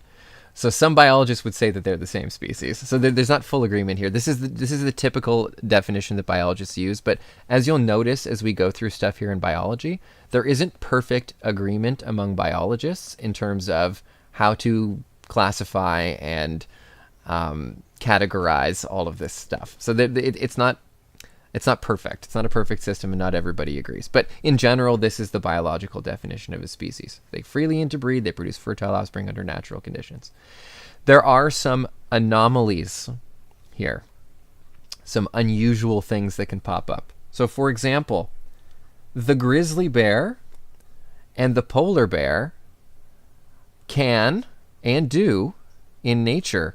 So some biologists would say that they're the same species. So there's not full agreement here. This is the typical definition that biologists use. But as you'll notice as we go through stuff here in biology, there isn't perfect agreement among biologists in terms of how to classify and categorize all of this stuff. So it's not perfect. It's not a perfect system, and not everybody agrees. But in general, this is the biological definition of a species. They freely interbreed. They produce fertile offspring under natural conditions. There are some anomalies here, some unusual things that can pop up. So, for example, the grizzly bear and the polar bear can and do, in nature,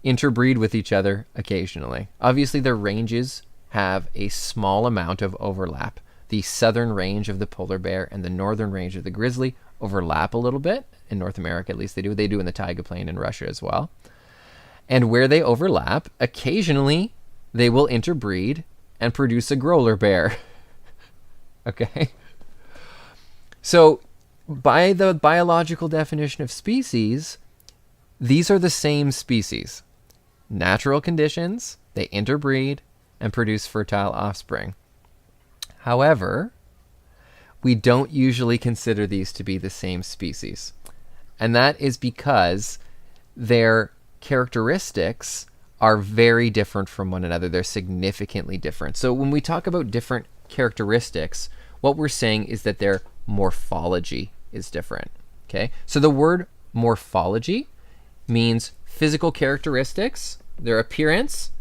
interbreed with each other occasionally. Obviously, their ranges have a small amount of overlap. The southern range of the polar bear and the northern range of the grizzly overlap a little bit. In North America, at least they do. They do in the Taiga Plain in Russia as well. And where they overlap, occasionally they will interbreed and produce a growler bear. Okay? So, by the biological definition of species, these are the same species. Natural conditions, they interbreed and produce fertile offspring. However, we don't usually consider these to be the same species. And that is because their characteristics are very different from one another. They're significantly different. So when we talk about different characteristics, what we're saying is that their morphology is different. Okay? So the word morphology means physical characteristics, their appearance,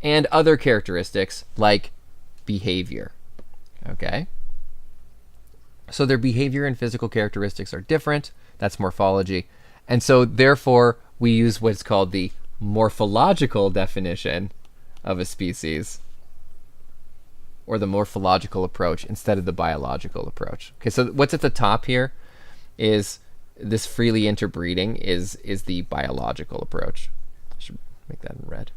and other characteristics like behavior. Okay? So their behavior and physical characteristics are different. That's morphology. And so therefore, we use what's called the morphological definition of a species, or the morphological approach, instead of the biological approach. Okay, so what's at the top here is this freely interbreeding is the biological approach. I should make that in red.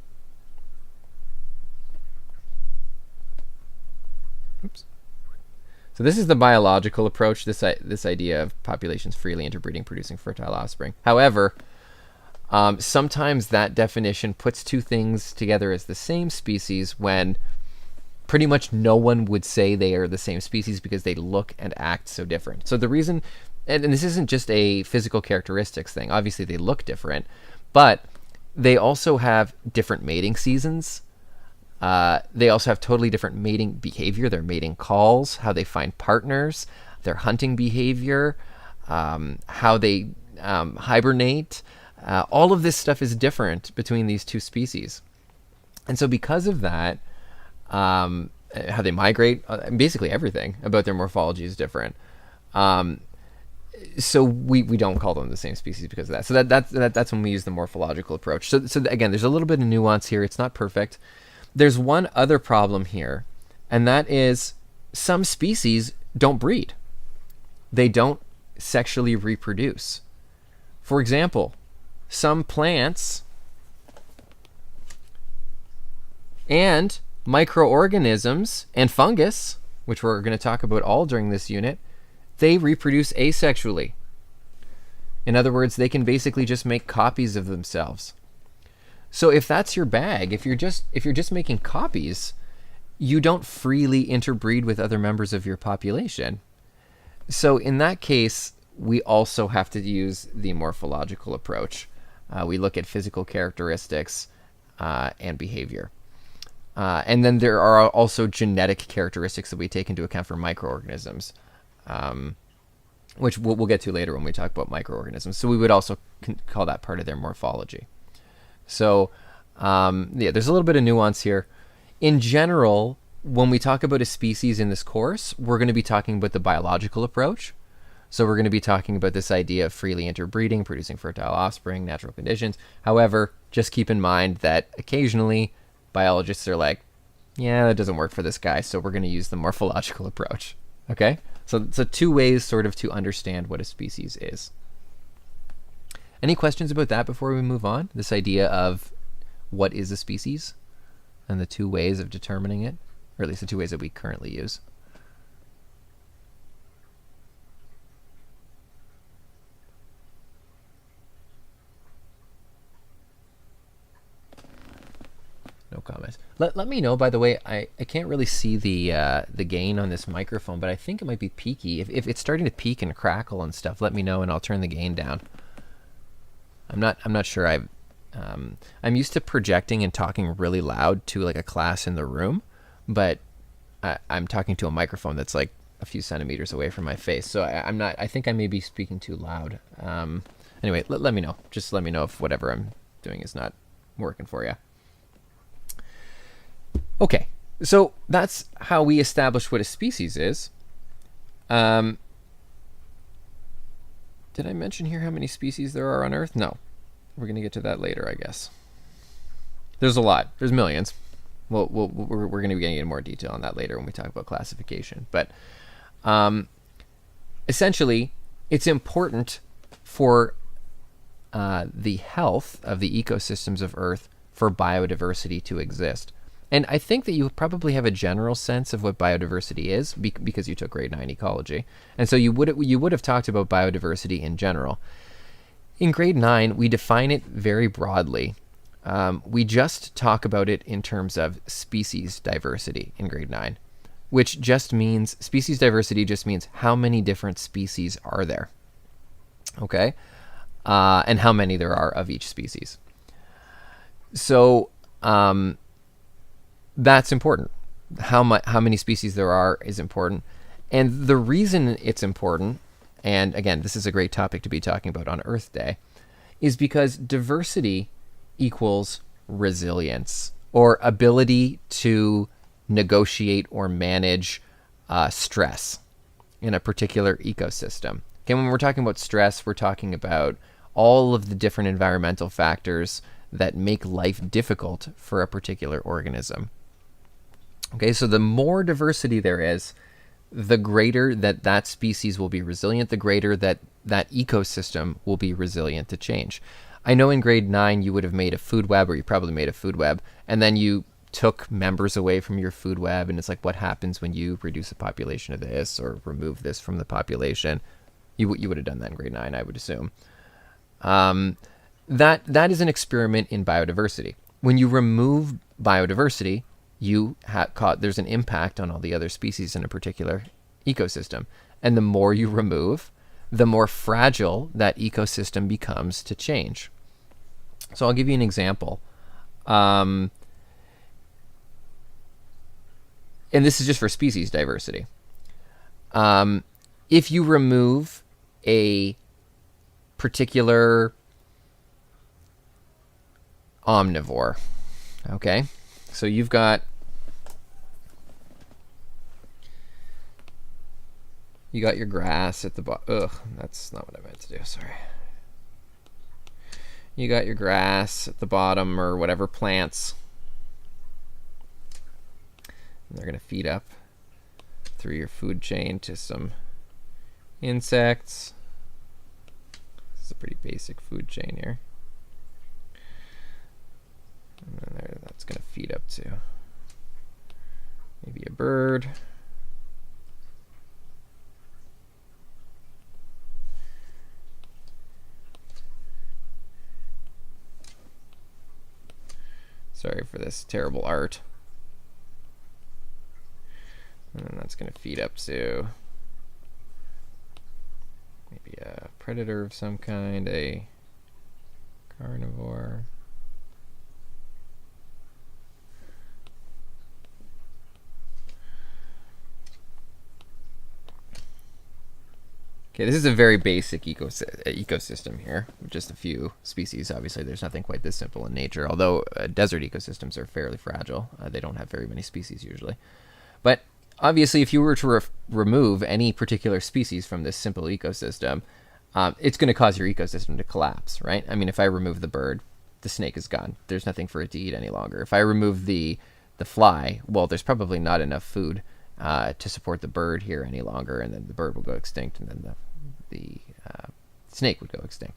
Oops. So this is the biological approach, this idea of populations freely interbreeding, producing fertile offspring. However, sometimes that definition puts two things together as the same species when pretty much no one would say they are the same species because they look and act so different. So the reason, and this isn't just a physical characteristics thing, obviously they look different, but they also have different mating seasons. They also have totally different mating behavior, their mating calls, how they find partners, their hunting behavior, how they hibernate. All of this stuff is different between these two species. And so because of that, how they migrate, basically everything about their morphology is different. So we don't call them the same species because of that. So that's when we use the morphological approach. So again, there's a little bit of nuance here. It's not perfect. There's one other problem here, and that is some species don't breed. They don't sexually reproduce. For example, some plants and microorganisms and fungus, which we're going to talk about all during this unit, they reproduce asexually. In other words, they can basically just make copies of themselves. So if that's your bag, if you're just making copies, you don't freely interbreed with other members of your population. So in that case, we also have to use the morphological approach. We look at physical characteristics and behavior. And then there are also genetic characteristics that we take into account for microorganisms, which we'll get to later when we talk about microorganisms. So we would also call that part of their morphology. So, yeah, there's a little bit of nuance here. In general, when we talk about a species in this course, we're going to be talking about the biological approach. So we're going to be talking about this idea of freely interbreeding, producing fertile offspring, natural conditions. However, just keep in mind that occasionally biologists are like, yeah, that doesn't work for this guy, so we're going to use the morphological approach. Okay? So two ways sort of to understand what a species is. Any questions about that before we move on? This idea of what is a species and the two ways of determining it, or at least the two ways that we currently use. No comments. Let me know, by the way, I can't really see the gain on this microphone, but I think it might be peaky. If it's starting to peak and crackle and stuff, let me know and I'll turn the gain down. I'm not sure. I'm used to projecting and talking really loud to like a class in the room, but I'm talking to a microphone that's like a few centimeters away from my face, so I'm not. I think I may be speaking too loud. Anyway, let me know. Just let me know if whatever I'm doing is not working for you. Okay, so that's how we establish what a species is. Did I mention here how many species there are on Earth? No. We're going to get to that later, I guess. There's a lot. There's millions. We're going to be getting into more detail on that later when we talk about classification. But essentially, it's important for the health of the ecosystems of Earth for biodiversity to exist. And I think that you probably have a general sense of what biodiversity is because you took grade 9 ecology. And so you would have talked about biodiversity in general. In grade 9, we define it very broadly. We just talk about it in terms of species diversity in grade 9, which just means, species diversity just means how many different species are there, okay? And how many there are of each species. So that's important. How many species there are is important. And the reason it's important, and again, this is a great topic to be talking about on Earth Day, is because diversity equals resilience, or ability to negotiate or manage stress in a particular ecosystem. Okay, when we're talking about stress, we're talking about all of the different environmental factors that make life difficult for a particular organism. Okay, so the more diversity there is, the greater that species will be resilient, the greater that ecosystem will be resilient to change. I know in grade 9 you would have made a food web, or you probably made a food web, and then you took members away from your food web, and it's like, what happens when you reduce the population of this or remove this from the population? You would have done that in grade 9, I would assume. That is an experiment in biodiversity. When you remove biodiversity, there's an impact on all the other species in a particular ecosystem. And the more you remove, the more fragile that ecosystem becomes to change. So I'll give you an example. And this is just for species diversity. If you remove a particular omnivore, okay? So you've got your grass at the bottom. Ugh, that's not what I meant to do, sorry. You got your grass at the bottom, or whatever, plants. And they're going to feed up through your food chain to some insects. This is a pretty basic food chain here. And then that's going to feed up to maybe a bird. Sorry for this terrible art. And then that's going to feed up to maybe a predator of some kind, a carnivore. Okay, this is a very basic ecosystem here, just a few species. Obviously, there's nothing quite this simple in nature, although desert ecosystems are fairly fragile. They don't have very many species usually. But obviously, if you were to remove any particular species from this simple ecosystem, it's going to cause your ecosystem to collapse, right? I mean, if I remove the bird, the snake is gone. There's nothing for it to eat any longer. If I remove the fly, well, there's probably not enough food to support the bird here any longer, and then the bird will go extinct, and then the snake would go extinct.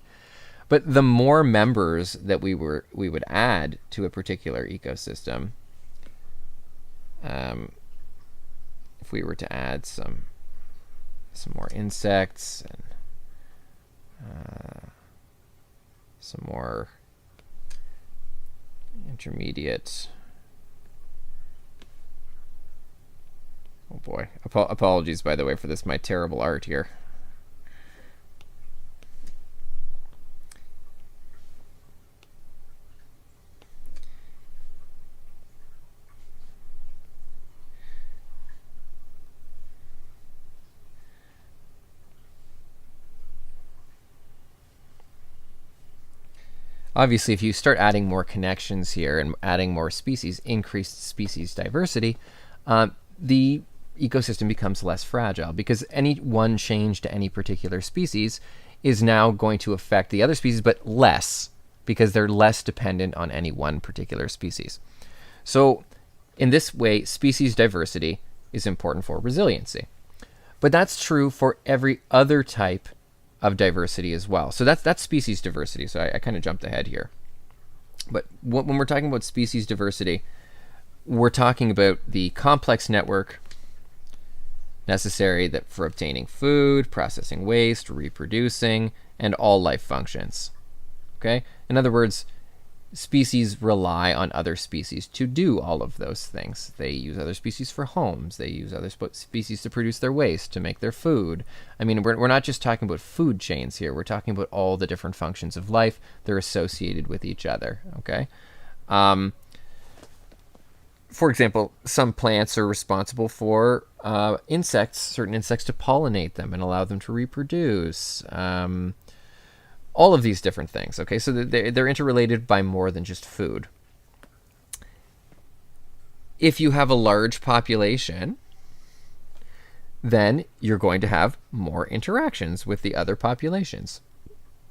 But the more members that we would add to a particular ecosystem, if we were to add some more insects and some more intermediate. Oh boy, apologies by the way for this, my terrible art here. Obviously, if you start adding more connections here and adding more species, increased species diversity, the ecosystem becomes less fragile, because any one change to any particular species is now going to affect the other species, but less, because they're less dependent on any one particular species. So in this way, species diversity is important for resiliency. But that's true for every other type of diversity as well. So that's species diversity. So I kind of jumped ahead here. But when we're talking about species diversity, we're talking about the complex network necessary for obtaining food, processing waste, reproducing, and all life functions. Okay? In other words, species rely on other species to do all of those things. They use other species for homes. They use other species to produce their waste, to make their food. I mean, we're not just talking about food chains here. We're talking about all the different functions of life. They're associated with each other. Okay? For example, some plants are responsible for certain insects to pollinate them and allow them to reproduce. All of these different things, okay? So they're interrelated by more than just food. If you have a large population, then you're going to have more interactions with the other populations.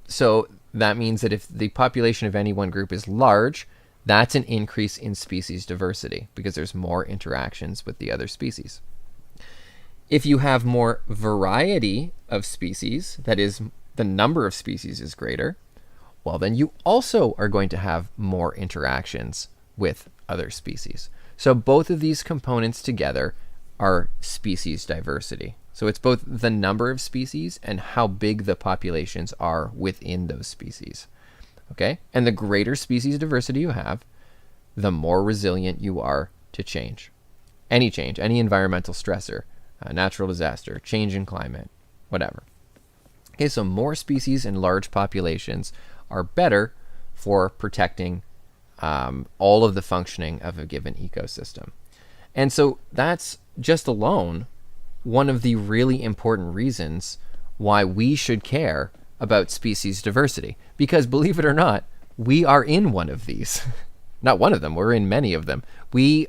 So that means that if the population of any one group is large, that's an increase in species diversity because there's more interactions with the other species. If you have more variety of species, that is, the number of species is greater, well, then you also are going to have more interactions with other species. So both of these components together are species diversity. So it's both the number of species and how big the populations are within those species. Okay? And the greater species diversity you have, the more resilient you are to change. Any environmental stressor, natural disaster, change in climate, whatever. Okay, so more species and large populations are better for protecting all of the functioning of a given ecosystem. And so that's just alone one of the really important reasons why we should care about species diversity. Because believe it or not, we are in one of these. Not one of them, we're in many of them. We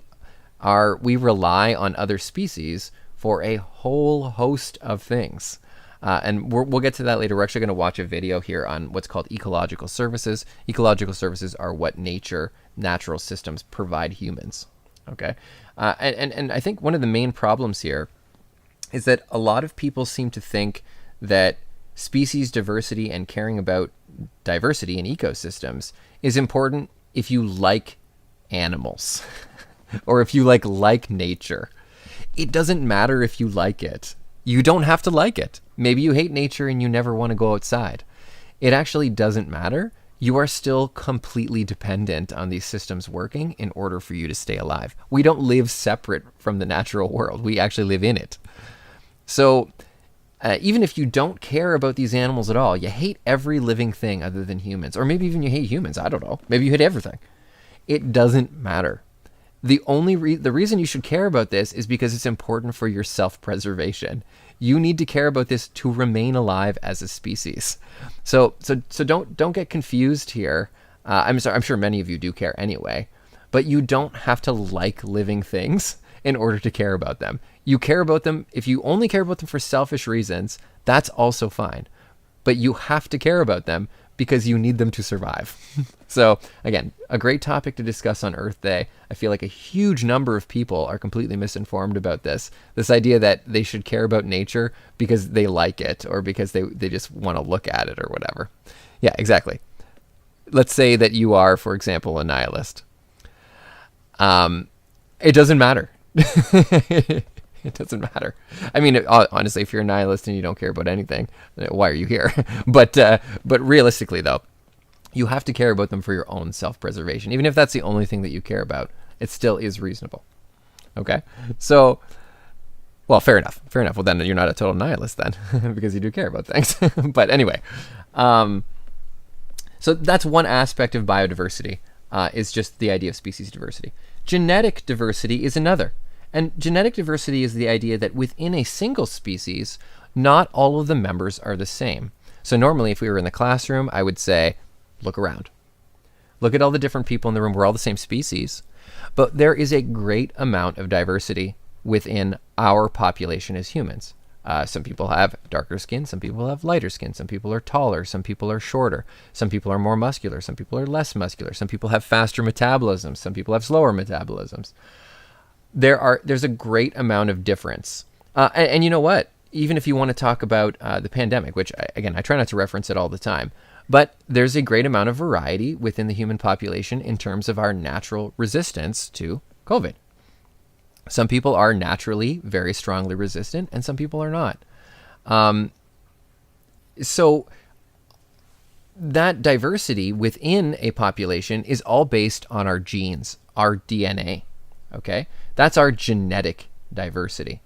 rely on other species for a whole host of things. And we'll get to that later. We're actually going to watch a video here on what's called ecological services. Ecological services are what natural systems provide humans. Okay, and I think one of the main problems here is that a lot of people seem to think that species diversity and caring about diversity in ecosystems is important if you like animals or if you like nature. It doesn't matter if you like it. You don't have to like it. Maybe you hate nature and you never want to go outside. It actually doesn't matter. You are still completely dependent on these systems working in order for you to stay alive. We don't live separate from the natural world. We actually live in it. So even if you don't care about these animals at all, you hate every living thing other than humans, or maybe even you hate humans, I don't know. Maybe you hate everything. It doesn't matter. The reason you should care about this is because it's important for your self-preservation. You need to care about this to remain alive as a species. So don't get confused here. I'm sure many of you do care anyway, but you don't have to like living things in order to care about them. You care about them, if you only care about them for selfish reasons, that's also fine. But you have to care about them because you need them to survive. So again, a great topic to discuss on Earth Day. I feel like a huge number of people are completely misinformed about this idea that they should care about nature because they like it or because they just want to look at it or whatever. Yeah, exactly. Let's say that you are, for example, a nihilist. It doesn't matter. It doesn't matter. I mean, honestly, if you're a nihilist and you don't care about anything, why are you here? But realistically, though, you have to care about them for your own self-preservation. Even if that's the only thing that you care about, it still is reasonable. Okay? So, well, fair enough. Fair enough. Well, then you're not a total nihilist then, because you do care about things. But anyway, so that's one aspect of biodiversity, is just the idea of species diversity. Genetic diversity is another. And genetic diversity is the idea that within a single species, not all of the members are the same. So normally, if we were in the classroom, I would say, look around. Look at all the different people in the room. We're all the same species. But there is a great amount of diversity within our population as humans. Some people have darker skin. Some people have lighter skin. Some people are taller. Some people are shorter. Some people are more muscular. Some people are less muscular. Some people have faster metabolisms. Some people have slower metabolisms. There's a great amount of difference. And you know what? Even if you want to talk about the pandemic, which, I try not to reference it all the time, but there's a great amount of variety within the human population in terms of our natural resistance to COVID. Some people are naturally very strongly resistant, and some people are not. So that diversity within a population is all based on our genes, our DNA. Okay? That's our genetic diversity.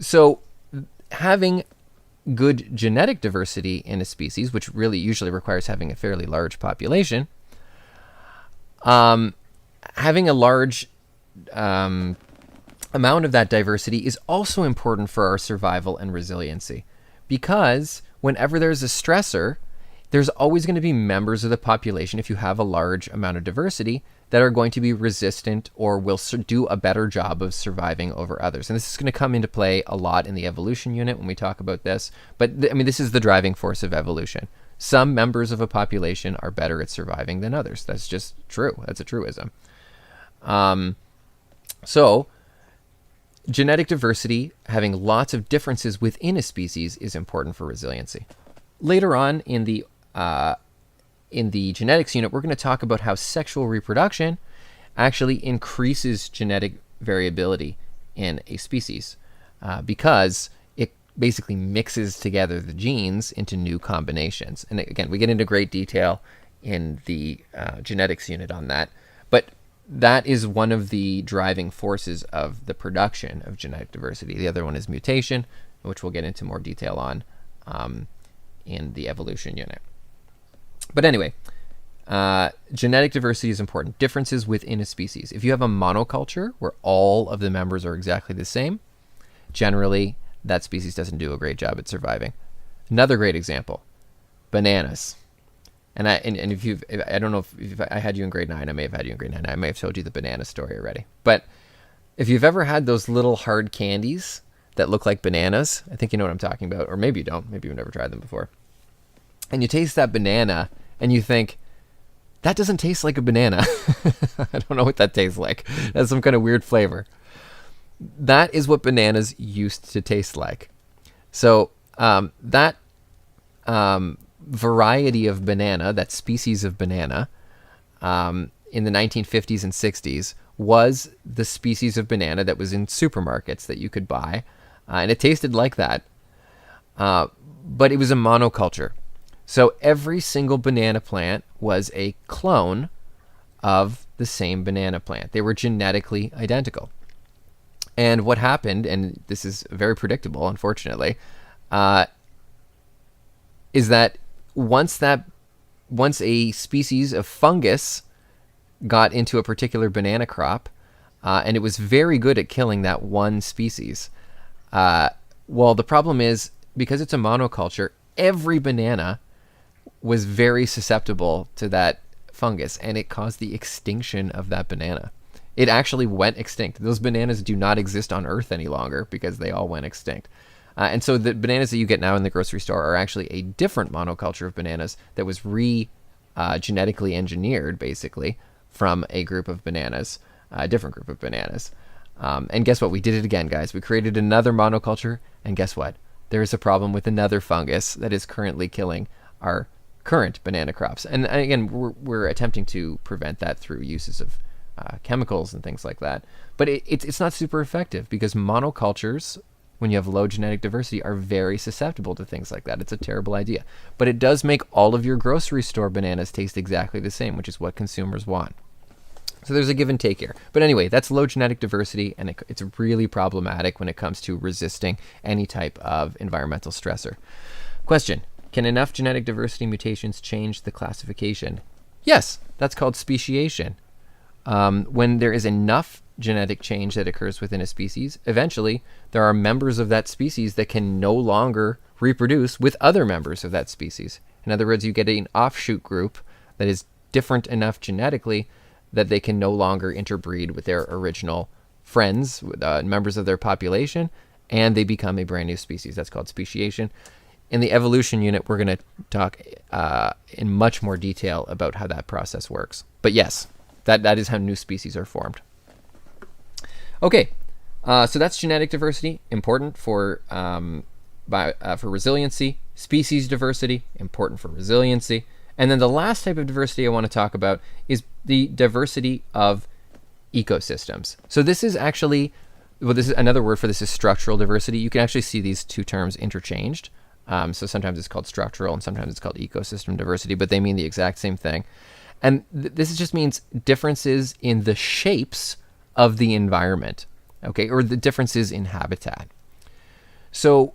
So having good genetic diversity in a species, which really usually requires having a fairly large population, having a large amount of that diversity is also important for our survival and resiliency, because whenever there's a stressor, there's always going to be members of the population, if you have a large amount of diversity, that are going to be resistant or will do a better job of surviving over others. And this is going to come into play a lot in the evolution unit when we talk about this. But I mean, this is the driving force of evolution. Some members of a population are better at surviving than others. That's just true. That's a truism. So genetic diversity, having lots of differences within a species, is important for resiliency. Later on in the genetics unit, we're going to talk about how sexual reproduction actually increases genetic variability in a species because it basically mixes together the genes into new combinations. And again, we get into great detail in the genetics unit on that. But that is one of the driving forces of the production of genetic diversity. The other one is mutation, which we'll get into more detail on in the evolution unit. But anyway, genetic diversity is important. Differences within a species. If you have a monoculture where all of the members are exactly the same, generally that species doesn't do a great job at surviving. Another great example, bananas. And if you've, I don't know if I had you in grade 9, I may have had you in grade 9. I may have told you the banana story already. But if you've ever had those little hard candies that look like bananas, I think you know what I'm talking about. Or maybe you don't. Maybe you've never tried them before. And you taste that banana and you think, that doesn't taste like a banana. I don't know what that tastes like. It has some kind of weird flavor. That is what bananas used to taste like. So that variety of banana, that species of banana, in the 1950s and 60s was the species of banana that was in supermarkets that you could buy. And it tasted like that. But it was a monoculture. So every single banana plant was a clone of the same banana plant. They were genetically identical. And what happened, and this is very predictable, unfortunately, is that once a species of fungus got into a particular banana crop, and it was very good at killing that one species, well, the problem is, because it's a monoculture, every banana was very susceptible to that fungus, and it caused the extinction of that banana. It actually went extinct. Those bananas do not exist on Earth any longer because they all went extinct. And so the bananas that you get now in the grocery store are actually a different monoculture of bananas that was genetically engineered, basically, from a group of bananas, a different group of bananas. And guess what? We did it again, guys. We created another monoculture, and guess what? There is a problem with another fungus that is currently killing our current banana crops. And again, we're attempting to prevent that through uses of chemicals and things like that. But it's not super effective because monocultures, when you have low genetic diversity, are very susceptible to things like that. It's a terrible idea. But it does make all of your grocery store bananas taste exactly the same, which is what consumers want. So there's a give and take here. But anyway, that's low genetic diversity, and it's really problematic when it comes to resisting any type of environmental stressor. Question: can enough genetic diversity mutations change the classification? Yes, that's called speciation. When there is enough genetic change that occurs within a species, eventually there are members of that species that can no longer reproduce with other members of that species. In other words, you get an offshoot group that is different enough genetically that they can no longer interbreed with their original friends, members of their population, and they become a brand new species. That's called speciation. In the evolution unit, we're going to talk in much more detail about how that process works. But yes, that is how new species are formed. Okay, so that's genetic diversity, important for resiliency. Species diversity, important for resiliency. And then the last type of diversity I want to talk about is the diversity of ecosystems. So this is actually, well, this is another word for this is structural diversity. You can actually see these two terms interchanged. So sometimes it's called structural and sometimes it's called ecosystem diversity, but they mean the exact same thing. And this just means differences in the shapes of the environment, okay, or the differences in habitat. So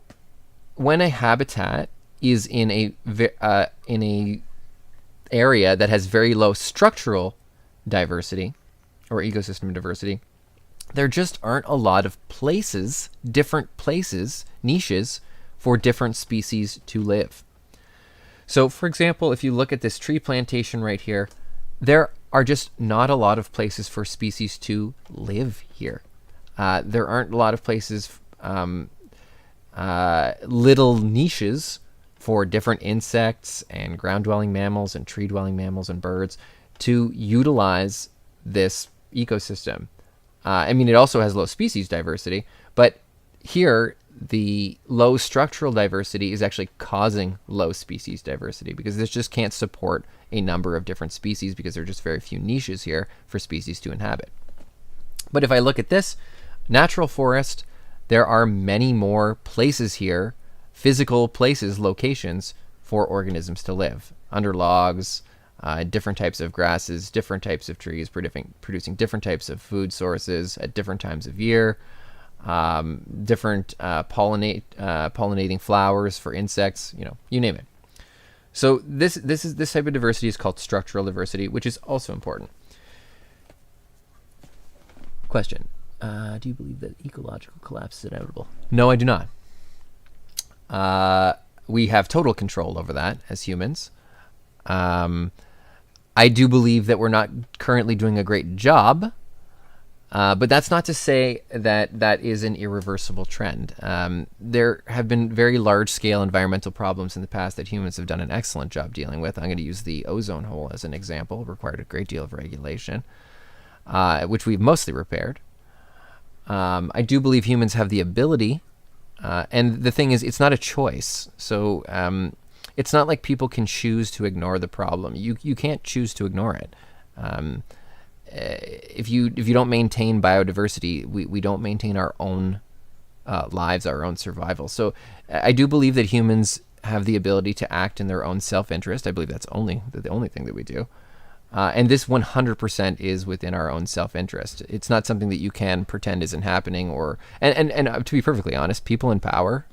when a habitat is in a area that has very low structural diversity or ecosystem diversity, there just aren't a lot of places, different places, niches for different species to live. So for example, if you look at this tree plantation right here, there are just not a lot of places for species to live here. There aren't a lot of places, little niches for different insects and ground-dwelling mammals and tree-dwelling mammals and birds to utilize this ecosystem. I mean, it also has low species diversity, but here the low structural diversity is actually causing low species diversity because this just can't support a number of different species because there are just very few niches here for species to inhabit. But if I look at this natural forest, there are many more places here, physical places, locations for organisms to live. Under logs, different types of grasses, different types of trees producing different types of food sources at different times of year, different pollinating flowers for insects, you name it. So this type of diversity is called structural diversity, which is also important. Question. Do you believe that ecological collapse is inevitable? No, I do not. We have total control over that as humans. I do believe that we're not currently doing a great job, but that's not to say that that is an irreversible trend. There have been very large-scale environmental problems in the past that humans have done an excellent job dealing with. I'm going to use the ozone hole as an example. It required a great deal of regulation, which we've mostly repaired. I do believe humans have the ability, and the thing is, it's not a choice. So it's not like people can choose to ignore the problem. You can't choose to ignore it. If you don't maintain biodiversity, we don't maintain our own lives, our own survival. So I do believe that humans have the ability to act in their own self-interest. I believe that's the only thing that we do. And this 100% is within our own self-interest. It's not something that you can pretend isn't happening. And to be perfectly honest, people in power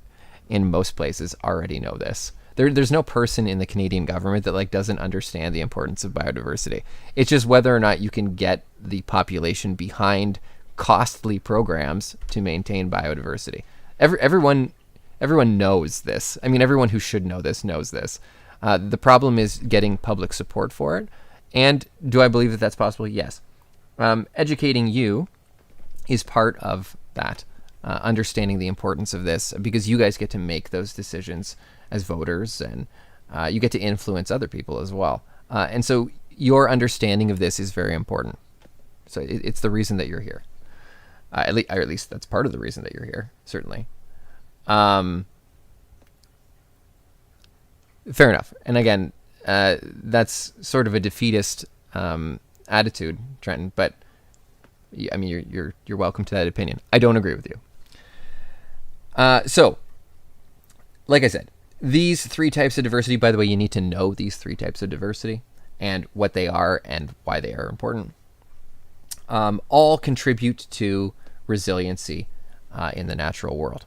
in most places already know this. There's no person in the Canadian government that doesn't understand the importance of biodiversity. It's just whether or not you can get the population behind costly programs to maintain biodiversity. Everyone knows this. I mean, everyone who should know this knows this. The problem is getting public support for it. And do I believe that that's possible? Yes. Educating you is part of that, understanding the importance of this, because you guys get to make those decisions as voters, and you get to influence other people as well. And so your understanding of this is very important. So it's the reason that you're here. At least that's part of the reason that you're here, certainly. Fair enough. And again, that's sort of a defeatist attitude, Trenton. But I mean, you're welcome to that opinion. I don't agree with you. So, like I said, these three types of diversity. By the way, you need to know these three types of diversity and what they are and why they are important. All contribute to resiliency in the natural world.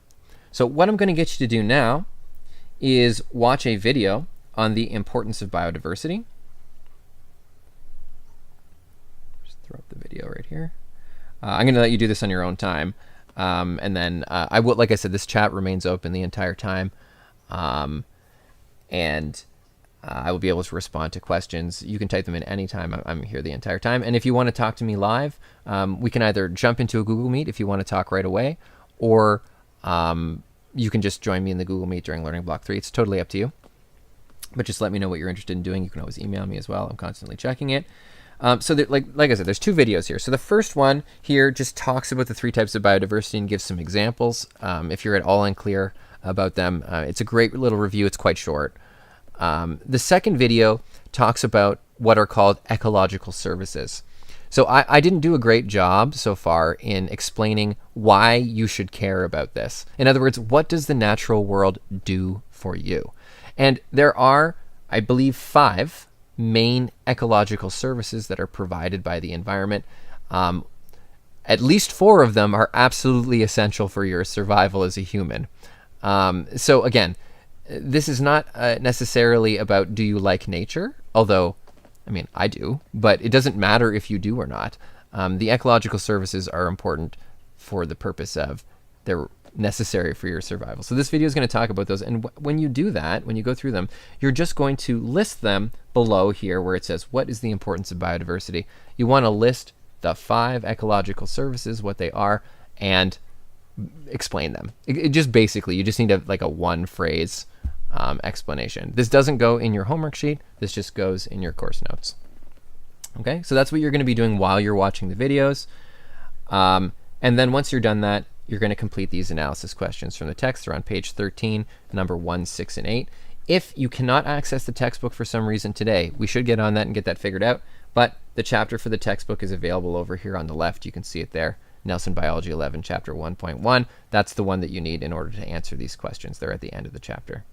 So, what I'm going to get you to do now is watch a video on the importance of biodiversity. Just throw up the video right here. I'm going to let you do this on your own time. And then I will, like I said, this chat remains open the entire time. And I will be able to respond to questions. You can type them in any time. I'm here the entire time. And if you want to talk to me live, we can either jump into a Google Meet if you want to talk right away, or you can just join me in the Google Meet during Learning Block 3. It's totally up to you. But just let me know what you're interested in doing. You can always email me as well. I'm constantly checking it. So like I said, there's two videos here. So the first one here just talks about the three types of biodiversity and gives some examples. If you're at all unclear about them, it's a great little review. It's quite short. The second video talks about what are called ecological services. So I didn't do a great job so far in explaining why you should care about this. In other words, what does the natural world do for you? And there are, I believe, 5 main ecological services that are provided by the environment. At least 4 of them are absolutely essential for your survival as a human. So again, this is not necessarily about do you like nature, although, I mean, I do, but it doesn't matter if you do or not. The ecological services are important for the purpose of they're necessary for your survival. So this video is going to talk about those. And when you do that, when you go through them, you're just going to list them below here where it says, what is the importance of biodiversity? You want to list the 5 ecological services, what they are, and explain them. It just basically, you just need like a 1-phrase explanation. This doesn't go in your homework sheet. This just goes in your course notes. Okay, so that's what you're going to be doing while you're watching the videos. And then once you're done that, you're going to complete these analysis questions from the text. They're on page 13, number 1, 6, and 8. If you cannot access the textbook for some reason today, we should get on that and get that figured out. But the chapter for the textbook is available over here on the left. You can see it there. Nelson Biology 11, chapter 1.1. That's the one that you need in order to answer these questions. They're at the end of the chapter.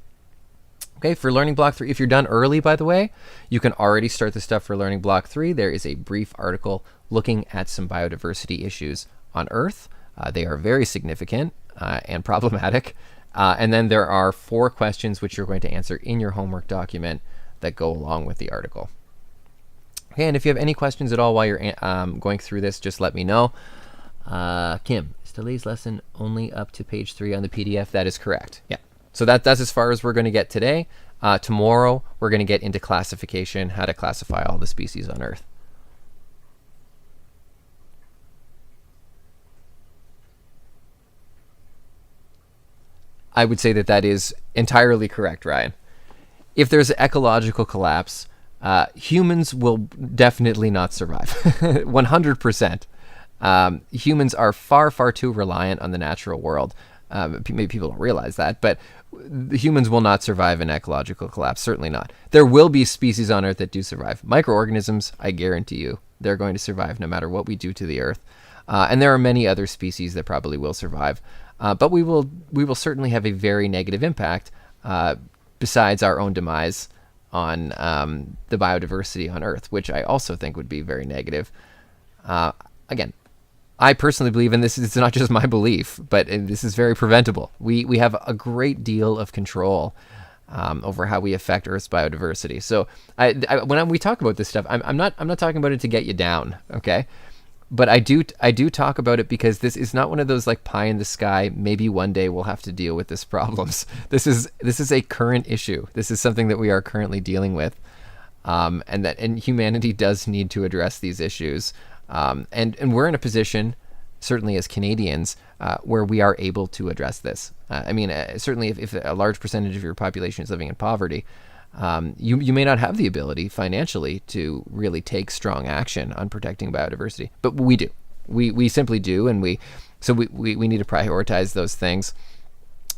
Okay, for Learning Block 3, if you're done early, by the way, you can already start the stuff for Learning Block 3. There is a brief article looking at some biodiversity issues on Earth. They are very significant and problematic. And then there are 4 questions which you're going to answer in your homework document that go along with the article. Okay, and if you have any questions at all while you're going through this, just let me know. Kim, is today's lesson only up to page 3 on the PDF? That is correct. Yeah. So that's as far as we're going to get today. Tomorrow, we're going to get into classification, how to classify all the species on Earth. I would say that that is entirely correct, Ryan. If there's an ecological collapse, humans will definitely not survive. 100%. Humans are far, far too reliant on the natural world. Maybe people don't realize that, but the humans will not survive an ecological collapse. Certainly not. There will be species on Earth that do survive. Microorganisms, I guarantee you, they're going to survive no matter what we do to the Earth. And there are many other species that probably will survive. But we will certainly have a very negative impact besides our own demise on the biodiversity on Earth, which I also think would be very negative. Again, I personally believe, and this is not just my belief, but this is very preventable. We have a great deal of control over how we affect Earth's biodiversity. So when we talk about this stuff, I'm not talking about it to get you down, okay? But I do talk about it because this is not one of those like pie in the sky, maybe one day we'll have to deal with this problems. This is a current issue. This is something that we are currently dealing with, and humanity does need to address these issues. And we're in a position, certainly as Canadians, where we are able to address this. I mean, certainly if a large percentage of your population is living in poverty, you may not have the ability financially to really take strong action on protecting biodiversity, but we do. We simply do, and we need to prioritize those things.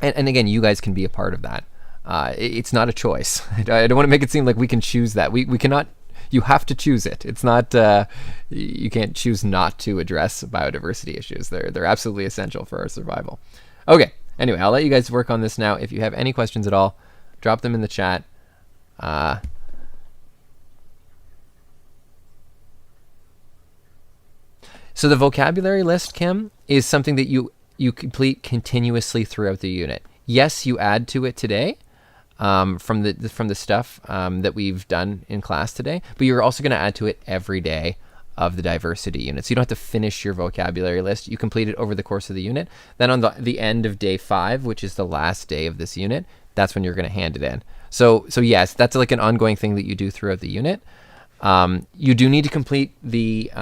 And again, you guys can be a part of that. It's not a choice. I don't want to make it seem like we can choose that. We cannot. You have to choose it. It's not, you can't choose not to address biodiversity issues. They're absolutely essential for our survival. Okay, anyway, I'll let you guys work on this now. If you have any questions at all, drop them in the chat. So the vocabulary list, Kim, is something that you complete continuously throughout the unit. Yes, you add to it today. From the stuff that we've done in class today, but you're also going to add to it every day of the diversity unit. So you don't have to finish your vocabulary list. You complete it over the course of the unit. Then on the end of day 5, which is the last day of this unit, that's when you're going to hand it in. So yes, that's like an ongoing thing that you do throughout the unit. You do need to complete the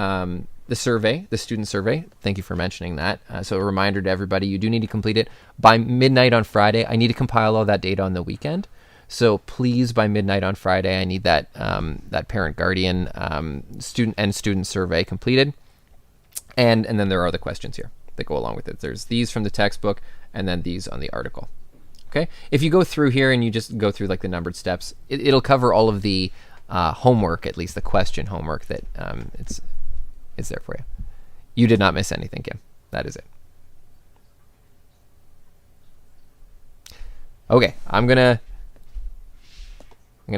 survey, the student survey. Thank you for mentioning that. So a reminder to everybody, you do need to complete it by midnight on Friday. I need to compile all that data on the weekend. So please, by midnight on Friday, I need that parent guardian student survey completed. And then there are other questions here that go along with it. There's these from the textbook and then these on the article. Okay. If you go through here and you just go through like the numbered steps, it'll cover all of the homework, at least the question homework that it's there for you. You did not miss anything, Kim. That is it. Okay, I'm gonna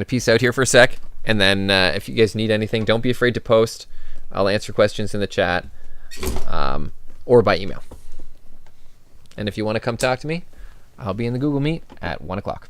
peace out here for a sec, and then if you guys need anything, don't be afraid to post. I'll answer questions in the chat or by email. And if you want to come talk to me, I'll be in the Google Meet at 1 o'clock.